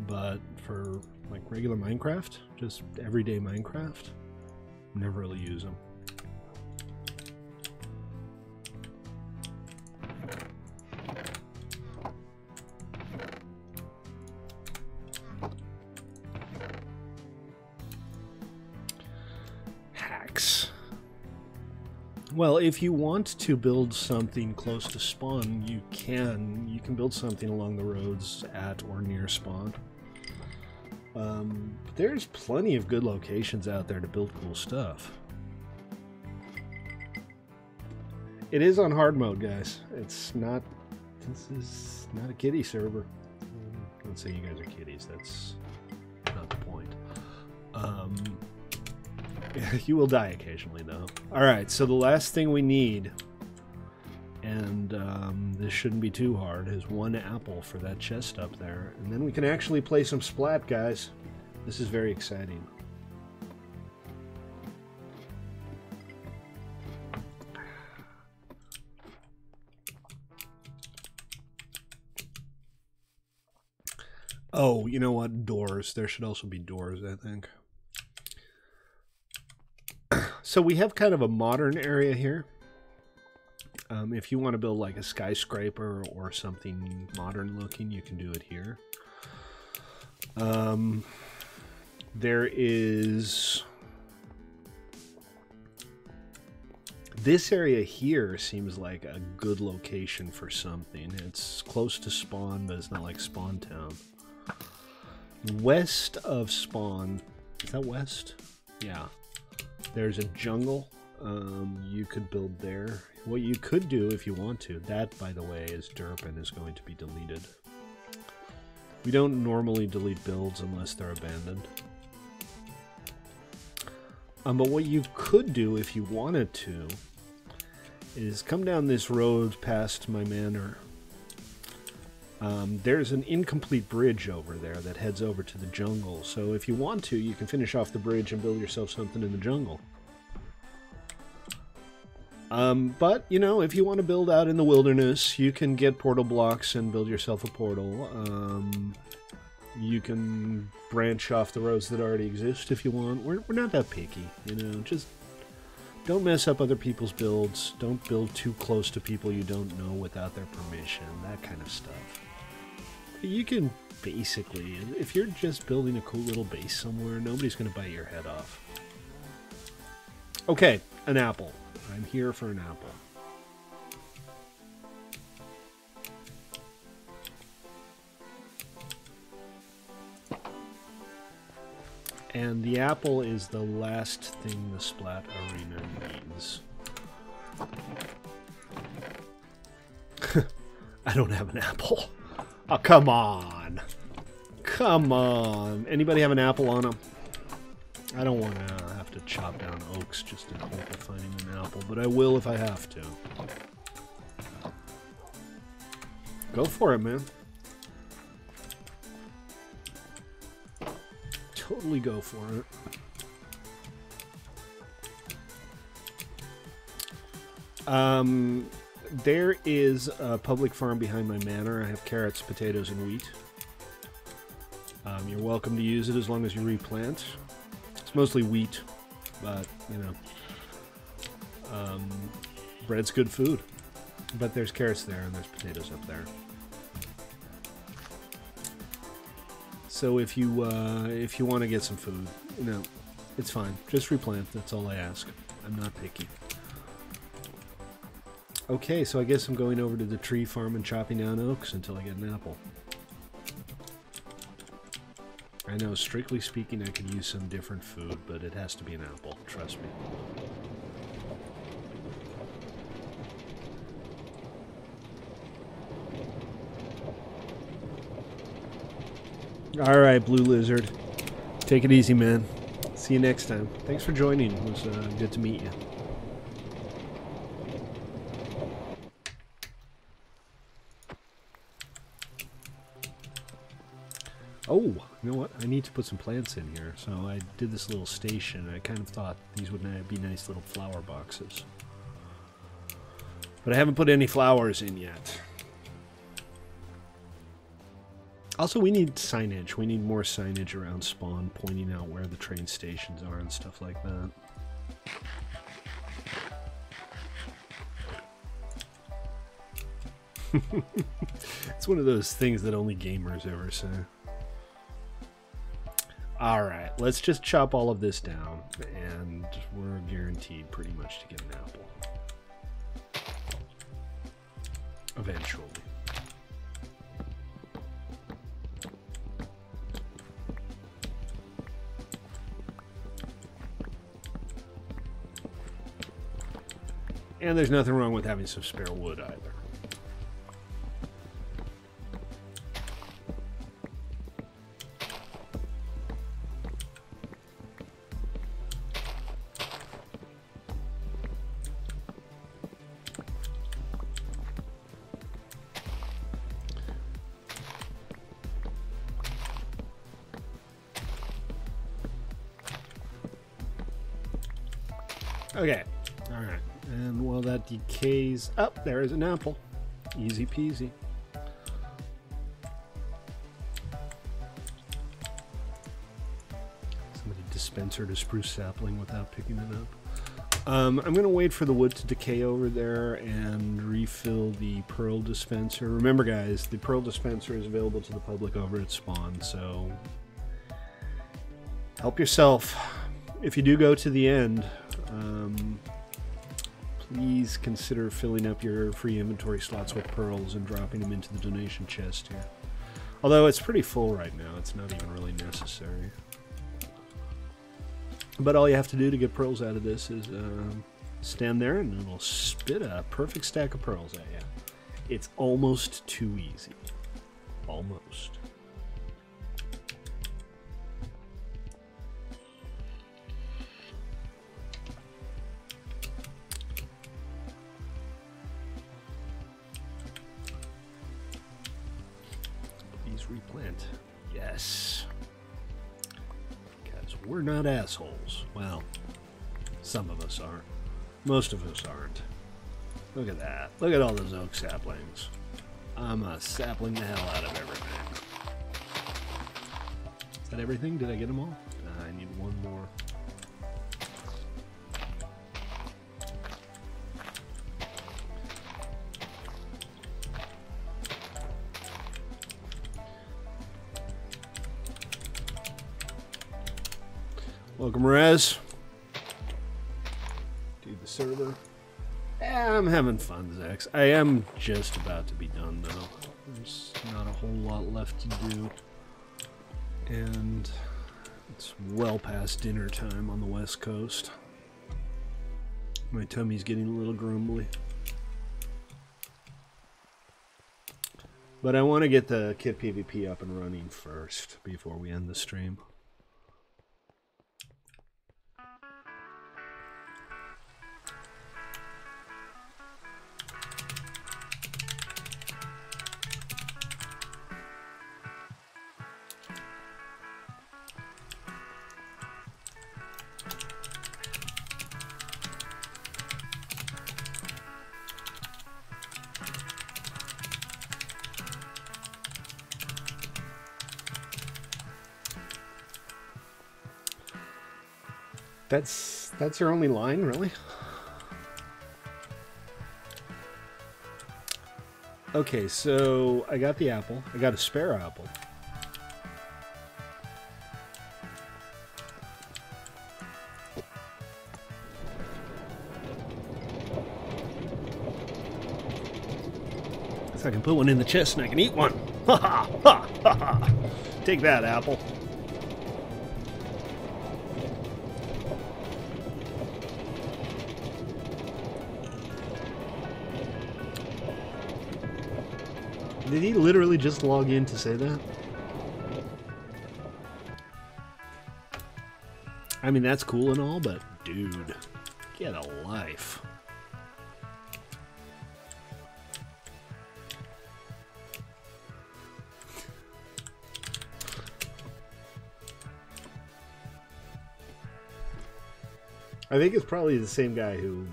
But for like regular Minecraft, just everyday Minecraft, Never really use them. Hacks. Well, if you want to build something close to spawn, you can. You can build something along the roads at or near spawn. There's plenty of good locations out there to build cool stuff. It is on hard mode, guys. It's not. This is not a kiddie server. Don't say you guys are kiddies. That's not the point. You will die occasionally, though. Alright, so the last thing we need, and this shouldn't be too hard, is 1 apple for that chest up there. And then we can actually play some Splat, guys. This is very exciting. Oh, you know what? Doors. There should also be doors, I think. So we have kind of a modern area here. If you want to build like a skyscraper or something modern looking, you can do it here. There is... This area here seems like a good location for something. It's close to spawn, but it's not like Spawn Town. West of spawn... Is that west? Yeah. There's a jungle. You could build there. What you could do if you want to, that, by the way, is derp and is going to be deleted. We don't normally delete builds unless they're abandoned. But what you could do if you wanted to is come down this road past my manor. There's an incomplete bridge over there that heads over to the jungle. So if you want to, you can finish off the bridge and build yourself something in the jungle. But, you know, if you want to build out in the wilderness, you can get portal blocks and build yourself a portal. You can branch off the roads that already exist if you want. We're not that picky, you know. Just don't mess up other people's builds. Don't build too close to people you don't know without their permission. That kind of stuff. You can basically, if you're just building a cool little base somewhere, nobody's going to bite your head off. Okay, an apple. I'm here for an apple. And the apple is the last thing the Splat Arena needs. I don't have an apple. Oh, come on. Come on. Anybody have an apple on them? I don't want to have to chop down oaks just in hope of finding an apple, but I will if I have to. Go for it, man. Totally go for it. There is a public farm behind my manor. I have carrots, potatoes, and wheat. You're welcome to use it as long as you replant. It's mostly wheat, but, you know, bread's good food. But there's carrots there and there's potatoes up there. So if you want to get some food, you know, it's fine. Just replant. That's all I ask. I'm not picky. Okay, so I guess I'm going over to the tree farm and chopping down oaks until I get an apple. I know, strictly speaking, I could use some different food, but it has to be an apple. Trust me. Alright, Blue Lizard. Take it easy, man. See you next time. Thanks for joining. It was good to meet you. Oh, you know what? I need to put some plants in here. So I did this little station. I kind of thought these would be nice little flower boxes. But I haven't put any flowers in yet. Also, we need signage. We need more signage around spawn, pointing out where the train stations are and stuff like that. It's one of those things that only gamers ever say. Alright, let's just chop all of this down, and we're guaranteed pretty much to get an apple. Eventually. And there's nothing wrong with having some spare wood either. Okay, alright. And while that decays, up there is an apple. Easy peasy. Somebody dispensered a spruce sapling without picking it up. I'm going to wait for the wood to decay over there and refill the pearl dispenser. Remember, guys, the pearl dispenser is available to the public over at spawn, so help yourself. If you do go to the end, please consider filling up your free inventory slots with pearls and dropping them into the donation chest here. Although it's pretty full right now, it's not even really necessary. But all you have to do to get pearls out of this is stand there and it'll spit a perfect stack of pearls at you. It's almost too easy. Almost. Replant. Yes. Because we're not assholes. Well, some of us are. Most of us aren't. Look at that. Look at all those oak saplings. I'm sapling the hell out of everything. Is that everything? Did I get them all? I need one more. Welcome, Rez. Dude, the server. I'm having fun, Zex. I am just about to be done, though. There's not a whole lot left to do. And it's well past dinner time on the West Coast. My tummy's getting a little grumbly. But I want to get the kit PvP up and running first before we end the stream. That's your only line, really? Okay, so I got the apple. I got a spare apple. So I can put one in the chest and I can eat one. Ha ha ha ha ha! Take that, apple. Did he literally just log in to say that? I mean, that's cool and all, but dude, get a life. I think it's probably the same guy who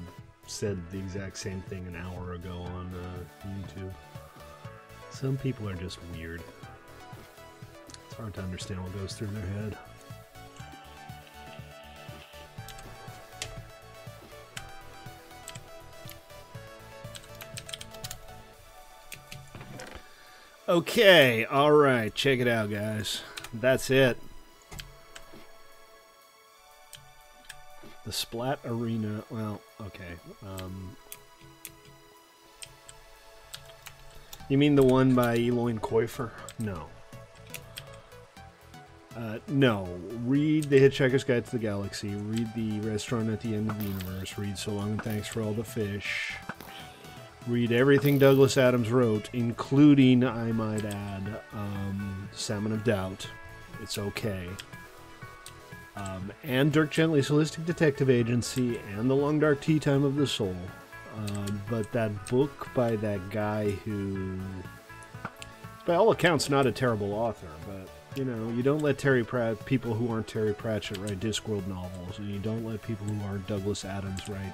said the exact same thing an hour ago on YouTube. Some people are just weird. It's hard to understand what goes through their head. Okay, alright, check it out, guys. That's it. The Splat Arena, well, okay. You mean the one by Eloy Koifer? No. No. Read The Hitchhiker's Guide to the Galaxy. Read The Restaurant at the End of the Universe. Read So Long and Thanks for All the Fish. Read everything Douglas Adams wrote, including, I might add, Salmon of Doubt. It's okay. And Dirk Gently's Holistic Detective Agency and The Long Dark Tea Time of the Soul. But that book by that guy who, by all accounts, not a terrible author, but, you know, you don't let people who aren't Terry Pratchett write Discworld novels, and you don't let people who aren't Douglas Adams write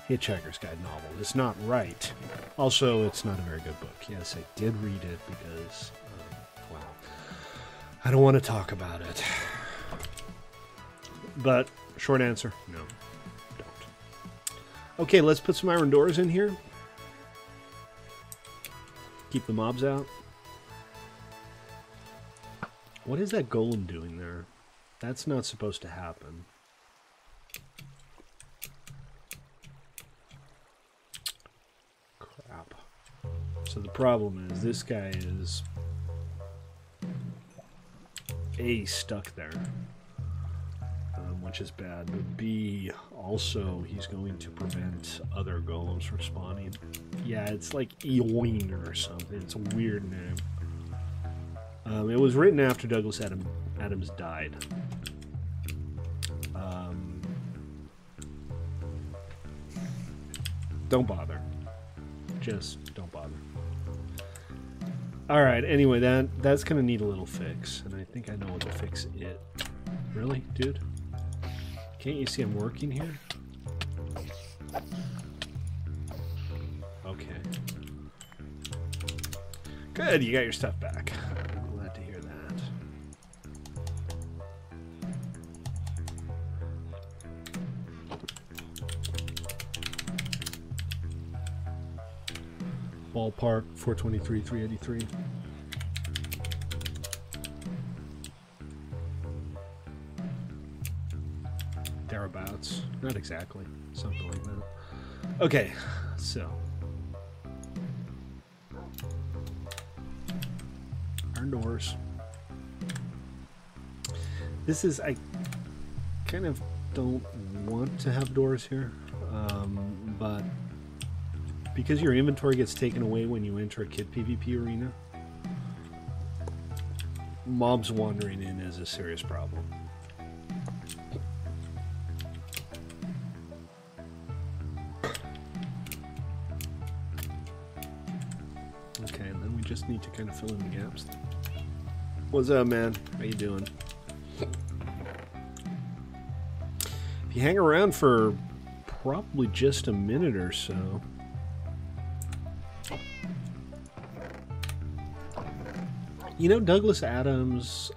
Hitchhiker's Guide novel. It's not right. Also, it's not a very good book. Yes, I did read it because, well, I don't want to talk about it. But, short answer, no, don't. Okay, let's put some iron doors in here. Keep the mobs out. What is that golem doing there? That's not supposed to happen. Crap. So the problem is this guy is A, stuck there. Which is bad, but B, also, he's going to prevent other golems from spawning. Yeah, it's like Eoin or something. It's a weird name. It was written after Douglas Adams died. Don't bother. Just don't bother. Alright, anyway, that's going to need a little fix, and I think I know what to fix it. Really, dude? Can't you see I'm working here? Okay. Good, you got your stuff back. I'm glad to hear that. Ballpark, 423, 383. Thereabouts. Not exactly. Something like that. Okay, so. Iron doors. This is, I kind of don't want to have doors here, but because your inventory gets taken away when you enter a kit PvP arena, mobs wandering in is a serious problem. Okay, and then we just need to kind of fill in the gaps. What's up, man? How you doing? If you hang around for probably just a minute or so, you know, Douglas Adams,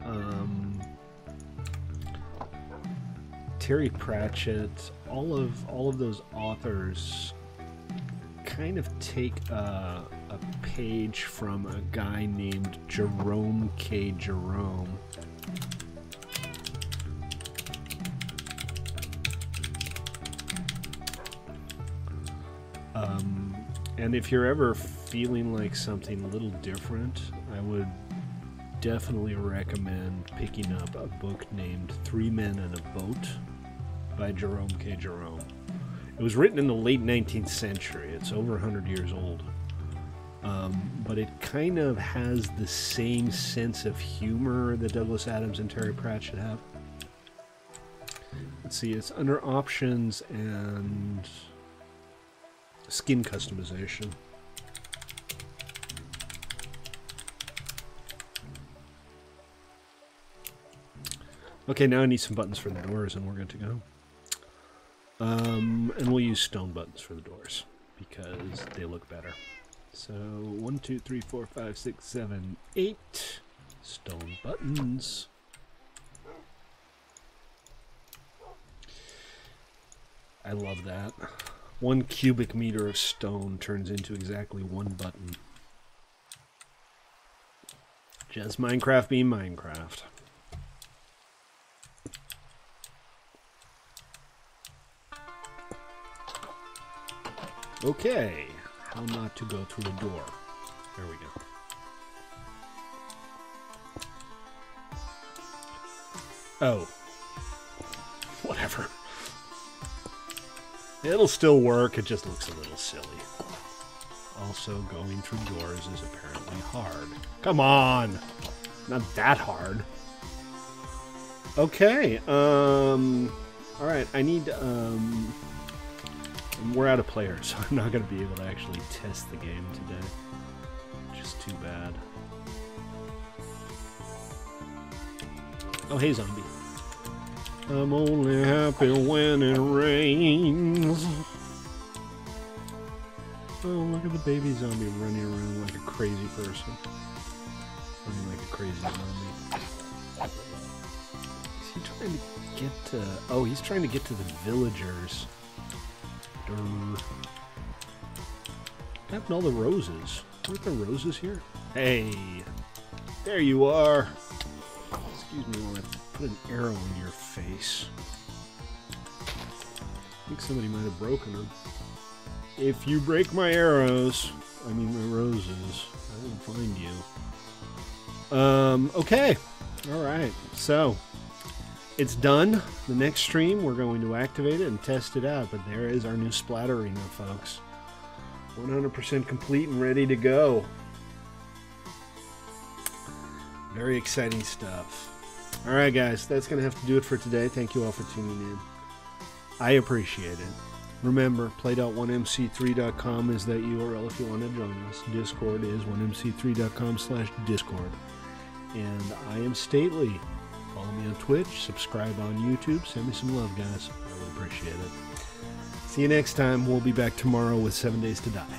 Terry Pratchett, all of those authors kind of take a page from a guy named Jerome K. Jerome. And if you're ever feeling like something a little different, I would definitely recommend picking up a book named Three Men and a Boat by Jerome K. Jerome. It was written in the late 19th century. It's over 100 years old. But it kind of has the same sense of humor that Douglas Adams and Terry Pratchett have. Let's see, it's under options and skin customization. Okay, now I need some buttons for the doors and we're good to go. And we'll use stone buttons for the doors because they look better. So 1, 2, 3, 4, 5, 6, 7, 8 stone buttons. I love that. 1 cubic meter of stone turns into exactly 1 button. Just Minecraft being Minecraft. Okay, how not to go through a door. There we go. Oh. Whatever. It'll still work, it just looks a little silly. Also, going through doors is apparently hard. Come on! Not that hard. Okay, alright, I need, we're out of players, so I'm not going to be able to actually test the game today. Which is too bad. Oh, hey, zombie. I'm only happy when it rains. Oh, look at the baby zombie running around like a crazy person. Running like a crazy zombie. Is he trying to get to... Oh, he's trying to get to the villagers. What happened to all the roses? Aren't there roses here? Hey! There you are! Excuse me while I put an arrow in your face. I think somebody might have broken them. If you break my arrows, I mean my roses, I will find you. Okay. Alright, so it's done. The next stream, we're going to activate it and test it out, but there is our new splatter arena, folks. 100% complete and ready to go. Very exciting stuff. Alright guys, that's going to have to do it for today. Thank you all for tuning in. I appreciate it. Remember, play.1mc3.com is that URL if you want to join us. Discord is 1mc3.com/discord. And I am Stately. Follow me on Twitch, subscribe on YouTube, send me some love, guys. I really appreciate it. See you next time. We'll be back tomorrow with 7 Days to Die.